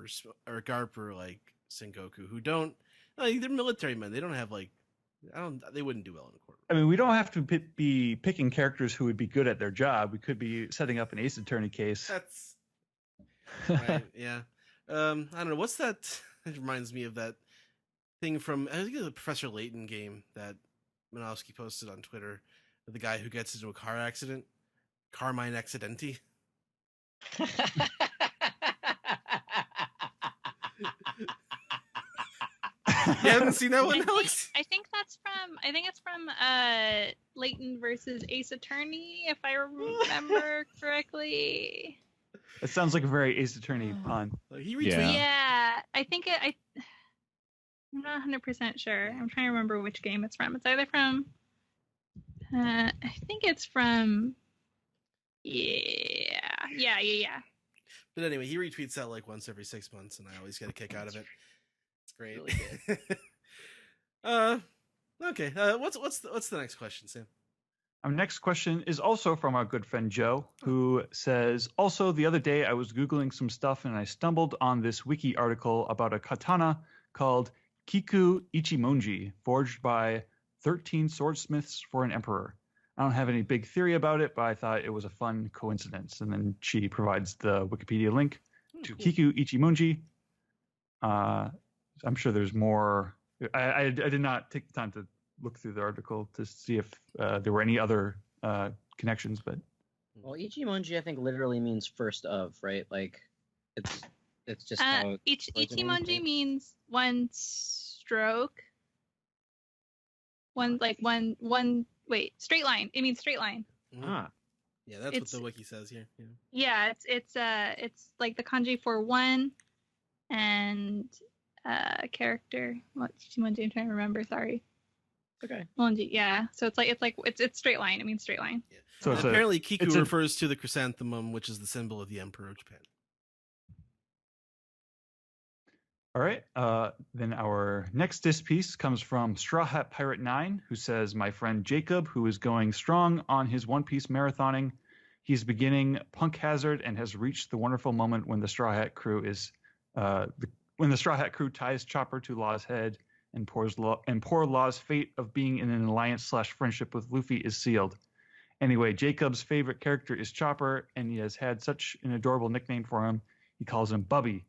or like Sengoku, who don't. Like, they're military men. They don't have like. They wouldn't do well in a court. I mean, we don't have to be picking characters who would be good at their job. We could be setting up an Ace Attorney case. That's right. Yeah. I don't know. What's that? It reminds me of that thing from I think it was a Professor Layton game that Manowski posted on Twitter. The guy who gets into a car accident, Carmine Accidenti. You haven't seen that one, Alex? I think it's from Layton versus Ace Attorney, if I remember correctly. It sounds like a very Ace Attorney pun. He retweeted. Yeah, I think I'm not 100% sure. I'm trying to remember which game it's from. It's either from. I think it's from. Yeah. But anyway, he retweets that like once every 6 months, and I always get a kick out of it. It's great. Really good. Okay. What's the next question, Sam? Our next question is also from our good friend Joe, who says, also, the other day I was Googling some stuff and I stumbled on this wiki article about a katana called Kiku Ichimonji, forged by 13 swordsmiths for an emperor. I don't have any big theory about it, but I thought it was a fun coincidence. And then she provides the Wikipedia link to Kiku Ichimonji. I'm sure there's more. I did not take the time to look through the article to see if there were any other connections, but well, Ichimonji I think literally means first of, right? Like it's just how Ichimonji means one stroke. Straight line. It means straight line. Ah. Yeah, that's what the wiki says here. Yeah, it's like the kanji for one and character. What Ichimonji? I'm trying to remember. Sorry. Okay. Monji, yeah. So it's straight line. It means straight line. Yeah. So apparently, Kiku refers to the chrysanthemum, which is the symbol of the Emperor of Japan. All right. Then our next disc piece comes from Straw Hat Pirate 9, who says, my friend Jacob, who is going strong on his One Piece marathoning, he's beginning Punk Hazard and has reached the wonderful moment when the Straw Hat crew when the Straw Hat crew ties Chopper to Law's head and poor Law's fate of being in an alliance/friendship with Luffy is sealed. Anyway, Jacob's favorite character is Chopper, and he has had such an adorable nickname for him. He calls him Bubby.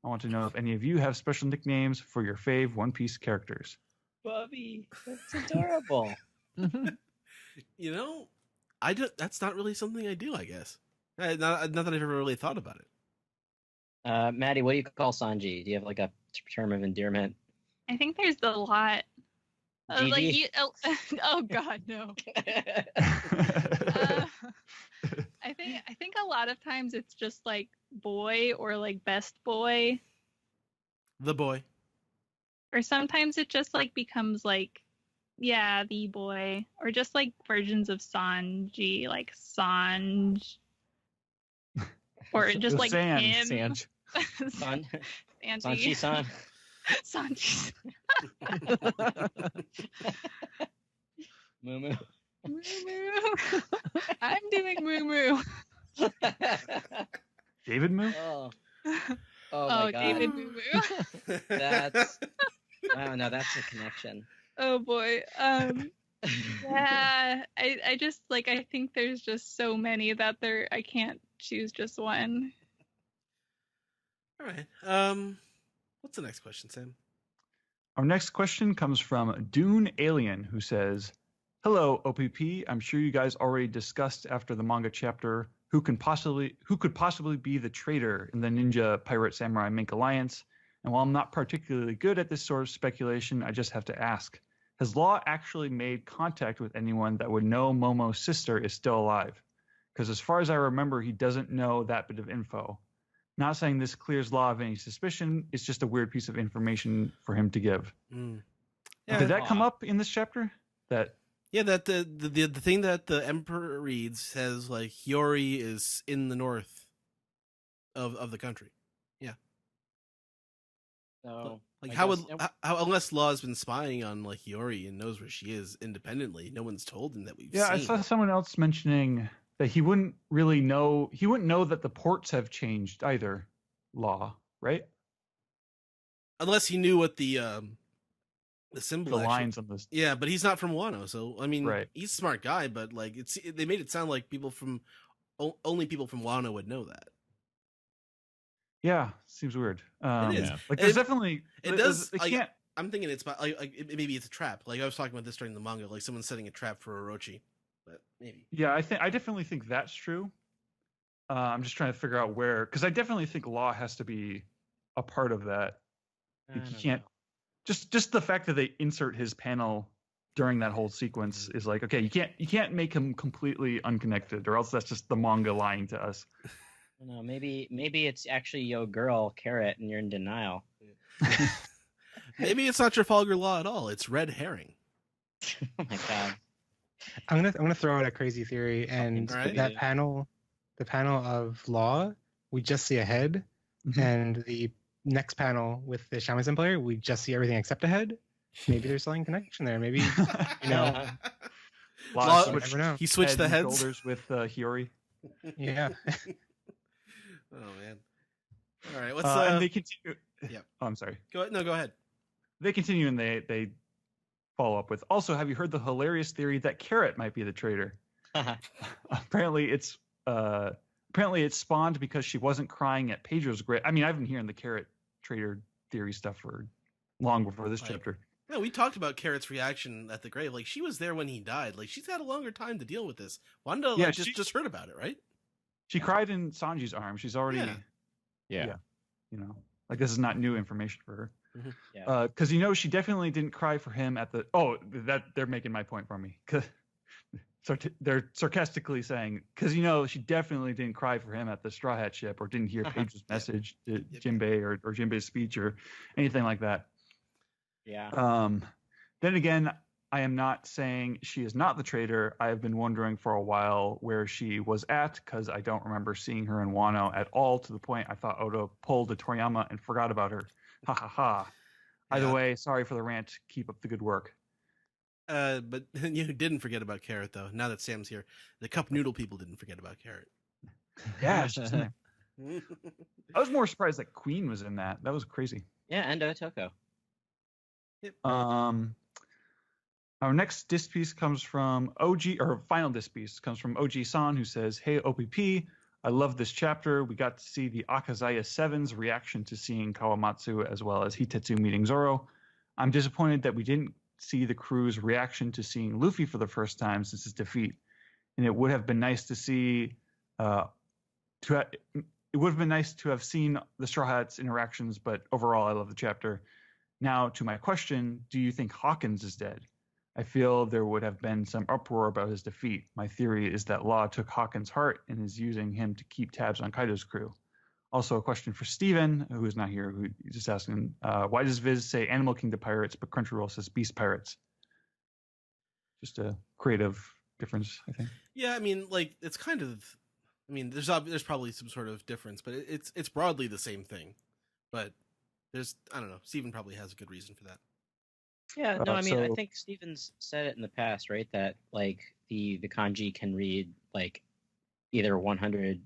I want to know if any of you have special nicknames for your fave One Piece characters. Bubby, that's adorable. You know, that's not really something I do, I guess. Not that I've ever really thought about it. Maddie, what do you call Sanji? Do you have like a term of endearment? I think there's a lot. Gigi? Oh God, no. I think a lot of times it's just like boy or like best boy. The boy. Or sometimes it just like becomes like, yeah, the boy. Or just like versions of Sanji, like Sanj. Or just like him. Sanj. Sanji-san. Sanji. Moo moo. Moo moo. I'm doing moo moo. David Moo? Oh my God. David Moo moo. That's wow. Now that's a connection. Oh boy. Yeah. I just like I think there's just so many that I can't choose just one. All right. What's the next question, Sam? Our next question comes from Dune Alien, who says, hello, OPP. I'm sure you guys already discussed after the manga chapter who could possibly be the traitor in the Ninja Pirate Samurai Mink Alliance. And while I'm not particularly good at this sort of speculation, I just have to ask, has Law actually made contact with anyone that would know Momo's sister is still alive? Because as far as I remember, he doesn't know that bit of info. Not saying this clears Law of any suspicion. It's just a weird piece of information for him to give. Yeah, did that come up in this chapter? That the thing that the Emperor reads says like Hiyori is in the north of the country. Yeah. So like how unless Law has been spying on like Hiyori and knows where she is independently, no one's told him that we've seen. I saw someone else mentioning that he wouldn't know that the ports have changed either, Law, right? Unless he knew what the symbol lines on this. Yeah, but he's not from Wano, so I mean, right. He's a smart guy, but like they made it sound like only people from Wano would know that. Yeah, seems weird. It is. Like there's definitely it does. They can't. I'm thinking it's maybe it's a trap. Like I was talking about this during the manga, like someone's setting a trap for Orochi. But maybe. Yeah, I definitely think that's true. I'm just trying to figure out where, because I definitely think Law has to be a part of that. You can't just the fact that they insert his panel during that whole sequence is like, okay, you can't make him completely unconnected, or else that's just the manga lying to us. No, maybe it's actually your girl Carrot, and you're in denial. Maybe it's not Trafalgar Law at all. It's red herring. Oh my God. I'm gonna throw out a crazy theory, and that panel, the panel of Law, we just see a head, and the next panel with the shamisen player, we just see everything except a head. Maybe there's something connection there. Maybe you know. Law, you never know. he switched the and heads. shoulders with Hiyori. Yeah. Oh man. All right. What's and they continue. Yeah. Oh, I'm sorry. Go ahead. They continue and they follow up with. Also, have you heard the hilarious theory that Carrot might be the traitor? Apparently, it's spawned because she wasn't crying at Pedro's grave. I mean, I've been hearing the Carrot traitor theory stuff for long before this chapter. Yeah, we talked about Carrot's reaction at the grave. Like, she was there when he died. Like, she's had a longer time to deal with this. Wanda just heard about it, right? She cried in Sanji's arms. She's already, yeah. You know, like this is not new information for her. Mm-hmm. Yeah. Because you know she definitely didn't cry for him at the. Oh, that they're making my point for me. So they're sarcastically saying, because you know she definitely didn't cry for him at the Straw Hat ship, or didn't hear Page's message to Jinbei, or Jinbei's speech, or anything like that. Yeah. Then again, I am not saying she is not the traitor. I have been wondering for a while where she was at, because I don't remember seeing her in Wano at all, to the point I thought Oda pulled a Toriyama and forgot about her. Ha ha ha. Either way, sorry for the rant. Keep up the good work. But you didn't forget about Carrot, though. Now that Sam's here, the Cup Noodle people didn't forget about Carrot. Yeah, she's in there. I was more surprised that Queen was in that. That was crazy. Yeah, and Toko. Yep. Our next disc piece comes from OG, or final disc piece comes from OG San, who says, "Hey OPP, I love this chapter. We got to see the Akazaya 7's reaction to seeing Kawamatsu as well as Hitetsu meeting Zoro. I'm disappointed that we didn't see the crew's reaction to seeing Luffy for the first time since his defeat, and it would have been nice to see it would have been nice to have seen the Straw Hats interactions, but overall I love the chapter. Now to my question, do you think Hawkins is dead? I feel there would have been some uproar about his defeat. My theory is that Law took Hawkins' heart and is using him to keep tabs on Kaido's crew. Also a question for Steven, who is not here, who is just asking, why does Viz say Animal Kingdom Pirates, but Crunchyroll says Beast Pirates? Just a creative difference, I think. Yeah, I mean, like, it's kind of, I mean, there's probably some sort of difference, but it's broadly the same thing. But there's, I don't know, Steven probably has a good reason for that. Yeah, no, I mean, I think Steven's said it in the past, right? That like the kanji can read like either 100,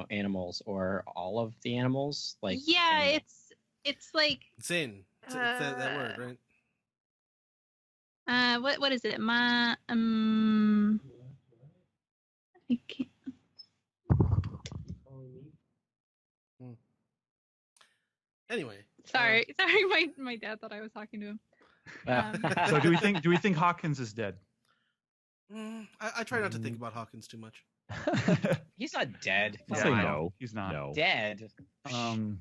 animals or all of the animals. Like, yeah, it's like insane. It's that word, right? What is it? I can't. Anyway, sorry, my dad thought I was talking to him. So do we think Hawkins is dead? I try not to think about Hawkins too much. He's not dead. I'll say no. He's not. No. Dead. Not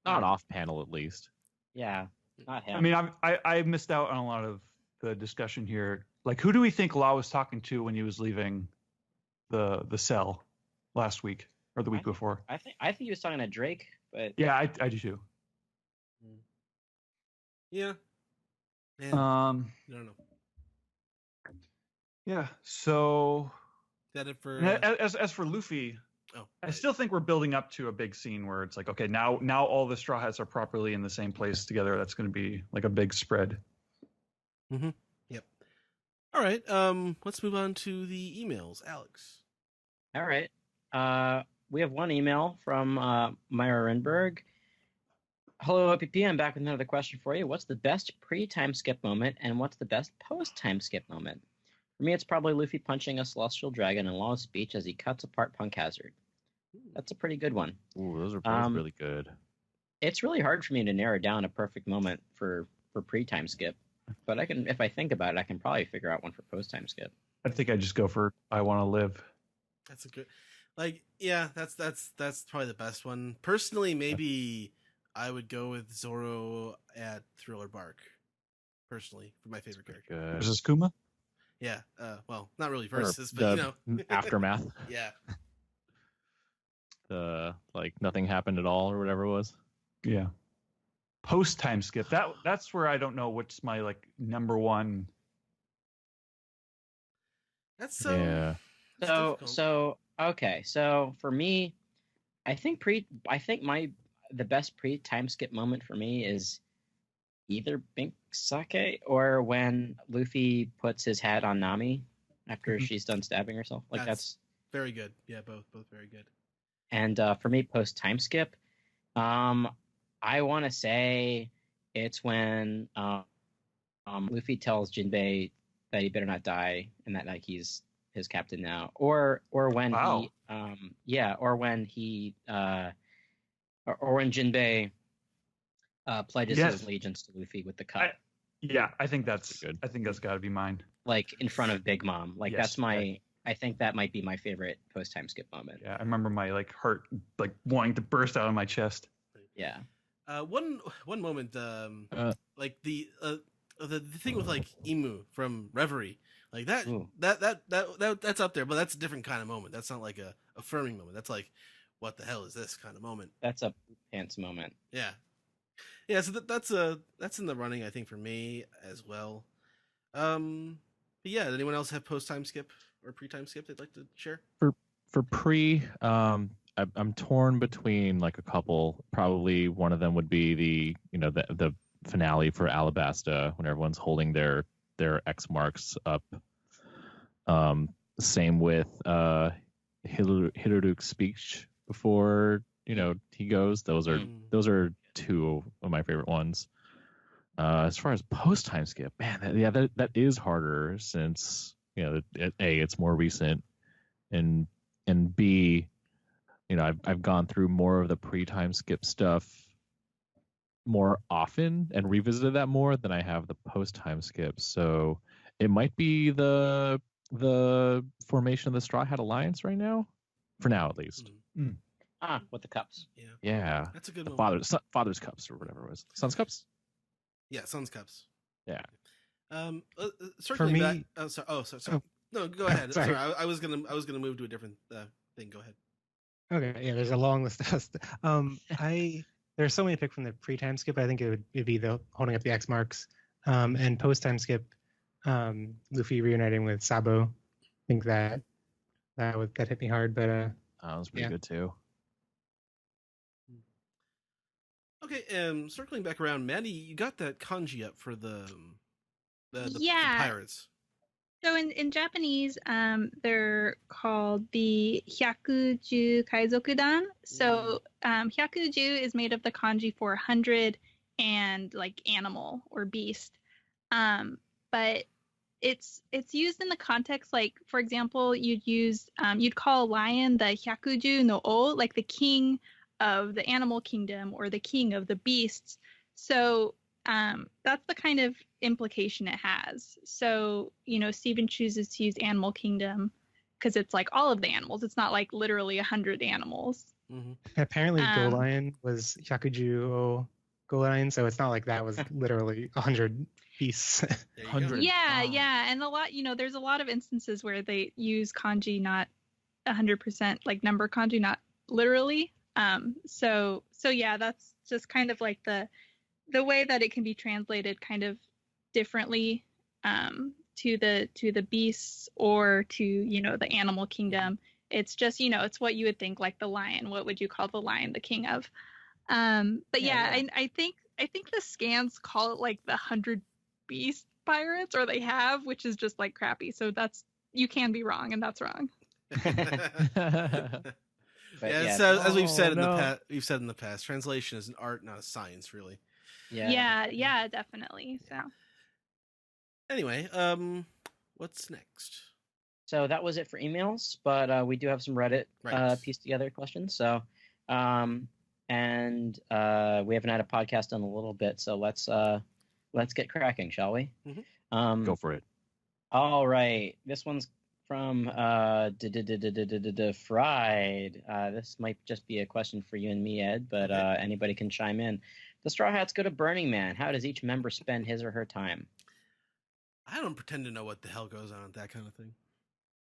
off panel, at least. Yeah, not him. I mean, I missed out on a lot of the discussion here. Like, who do we think Law was talking to when he was leaving the cell last week or the week before? I think he was talking to Drake, but yeah, I do too. Yeah. Man, I don't know. Yeah. So is that it for as for Luffy? I still think we're building up to a big scene where it's like, okay, now all the Straw Hats are properly in the same place together. That's going to be like a big spread. Mm-hmm. Yep. All right. Let's move on to the emails, Alex. All right. We have one email from Myra Renberg. Hello, OPP. I'm back with another question for you. What's the best pre-time skip moment, and what's the best post-time skip moment? For me, it's probably Luffy punching a celestial dragon in Law's speech as he cuts apart Punk Hazard. That's a pretty good one. Ooh, those are both really good. It's really hard for me to narrow down a perfect moment for pre-time skip, but if I think about it, I can probably figure out one for post-time skip. I think I just go for I Want to Live. That's a good, that's probably the best one. Personally, maybe I would go with Zoro at Thriller Bark. Personally, for my favorite character. Versus Kuma? Yeah. Well, not really versus, but aftermath. Yeah. Like nothing happened at all or whatever it was. Yeah. Post time skip. That's where I don't know what's my like number one. That's so. Yeah. Okay. So for me, I think the best pre time skip moment for me is either Bink Sake or when Luffy puts his hat on Nami after she's done stabbing herself. Like that's very good. Yeah, both very good. And for me, post time skip, I want to say it's when Luffy tells Jinbei that he better not die and that like he's his captain now, or when he or when Jinbei pledges his allegiance to Luffy with the cup. I think that's good. I think that's got to be mine. Like in front of Big Mom. Like that's my. I think that might be my favorite post time skip moment. Yeah, I remember my like heart like wanting to burst out of my chest. Yeah. One moment, like the thing with like Emu from Reverie, like that's up there, but that's a different kind of moment. That's not like a affirming moment. That's like, what the hell is this kind of moment? That's a pants moment. Yeah. So that's in the running, I think, for me as well. But yeah, does anyone else have post time skip or pre time skip they'd like to share? For pre, I'm torn between like a couple. Probably one of them would be the finale for Alabasta when everyone's holding their X marks up. Same with Hiruru's speech before he goes. Those are two of my favorite ones. As far as post time skip, man, that is harder since it's more recent, and B, I've gone through more of the pre-time skip stuff more often and revisited that more than I have the post-time skip. So it might be the formation of the Straw Hat Alliance right now, for now at least. With the cups. Yeah, that's a good one. Father's cups or whatever it was. Son's cups. Yeah, Son's cups. Yeah. Circling me, back. Sorry. Oh. No, go ahead. Sorry. I was gonna move to a different thing. Go ahead. Okay, yeah, there's a long list of stuff. There's so many to pick from the pre-time skip. I think it'd be the holding up the X marks, and post-time skip, Luffy reuniting with Sabo. I think that hit me hard, but that was pretty good too. Okay, circling back around, Maddie, you got that kanji up for the pirates. So in Japanese, they're called the Hyakuju Kaizokudan. So Hyakuju is made of the kanji for 100 and like animal or beast. But it's used in the context, like, for example, you'd call a lion the Hyakuju no O, like the king of the animal kingdom or the king of the beasts. So that's the kind of implication it has. So, Steven chooses to use animal kingdom because it's like all of the animals. It's not like literally 100 animals. Mm-hmm. Apparently Go Lion was Hyakuju Go Lion, so it's not like that was literally 100 beasts. 100. Yeah. And a lot, there's a lot of instances where they use kanji not 100%, like number kanji, not literally. So yeah, that's just kind of like the way that it can be translated kind of differently to the beasts or to the animal kingdom. It's just it's what you would think, like the lion. What would you call the lion the king of? But I think the scans call it like the 100 beast pirates, or they have, which is just like crappy. So you can be wrong, and that's wrong. So as we've said in the past, translation is an art, not a science, really. Yeah, definitely. So anyway, what's next? So that was it for emails, but we do have some Reddit pieced together questions. So we haven't had a podcast in a little bit, so let's get cracking, shall we? Mm-hmm. Go for it. All right, this one's from Fried. This might just be a question for you and me, Ed, but anybody can chime in. The Straw Hats go to Burning Man. How does each member spend his or her time? I don't pretend to know what the hell goes on at that kind of thing.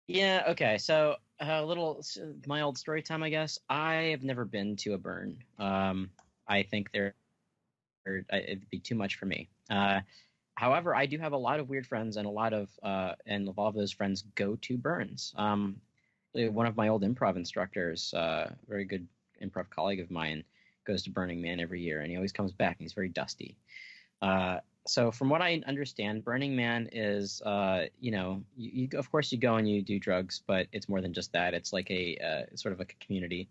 Yeah, okay. So my old story time, I guess. I have never been to a burn. I think it'd be too much for me. However, I do have a lot of weird friends, and a lot of those friends go to burns. One of my old improv instructors, very good improv colleague of mine, goes to Burning Man every year, and he always comes back, and he's very dusty. So from what I understand, Burning Man is, you of course you go and you do drugs, but it's more than just that. It's like a sort of like a community,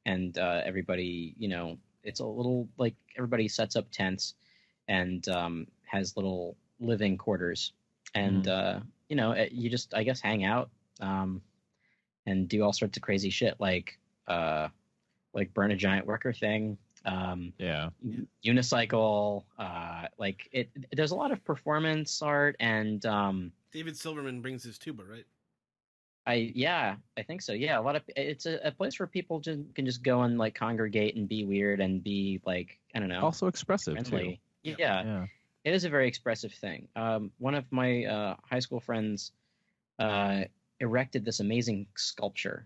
and everybody, it's a little like everybody sets up tents and has little living quarters, and you just I guess hang out and do all sorts of crazy shit like burn a giant worker thing. Unicycle, there's a lot of performance art and David Silverman brings his tuba, right? I think so. Yeah, it's a place where people can just go and like congregate and be weird and be like, I don't know, also expressive friendly. too. Yeah, it is a very expressive thing. One of my high school friends erected this amazing sculpture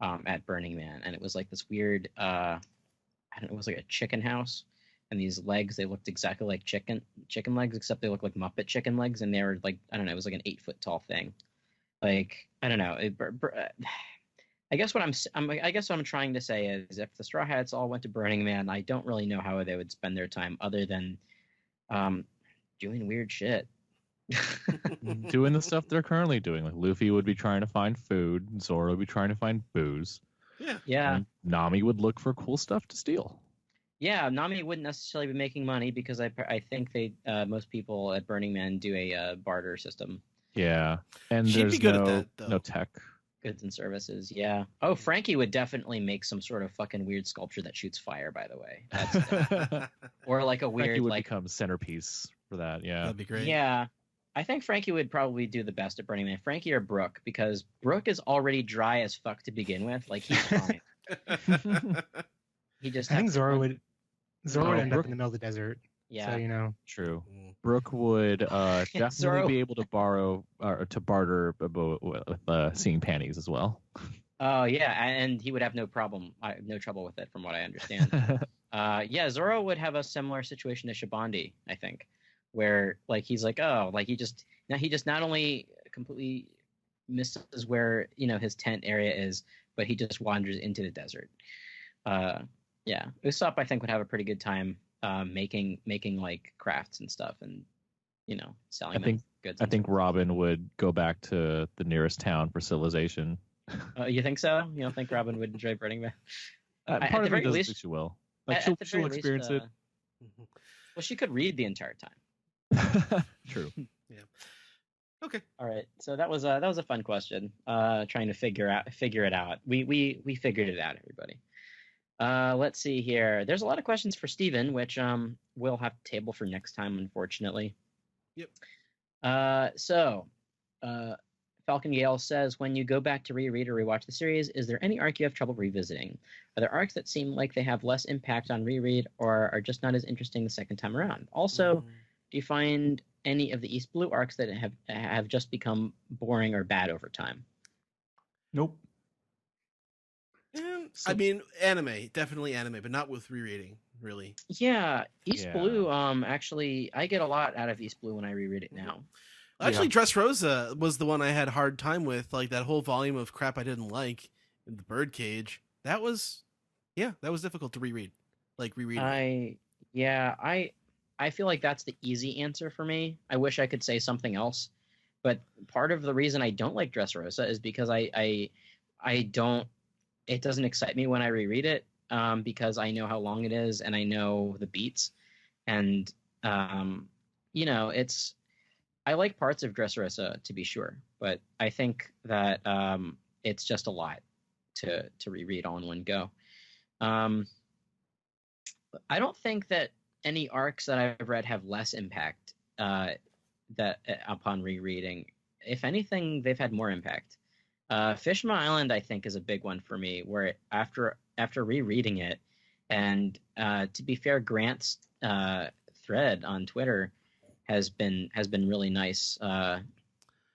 at Burning Man, and it was like this weird I don't know, it was like a chicken house, and these legs, they looked exactly like chicken legs, except they looked like Muppet chicken legs, and they were like, I don't know, it was like an 8-foot tall thing. Like, I don't know. I guess what I'm trying to say is, if the Straw Hats all went to Burning Man, I don't really know how they would spend their time other than doing weird shit. Doing the stuff they're currently doing. Like Luffy would be trying to find food, Zoro would be trying to find booze. Yeah. And Nami would look for cool stuff to steal. Yeah, Nami wouldn't necessarily be making money because I think most people at Burning Man do a barter system. Yeah, and She'd there's be good at that, though. no tech. Goods and services, yeah. Oh, Frankie would definitely make some sort of fucking weird sculpture that shoots fire, by the way. That's or like a weird Frankie would like become centerpiece for that, yeah. That'd be great. Yeah. I think Frankie would probably do the best at Burning Man. Frankie or Brooke, because Brooke is already dry as fuck to begin with. Like, he's fine. He just I think Zoro would end up Brooke- in the middle of the desert. Yeah. So, you know. True. Brooke would definitely Zoro- be able to borrow or to barter with seeing panties as well. Oh, yeah, and he would have no trouble with it, from what I understand. Yeah, Zoro would have a similar situation to Shibandi, I think, where like he's like, oh, like he just not only completely misses where his tent area is, but he just wanders into the desert. Yeah, Usopp I think would have a pretty good time making like crafts and stuff, and selling them goods. I think Robin would go back to the nearest town for civilization. You think so? You don't think Robin would enjoy Burning Man? Part of me doesn't think she will. Like she'll experience it. Well, she could read the entire time. True. Yeah. Okay. All right. So that was a fun question. Trying to figure it out. We figured it out, everybody. Let's see here. There's a lot of questions for Steven, which we'll have to table for next time, unfortunately. Yep. So Falcon Gale says, when you go back to reread or rewatch the series, is there any arc you have trouble revisiting? Are there arcs that seem like they have less impact on reread or are just not as interesting the second time around? Also, do you find any of the East Blue arcs that have just become boring or bad over time? Nope. I mean, definitely anime, but not with rereading, really. Yeah, East Blue, actually, I get a lot out of East Blue when I reread it now. Actually, Dressrosa was the one I had a hard time with, like that whole volume of crap I didn't like in the Birdcage. That was difficult to reread. Like rereading. I feel like that's the easy answer for me. I wish I could say something else, but part of the reason I don't like Dressrosa is because I don't. It doesn't excite me when I reread it because I know how long it is and I know the beats, and it's. I like parts of Dressrosa to be sure, but I think that it's just a lot to reread all in one go. I don't think that any arcs that I've read have less impact that upon rereading. If anything, they've had more impact. Fishman Island, I think, is a big one for me. Where after rereading it, and to be fair, Grant's thread on Twitter has been really nice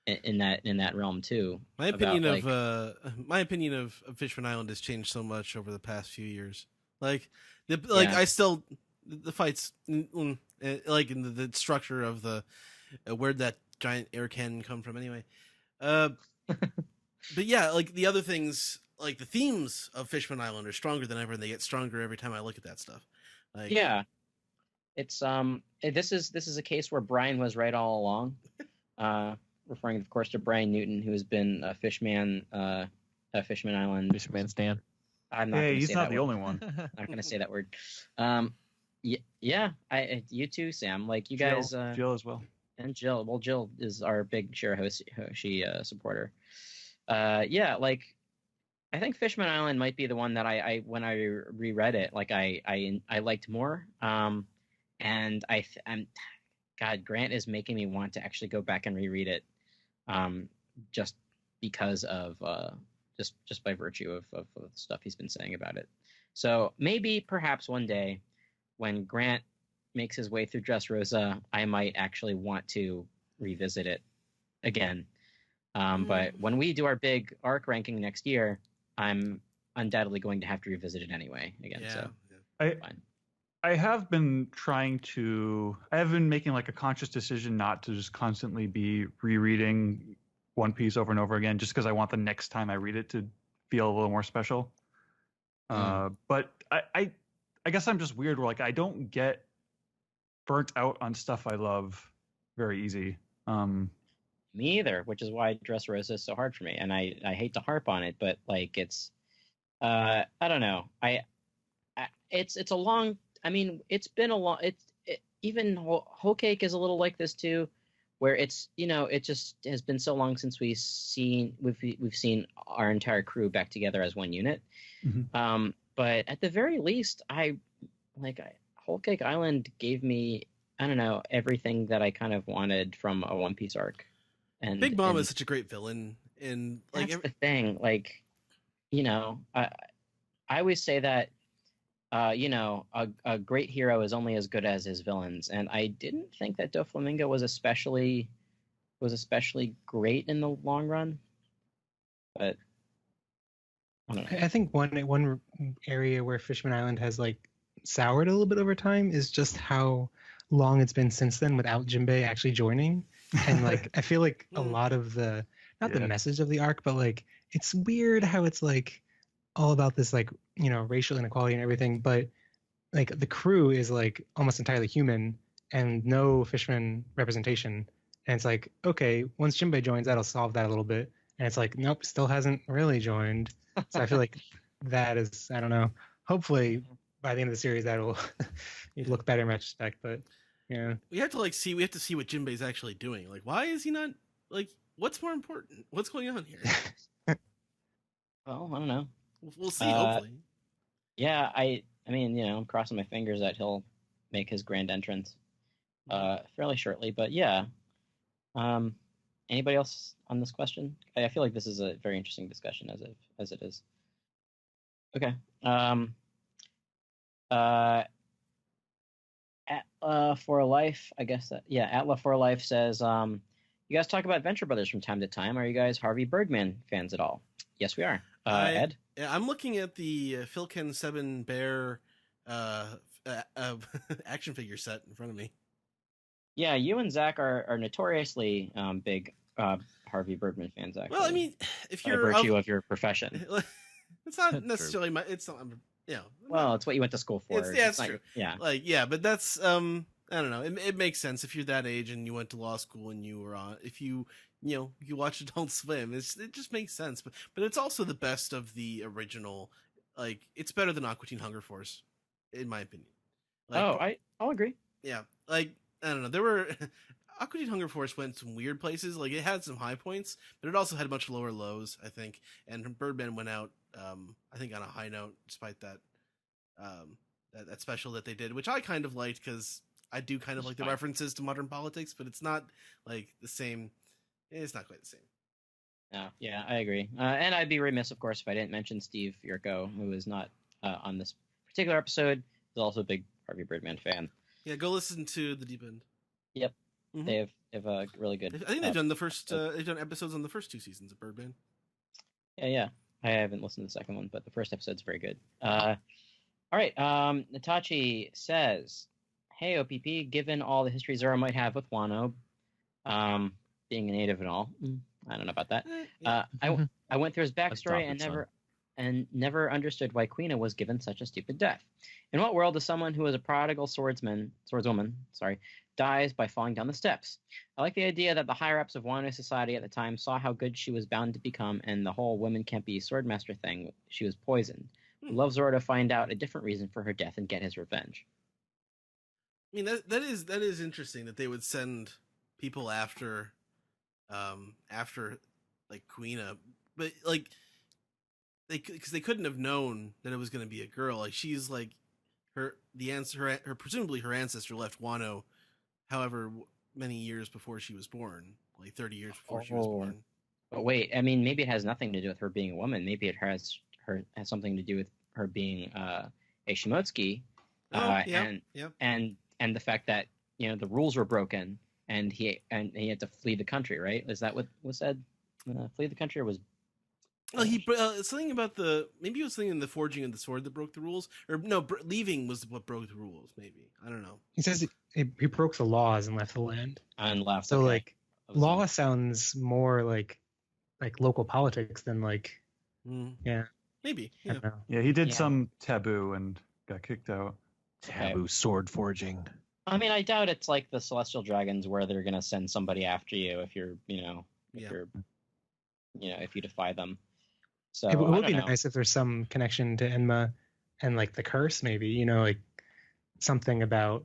in that realm too. My opinion of Fishman Island has changed so much over the past few years. I still the fights like in the structure of the where'd that giant air cannon come from anyway. But yeah, like the other things, like the themes of Fishman Island are stronger than ever, and they get stronger every time I look at that stuff. Like, yeah. It's this is a case where Brian was right all along. Referring, of course, to Brian Newton, who has been a Fishman Island. Fishman Stan. I'm not. Hey, gonna he's say not that the word. only one. I'm not going to say that word. Yeah. You too, Sam. Like you Jill, guys. Jill as well. And Jill. Well, Jill is our big Hoshi supporter. Yeah, like I think Fishman Island might be the one that I when I reread it, like I liked more. And I'm God, Grant is making me want to actually go back and reread it, just because of just by virtue of the stuff he's been saying about it. So maybe perhaps one day when Grant makes his way through Dressrosa, I might actually want to revisit it again. But when we do our big arc ranking next year, I'm undoubtedly going to have to revisit it anyway again. Yeah. So fine. I have been making like a conscious decision not to just constantly be rereading One Piece over and over again, just because I want the next time I read it to feel a little more special. But I guess I'm just weird where like I don't get burnt out on stuff I love very easy. Me either, which is why Dressrosa is so hard for me, and I hate to harp on it, but like it's I don't know. It's a long. I mean, it's been a long. Even Whole Cake is a little like this too, where it's it just has been so long since we've seen our entire crew back together as one unit. Mm-hmm. But at the very least, Whole Cake Island gave me, I don't know, everything that I kind of wanted from a One Piece arc. And Big Mom is such a great villain, and like that's the thing. Like, I always say that, a great hero is only as good as his villains, and I didn't think that Doflamingo was especially great in the long run. But I don't know. I think one area where Fishman Island has like soured a little bit over time is just how long it's been since then without Jinbei actually joining. And like I feel like a lot of the the message of the arc, but like it's weird how it's like all about this like racial inequality and everything, but like the crew is like almost entirely human and no Fishman representation. And it's like, okay, once Jinbei joins, that'll solve that a little bit. And it's like, nope, still hasn't really joined. So I feel like that is, I don't know. Hopefully by the end of the series that'll look better in retrospect, but yeah. We have to see what Jinbei's actually doing. Like, why is he not, like, what's more important? What's going on here? Well, I don't know. We'll see, hopefully. Yeah, I mean, I'm crossing my fingers that he'll make his grand entrance fairly shortly, but yeah. Anybody else on this question? I feel like this is a very interesting discussion as it is. Okay. For Life, I guess that Atla for Life says, you guys talk about Venture Brothers from time to time. Are you guys Harvey Birdman fans at all? Yes, we are. Ed? Yeah, I'm looking at the Philken 7 Bear action figure set in front of me. Yeah, you and Zach are notoriously big Harvey Birdman fans, actually. Well, I mean, if you're by virtue of your profession. It's not necessarily my. It's not. Well, it's what you went to school for. It's true. Yeah. But that's I don't know. It makes sense if you're that age and you went to law school and you were on. If you watch Adult Swim, it just makes sense. But it's also the best of the original. Like, it's better than Aqua Teen Hunger Force, in my opinion. Like, I'll agree. Yeah, like I don't know. There were Aqua Teen Hunger Force went some weird places. Like, it had some high points, but it also had much lower lows, I think. And Birdman went out, I think, on a high note, despite that that special that they did, which I kind of liked because I do kind of like the references to modern politics, but it's not like the same. It's not quite the same. No, yeah, I agree. And I'd be remiss, of course, if I didn't mention Steve Yurko, who is not on this particular episode. He's also a big Harvey Birdman fan. Yeah, go listen to The Deep End. Yep. Mm-hmm. They have a really good. I think they've done the first. They've done episodes on the first 2 seasons of Birdman. Yeah. I haven't listened to the second one, but the first episode's very good. All right. Natachi says, "Hey OPP, given all the history Zoro might have with Wano, being a native and all, I don't know about that. I went through his backstory and and never understood why Quina was given such a stupid death. In what world does someone who is a prodigal swordswoman, dies by falling down the steps? I like the idea that the higher-ups of Wano society at the time saw how good she was bound to become, and the whole women can't be swordmaster thing, she was poisoned. Would love Zoro to find out a different reason for her death and get his revenge. I mean, that is interesting that they would send people after like Quina, but like because they couldn't have known that it was going to be a girl. Like she's like her presumably her ancestor left Wano, however many years before she was born, like 30 years before she was born. But wait, I mean, maybe it has nothing to do with her being a woman. Maybe it has something to do with her being a Shimotsuki, and the fact that the rules were broken and he had to flee the country. Right? Is that what was said? Flee the country, or was? Well, something about maybe it was something in the forging of the sword that broke the rules, or no, leaving was what broke the rules. Maybe, I don't know. He says he broke the laws and left the land. And left. So like law sounds more like local politics than like yeah. Maybe. Yeah. Yeah, he did some taboo and got kicked out. Taboo sword forging. I mean, I doubt it's like the Celestial Dragons where they're gonna send somebody after you if you're if you defy them. So it would be nice if there's some connection to Enma and like the curse, maybe, like something about,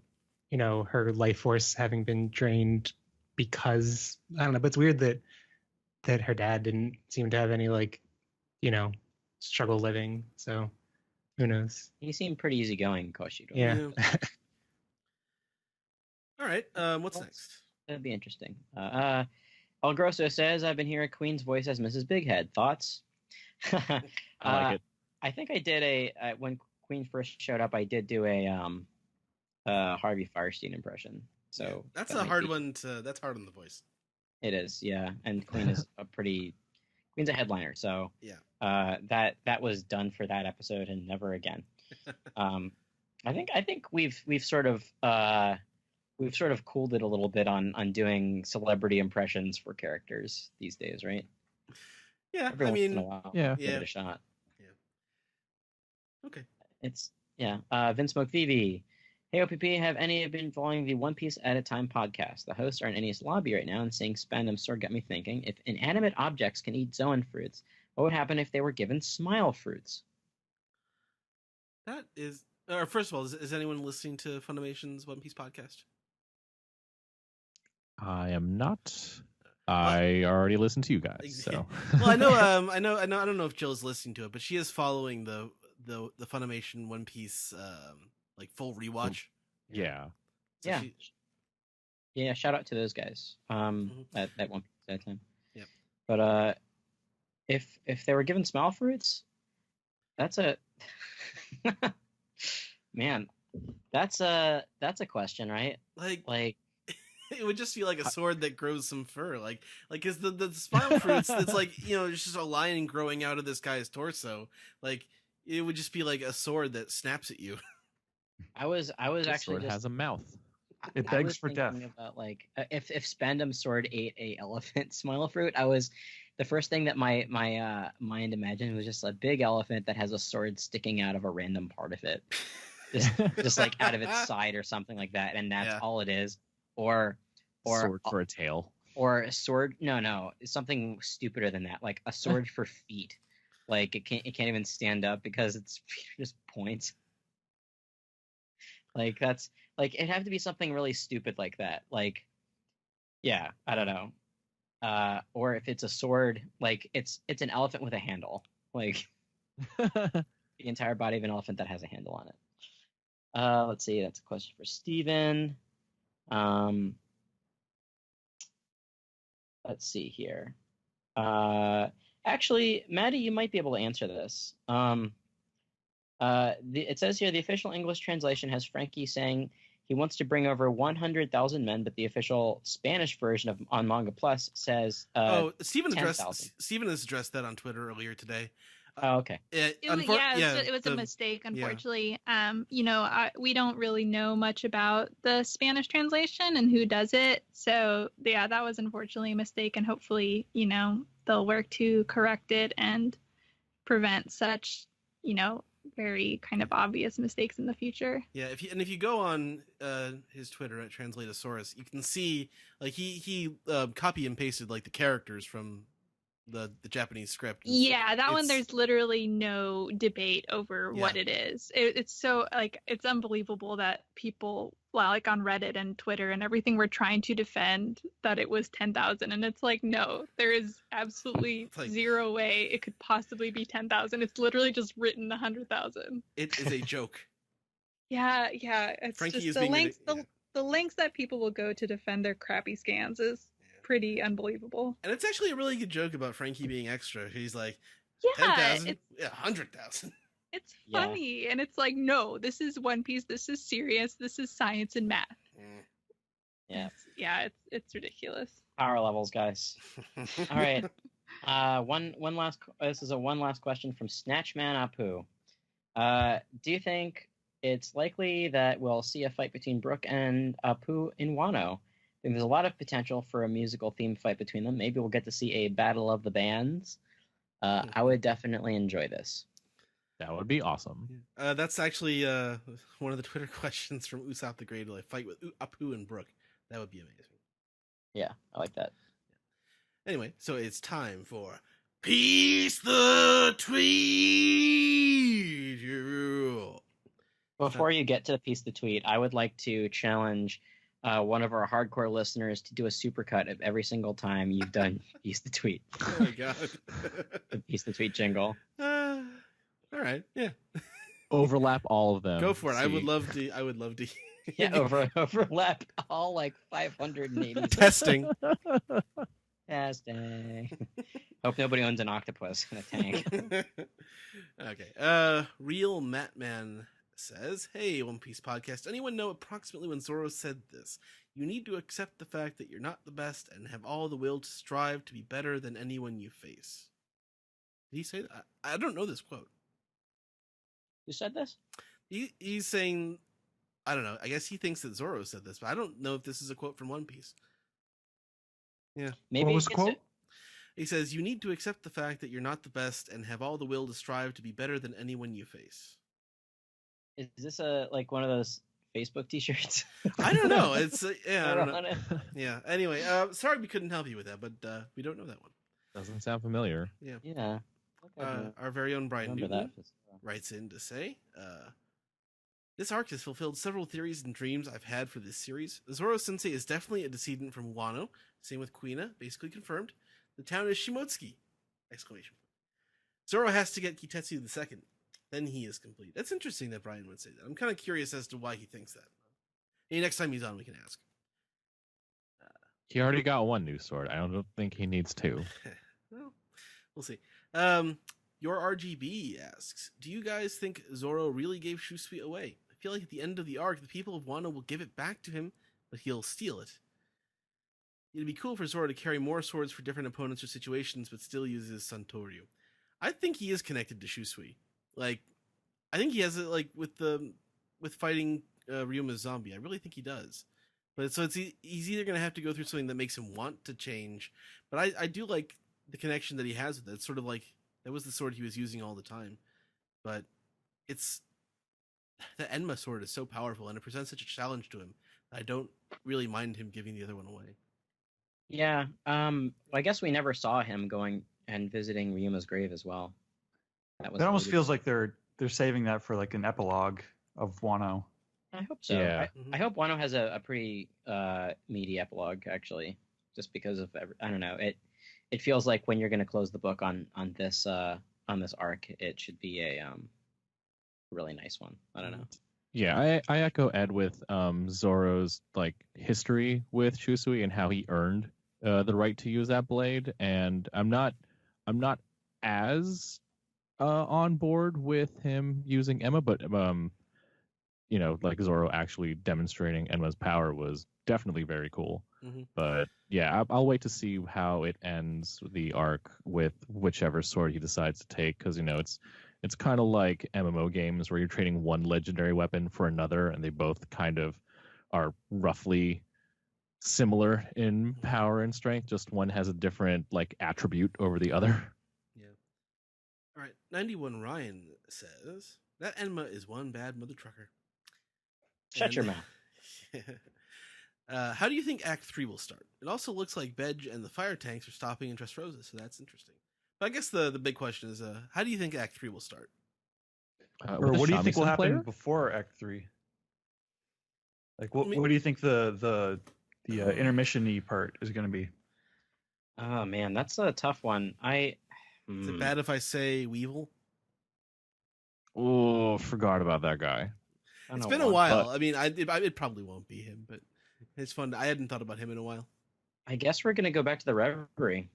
her life force having been drained because I don't know, but it's weird that her dad didn't seem to have any like, struggle living. So who knows? He seemed pretty easygoing, Koshiro. Yeah. All right. What's next? That'd be interesting. El Grosso says, I've been hearing Queen's voice as Mrs. Bighead. Thoughts? I like it. I think I did when Queen first showed up, I did do a Harvey Fierstein impression. So that's a hard one that's hard on the voice. It is, yeah. And Queen is Queen's a headliner, so yeah. That was done for that episode and never again. I think we've sort of cooled it a little bit on doing celebrity impressions for characters these days, right? Yeah, Every once in a while, give it a shot. Okay. It's Vince McVivi. Hey OPP, have any of been following the One Piece at a Time podcast? The hosts are in NES lobby right now, and seeing Spandam Sword got me thinking, if inanimate objects can eat Zoan fruits, what would happen if they were given smile fruits? That is first of all, is anyone listening to Funimation's One Piece podcast? I am not. I already listened to you guys. So well, I don't know if Jill's listening to it, but she is following the Funimation One Piece like full rewatch. Yeah. So yeah. Shout out to those guys. At One Piece at that time. Yeah. But if they were given smile fruits, that's a man. That's a question, right? Like. It would just be like a sword that grows some fur, like is the smile fruits. It's like it's just a lion growing out of this guy's torso. Like it would just be like a sword that snaps at you. I was actually sword has a mouth. It begs for death. About like if Spandam's sword ate a elephant smile fruit, the first thing that my mind imagined was just a big elephant that has a sword sticking out of a random part of it, just like out of its side or something like that, and that's all it is. Or sword for a tail, or a sword. No, it's something stupider than that. Like a sword for feet. Like it can't even stand up because its feet are just points. Like that's like it'd have to be something really stupid like that. Like, yeah, I don't know. Or if it's a sword, like it's an elephant with a handle. Like the entire body of an elephant that has a handle on it. Let's see. That's a question for Steven. Let's see here. Actually, Maddie, you might be able to answer this. It says here the official English translation has Frankie saying he wants to bring over 100,000 men, but the official Spanish version on Manga Plus says Steven has addressed that on Twitter earlier today. Oh, okay. It was a mistake, unfortunately. Yeah. We don't really know much about the Spanish translation and who does it. So, yeah, that was unfortunately a mistake, and hopefully, they'll work to correct it and prevent such, very kind of obvious mistakes in the future. Yeah, if you go on his Twitter at Translatosaurus, you can see like he copy and pasted like the characters from the Japanese script. Yeah, that one there's literally no debate over what it is. It's so it's unbelievable that people like on Reddit and Twitter and everything were trying to defend that it was 10,000, and it's like, no, there is absolutely zero way it could possibly be 10,000. It's literally just written 100,000. It is a joke. Yeah, it's Frankie just is the being links the links that people will go to defend their crappy scans is pretty unbelievable. And it's actually a really good joke about Frankie being extra. He's like, 10,000, 100,000. It's funny, and it's like, no, this is One Piece. This is serious. This is science and math. Yeah, it's ridiculous. Power levels, guys. All right. One last. This is one last question from Snatchman Apu. Do you think it's likely that we'll see a fight between Brook and Apu in Wano? I think there's a lot of potential for a musical themed fight between them. Maybe we'll get to see a battle of the bands. I would definitely enjoy this. That would be awesome. That's actually one of the Twitter questions from Usopp the Great. Like, fight with Apu and Brook. That would be amazing. Yeah, I like that. Anyway, so it's time for Piece the Tweet. Before you get to Piece the Tweet, I would like to challenge one of our hardcore listeners to do a supercut of every single time you've done Piece the Tweet. Oh my god. The Piece the Tweet jingle. All right, yeah. Overlap all of them. Go for it. I would love to. Yeah, overlap all like 580. Testing. Hope nobody owns an octopus in a tank. Okay. Real Matman says, "Hey, One Piece podcast. Anyone know approximately when Zoro said this? You need to accept the fact that you're not the best and have all the will to strive to be better than anyone you face." Did he say that? I don't know this quote. Who said this? He's saying, I don't know. I guess he thinks that Zoro said this, but I don't know if this is a quote from One Piece. Yeah. Maybe what was the quote? He says, "You need to accept the fact that you're not the best and have all the will to strive to be better than anyone you face." Is this one of those Facebook T-shirts? I don't know. It's I don't know. Yeah. Anyway, sorry we couldn't help you with that, but we don't know that one. Doesn't sound familiar. Yeah. Yeah. Our very own Brian Newton that. writes in to say, "This arc has fulfilled several theories and dreams I've had for this series. Zoro Sensei is definitely a descendant from Wano. Same with Kuina, basically confirmed. The town is Shimotsuki! Exclamation point. Zoro has to get Kitetsu II. Then he is complete." That's interesting that Brian would say that. I'm kind of curious as to why he thinks that. Maybe next time he's on, we can ask. He already got one new sword. I don't think he needs two. Well, we'll see. Your RGB asks, "Do you guys think Zoro really gave Shusui away? I feel like at the end of the arc, the people of Wano will give it back to him, but he'll steal it. It'd be cool for Zoro to carry more swords for different opponents or situations, but still use his Santoryu." I think he is connected to Shusui. Like, I think he has it like with fighting Ryuma's zombie. I really think he does. But so he's either going to have to go through something that makes him want to change. But I do like the connection that he has with it. It's sort of like that was the sword he was using all the time. But it's the Enma sword is so powerful and it presents such a challenge to him. I don't really mind him giving the other one away. Yeah. I guess we never saw him going and visiting Ryuma's grave as well. That almost feels like they're saving that for like an epilogue of Wano. I hope so. Yeah. I hope Wano has a pretty meaty epilogue, actually, just because of I don't know. It feels like when you're going to close the book on this arc, it should be a really nice one. I don't know. Yeah, I echo Ed with Zoro's like history with Shusui and how he earned the right to use that blade, and I'm not as on board with him using Enma, but like Zoro actually demonstrating Enma's power was definitely very cool. Mm-hmm. But yeah, I'll wait to see how it ends the arc with whichever sword he decides to take, because it's kind of like MMO games where you're trading one legendary weapon for another, and they both kind of are roughly similar in power and strength. Just one has a different like attribute over the other. All right, 91 Ryan says that Enma is one bad mother trucker. Shut your mouth. How do you think Act 3 will start? It also looks like Bedge and the fire tanks are stopping in Dressrosa, so that's interesting. But I guess the big question is, how do you think Act 3 will start? Or what do you think will happen player? before Act 3? Like, what do you think the intermission-y part is going to be? Oh man, that's a tough one. Is it bad if I say Weevil? Oh, forgot about that guy. It's been a while. I mean, it probably won't be him, but it's fun. I hadn't thought about him in a while. I guess we're gonna go back to the Reverie.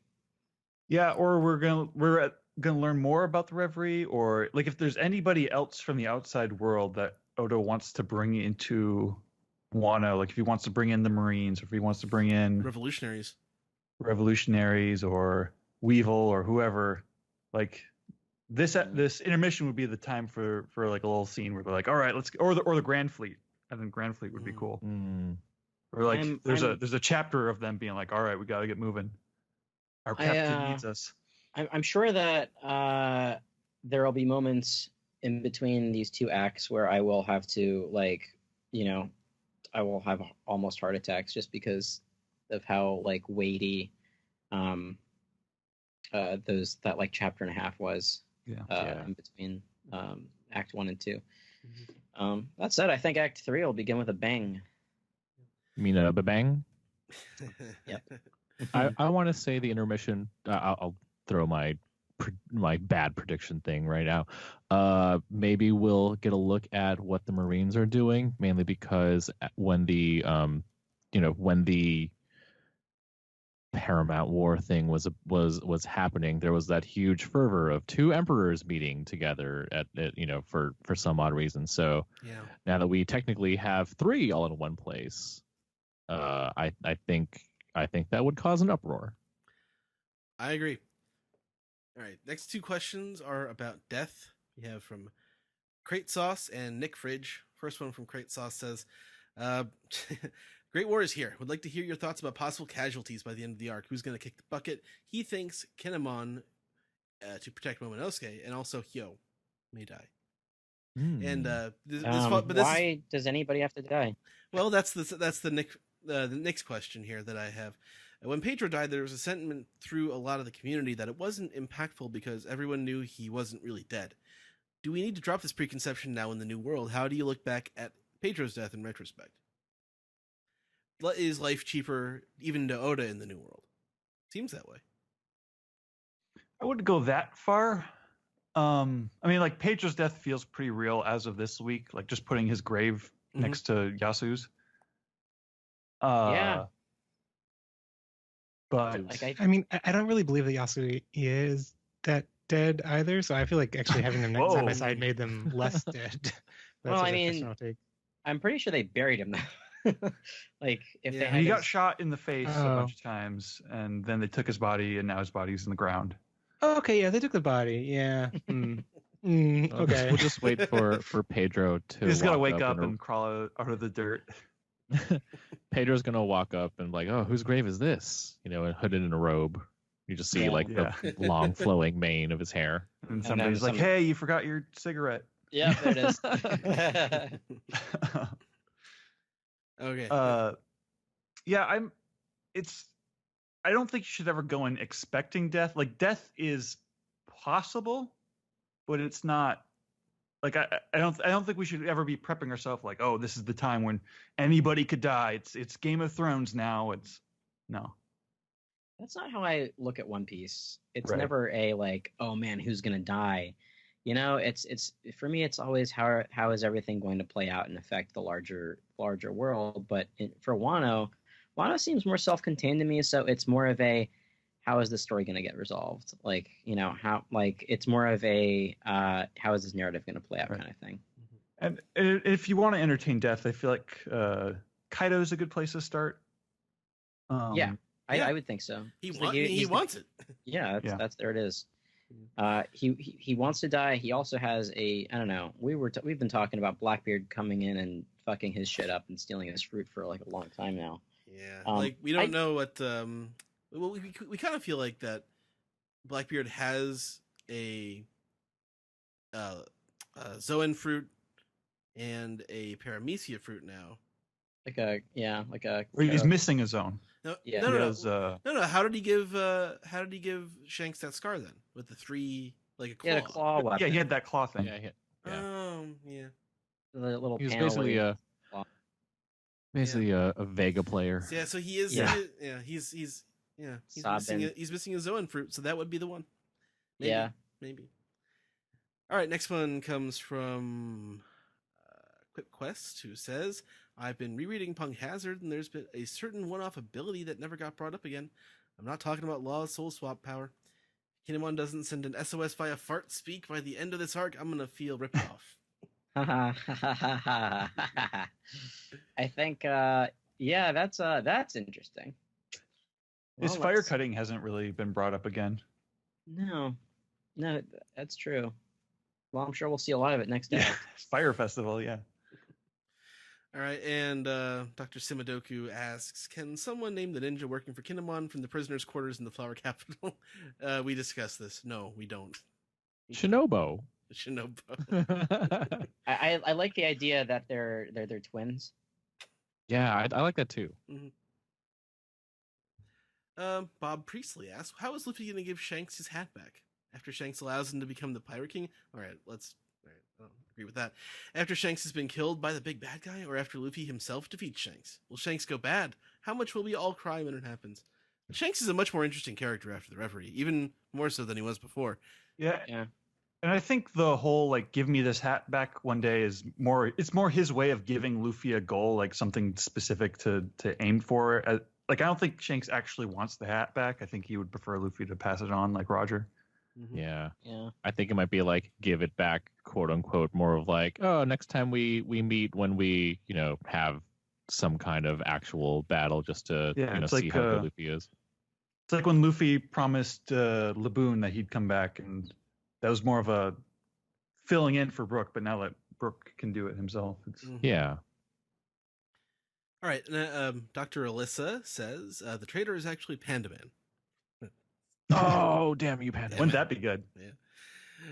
Yeah, or we're gonna learn more about the Reverie, or like if there's anybody else from the outside world that Oda wants to bring into Wano, like if he wants to bring in the Marines, or if he wants to bring in revolutionaries or Weevil or whoever, like this intermission would be the time for like a little scene where they're like, all right, let's or the Grand Fleet. I think Grand Fleet would be cool. Or like there's a chapter of them being like, all right, we got to get moving. Our captain needs us. I'm sure that there will be moments in between these two acts where I will have to I will have almost heart attacks just because of how like weighty that like chapter and a half was in between Act 1 and 2. That said, I think Act 3 will begin with a bang. You mean a bang? Yep. I want to say the intermission. I'll throw my bad prediction thing right now. Maybe we'll get a look at what the Marines are doing, mainly because when the Paramount War thing was happening, there was that huge fervor of two emperors meeting together at for some odd reason. So now that we technically have three all in one place, I think that would cause an uproar. I agree. All right, next two questions are about death. We have from Crate Sauce and Nick Fridge. First one from Crate Sauce says, Great War is here. Would like to hear your thoughts about possible casualties by the end of the arc. Who's going to kick the bucket? He thinks Kinemon to protect Momonosuke, and also Hyo may die. And why does anybody have to die? Well, that's the next question here that I have. When Pedro died, there was a sentiment through a lot of the community that it wasn't impactful because everyone knew he wasn't really dead. Do we need to drop this preconception now in the new world? How do you look back at Pedro's death in retrospect? Is life cheaper even to Oda in the new world? Seems that way. I wouldn't go that far. I mean, like Pedro's death feels pretty real as of this week. Like just putting his grave next to Yasu's. Yeah. But I mean, I don't really believe that Yasu is that dead either. So I feel like actually having them side by side made them less dead. Well, I mean, I'm pretty sure they buried him though. Like if they had he got shot in the face a bunch of times, and then they took his body, and now his body's in the ground. Oh, okay, yeah, they took the body. Yeah. Okay. We'll just wait for Pedro to. He's gonna wake up and crawl out of the dirt. Pedro's gonna walk up and like, oh, whose grave is this? And hooded in a robe. You just see the long flowing mane of his hair. And somebody's like, hey, you forgot your cigarette. Yeah, there it is. Okay. Yeah, I don't think you should ever go in expecting death. Like death is possible, but it's not. Like I don't think we should ever be prepping ourselves like, oh, this is the time when anybody could die. It's Game of Thrones now. No. That's not how I look at One Piece. It's never a like, oh man, who's gonna die? It's for me. It's always how is everything going to play out and affect the larger world. But for Wano seems more self-contained to me. So it's more of a how is this story going to get resolved? Like, how, like, it's more of a, how is this narrative going to play out kind of thing. And if you want to entertain death, I feel like Kaido is a good place to start. I would think so. He wants it. Yeah, that's there it is. He wants to die. He also has I don't know. We've been talking about Blackbeard coming in and fucking his shit up and stealing his fruit for like a long time now. Yeah, we don't know what. Well, we kind of feel like that Blackbeard has a Zoan fruit and a paramecia fruit now. Like a Or he's missing a zone. No, Yeah. no, He no, has, no. How did he give Shanks that scar then with the 3 like a claw? He had a claw weapon. Yeah, he had that claw thing. Yeah. Yeah. The little He was panel basically where a Vega player. So, yeah, so he is. Yeah. He's Sabin. he's missing a Zoan fruit, so that would be the one. Maybe, Yeah. maybe. All right, next one comes from Quick Quest, who says, "I've been rereading Punk Hazard, and there's been a certain one-off ability that never got brought up again. I'm not talking about Law's soul swap power. If Kinemon doesn't send an SOS via fart speak by the end of this arc, I'm gonna feel ripped off." I think, that's interesting. His Well, fire let's- cutting hasn't really been brought up again. No, that's true. Well, I'm sure we'll see a lot of it next Yeah, time. Fire Festival, yeah. All right, and Dr. Simadoku asks, "Can someone name the ninja working for Kinemon from the prisoners' quarters in the Flower Capital?" We discussed this. No, we don't. Shinobu. Shinobu. I like the idea that they're twins. Yeah, I like that too. Bob Priestley asks, "How is Luffy going to give Shanks his hat back after Shanks allows him to become the Pirate King?" All right, I don't agree with that. After Shanks has been killed by the big bad guy, or after Luffy himself defeats Shanks? Will Shanks go bad? How much will we all cry when it happens? Shanks is a much more interesting character after the referee, even more so than he was before. Yeah. Yeah. And I think the whole give me this hat back one day is more his way of giving Luffy a goal, like something specific to aim for. I don't think Shanks actually wants the hat back. I think he would prefer Luffy to pass it on like Roger. Yeah. Yeah. I think it might be give it back, quote unquote, more of next time we meet when we, have some kind of actual battle just to see how good Luffy is. It's like when Luffy promised Laboon that he'd come back, and that was more of a filling in for Brook, but now that Brook can do it himself. Yeah. All right, Dr. Alyssa says, "The traitor is actually Panda Man." Oh, damn you, Panda. Wouldn't that be good? Yeah.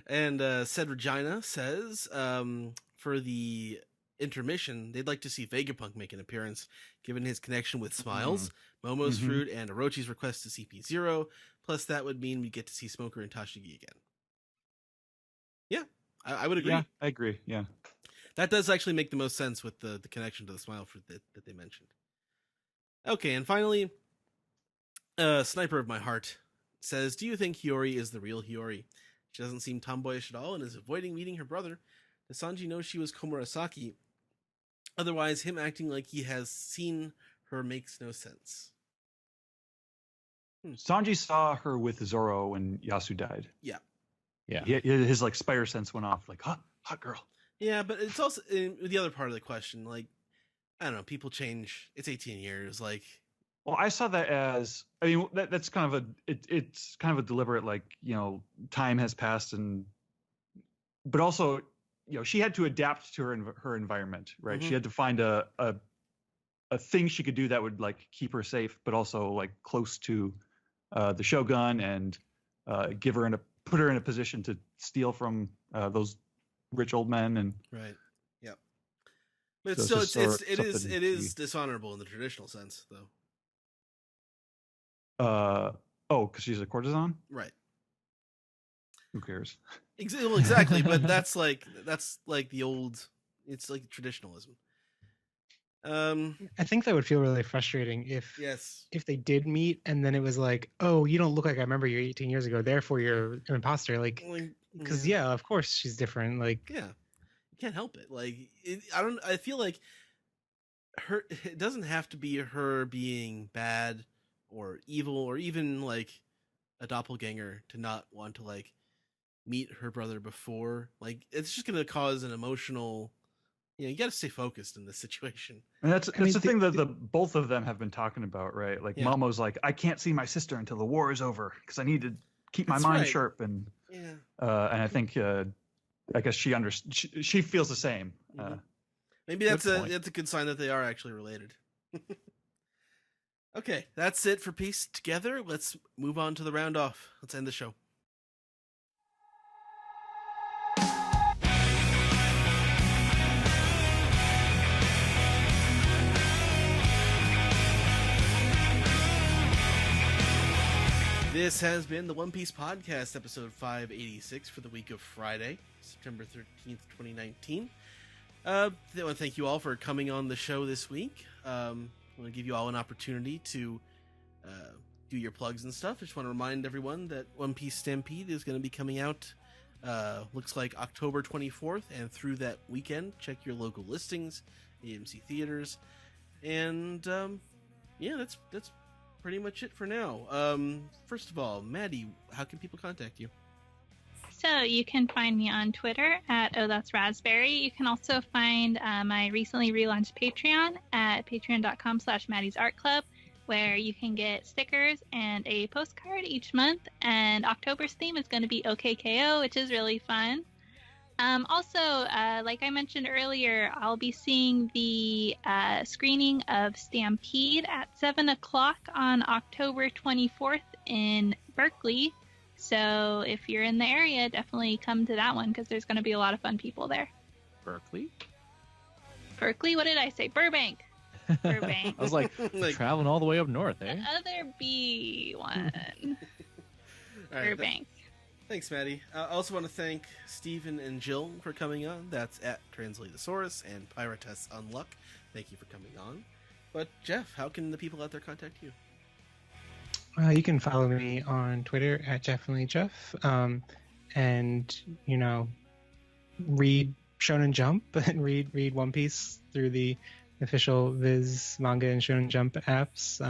And Said Regina says, for the intermission, they'd like to see Vegapunk make an appearance, given his connection with Smiles, Momo's fruit, and Orochi's request to CP0. Plus, that would mean we get to see Smoker and Tashigi again. Yeah, I would agree. Yeah, I agree. Yeah. That does actually make the most sense with the connection to the Smile fruit that they mentioned. Okay, and finally, Sniper of My Heart says, "Do you think Hiyori is the real Hiyori? She doesn't seem tomboyish at all and is avoiding meeting her brother. Does Sanji know she was Komurasaki? Otherwise, him acting like he has seen her makes no sense." Sanji saw her with Zoro when Yasu died. Yeah. Yeah. His spider sense went off, hot girl. Yeah, but it's also the other part of the question. I don't know. People change. It's 18 years. Well, I saw that as, that's kind of it's kind of a deliberate, time has passed, but also, she had to adapt to her environment, right? She had to find a thing she could do that would keep her safe, but also close to the Shogun and put her in a position to steal from those rich old men and right. Yeah. But so still, it is dishonorable in the traditional sense, though. Because she's a courtesan, right? Who cares? Well, exactly, but that's the old. It's like traditionalism. I think that would feel really frustrating if they did meet and then it was oh, you don't look like I remember you 18 years ago, therefore you're an imposter. Because of course she's different. Yeah, you can't help it. I feel like it doesn't have to be her being bad or evil or even a doppelganger to not want to meet her brother before. It's just gonna cause an emotional. You got to stay focused in this situation. And that's the thing that the both of them have been talking about, right? Momo's I can't see my sister until the war is over because I need to keep my mind sharp. And and I think I guess she feels the same. Maybe that's a good sign that they are actually related. Okay, that's it for Piece Together. Let's move on to the round off. Let's end the show. This has been the One Piece Podcast, episode 586 for the week of Friday, September 13th, 2019. I want to thank you all for coming on the show this week. I want to give you all an opportunity to do your plugs and stuff. I just want to remind everyone that One Piece Stampede is going to be coming out, looks like October 24th, and through that weekend, check your local listings, AMC theaters, and yeah, that's pretty much it for now. First of all, Maddie, how can people contact you? So you can find me on Twitter at Oh That's Raspberry. You can also find my recently relaunched Patreon at patreon.com/Maddie's Art Club, where you can get stickers and a postcard each month. And October's theme is going to be OKKO, which is really fun. Also, like I mentioned earlier, I'll be seeing the screening of Stampede at 7 o'clock on October 24th in Berkeley. So if you're in the area, definitely come to that one because there's going to be a lot of fun people there. Berkeley? Berkeley? What did I say? Burbank. Burbank. I was like, traveling all the way up north, eh? The other B one. All right, Burbank. Thanks, Maddie. I also want to thank Stephen and Jill for coming on. That's at Translatosaurus and Pirates Unluck. Thank you for coming on. But Jeff, how can the people out there contact you? You can follow me on Twitter at JeffLeeJeff, and read Shonen Jump and read One Piece through the official Viz Manga and Shonen Jump apps.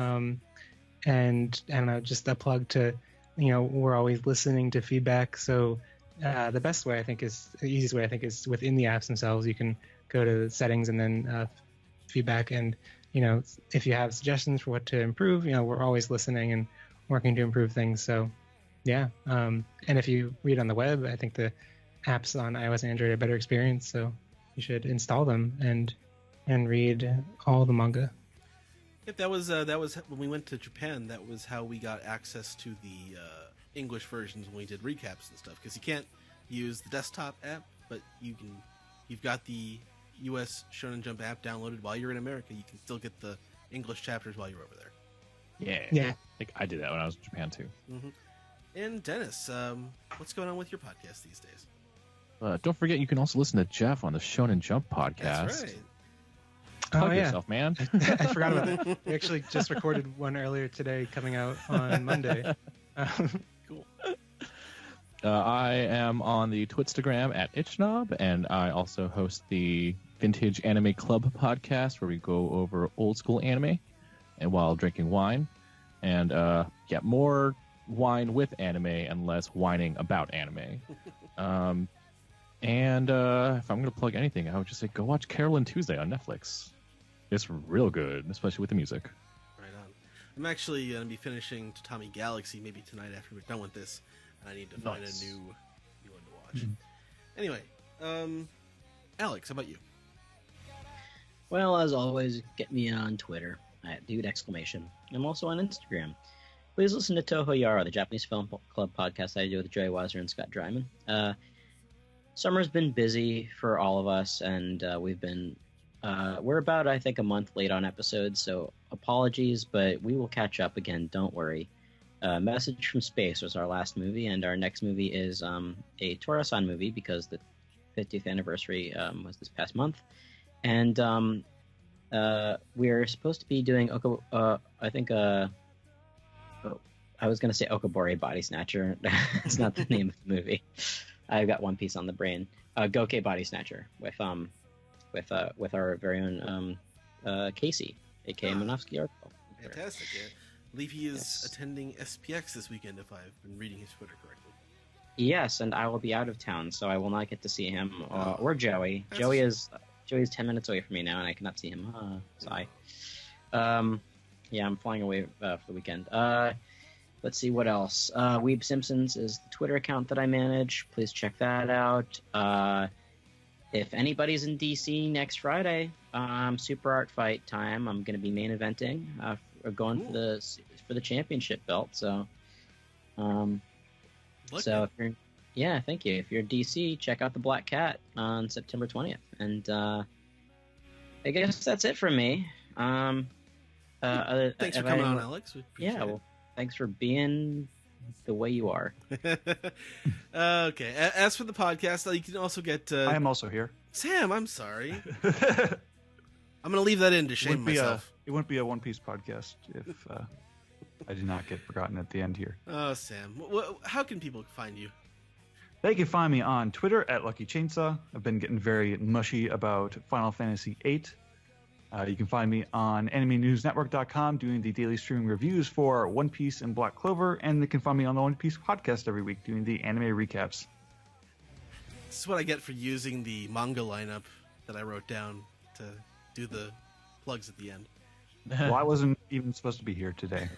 And I don't know, just a plug to. We're always listening to feedback. So the best way, the easiest way, is within the apps themselves. You can go to settings and then feedback. And, if you have suggestions for what to improve, we're always listening and working to improve things. So, yeah. And if you read on the web, I think the apps on iOS and Android are a better experience. So you should install them and read all the manga. Yep, that was when we went to Japan. That was how we got access to the English versions when we did recaps and stuff. Because you can't use the desktop app, but you've got the U.S. Shonen Jump app downloaded while you're in America. You can still get the English chapters while you're over there. Yeah. I did that when I was in Japan too. Mm-hmm. And Dennis, what's going on with your podcast these days? Don't forget, you can also listen to Jeff on the Shonen Jump podcast. That's right. Plug yourself, man. I forgot about that. We actually just recorded one earlier today, coming out on Monday. Cool. I am on the Twitstagram at Itchnob, and I also host the Vintage Anime Club podcast, where we go over old school anime and while drinking wine, and more wine with anime and less whining about anime. And if I'm going to plug anything, I would just say go watch Carolyn Tuesday on Netflix. It's real good, especially with the music. Right on. I'm actually going to be finishing Tatami Galaxy maybe tonight after we're done with this. I need to find a new one to watch. Anyway, Alex, how about you? Well, as always, get me on Twitter at @dude!! I'm also on Instagram. Please listen to Toho Yaro, the Japanese Film Club podcast I do with Joey Weiser and Scott Dryman. Summer's been busy for all of us, and we've been we're about, I think, a month late on episodes, so apologies, but we will catch up again, don't worry. Message from Space was our last movie, and our next movie is a Tora-san movie, because the 50th anniversary was this past month. And we're supposed to be doing, I was going to say Okobore Body Snatcher. It's not the name of the movie. I've got One Piece on the brain. Goke Body Snatcher with our very own Casey, aka Monofsky Article. Fantastic. Yeah. I believe he is attending SPX this weekend, if I've been reading his Twitter correctly. Yes, and I will be out of town, so I will not get to see him or Joey. Joey's 10 minutes away from me now, and I cannot see him. Sigh. Yeah, I'm flying away for the weekend. Let's see what else. Weeb Simpsons is the Twitter account that I manage. Please check that out. If anybody's in DC next Friday, Super Art Fight time. I'm going to be main eventing. Going for the championship belt. So, if you're, thank you. If you're in DC, check out the Black Cat on September 20th. And I guess that's it from me. Thanks for coming on, Alex. Well, thanks for being the way you are. Okay. As for the podcast, you can also get. I am also here. Sam, I'm sorry. I'm going to leave that in to shame myself. It wouldn't be a One Piece podcast if I did not get forgotten at the end here. Oh, Sam. How can people find you? They can find me on Twitter at Lucky Chainsaw. I've been getting very mushy about Final Fantasy VIII. You can find me on AnimeNewsNetwork.com doing the daily streaming reviews for One Piece and Black Clover, and they can find me on the One Piece podcast every week doing the anime recaps. This is what I get for using the manga lineup that I wrote down to do the plugs at the end. Well, I wasn't even supposed to be here today.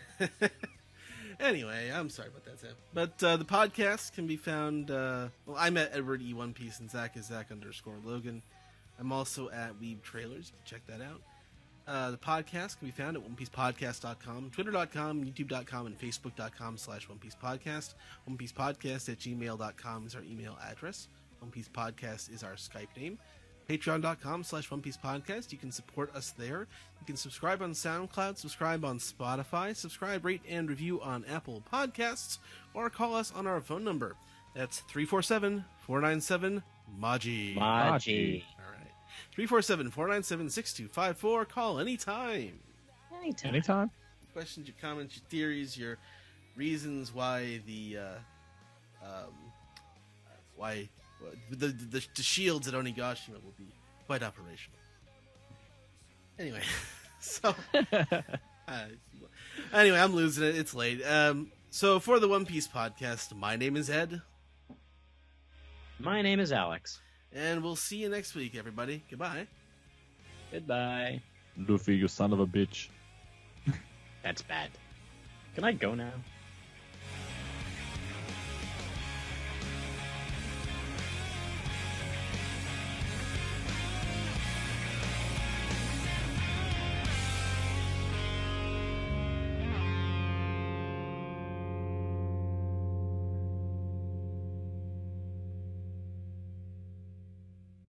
Anyway, I'm sorry about that, Sam. But the podcast can be found. I'm at Edward E. One Piece, and Zach is Zach_Logan. I'm also at Weeb Trailers. You can check that out. The podcast can be found at OnePiecePodcast.com, Twitter.com, YouTube.com, and Facebook.com/OnePiecePodcast. OnePiecePodcast@gmail.com is our email address. One Piece Podcast is our Skype name. Patreon.com/OnePiecePodcast. You can support us there. You can subscribe on SoundCloud, subscribe on Spotify, subscribe, rate, and review on Apple Podcasts, or call us on our phone number. That's 347-497-MAJI. Maji. All right. 347-497-6254. Call anytime. Anytime. Questions, your comments, your theories, your reasons why the shields at Onigashima will be quite operational. Anyway, so anyway, I'm losing it. It's late. So for the One Piece podcast, my name is Ed. My name is Alex. And we'll see you next week, everybody. Goodbye. Goodbye. Luffy, you son of a bitch. That's bad. Can I go now?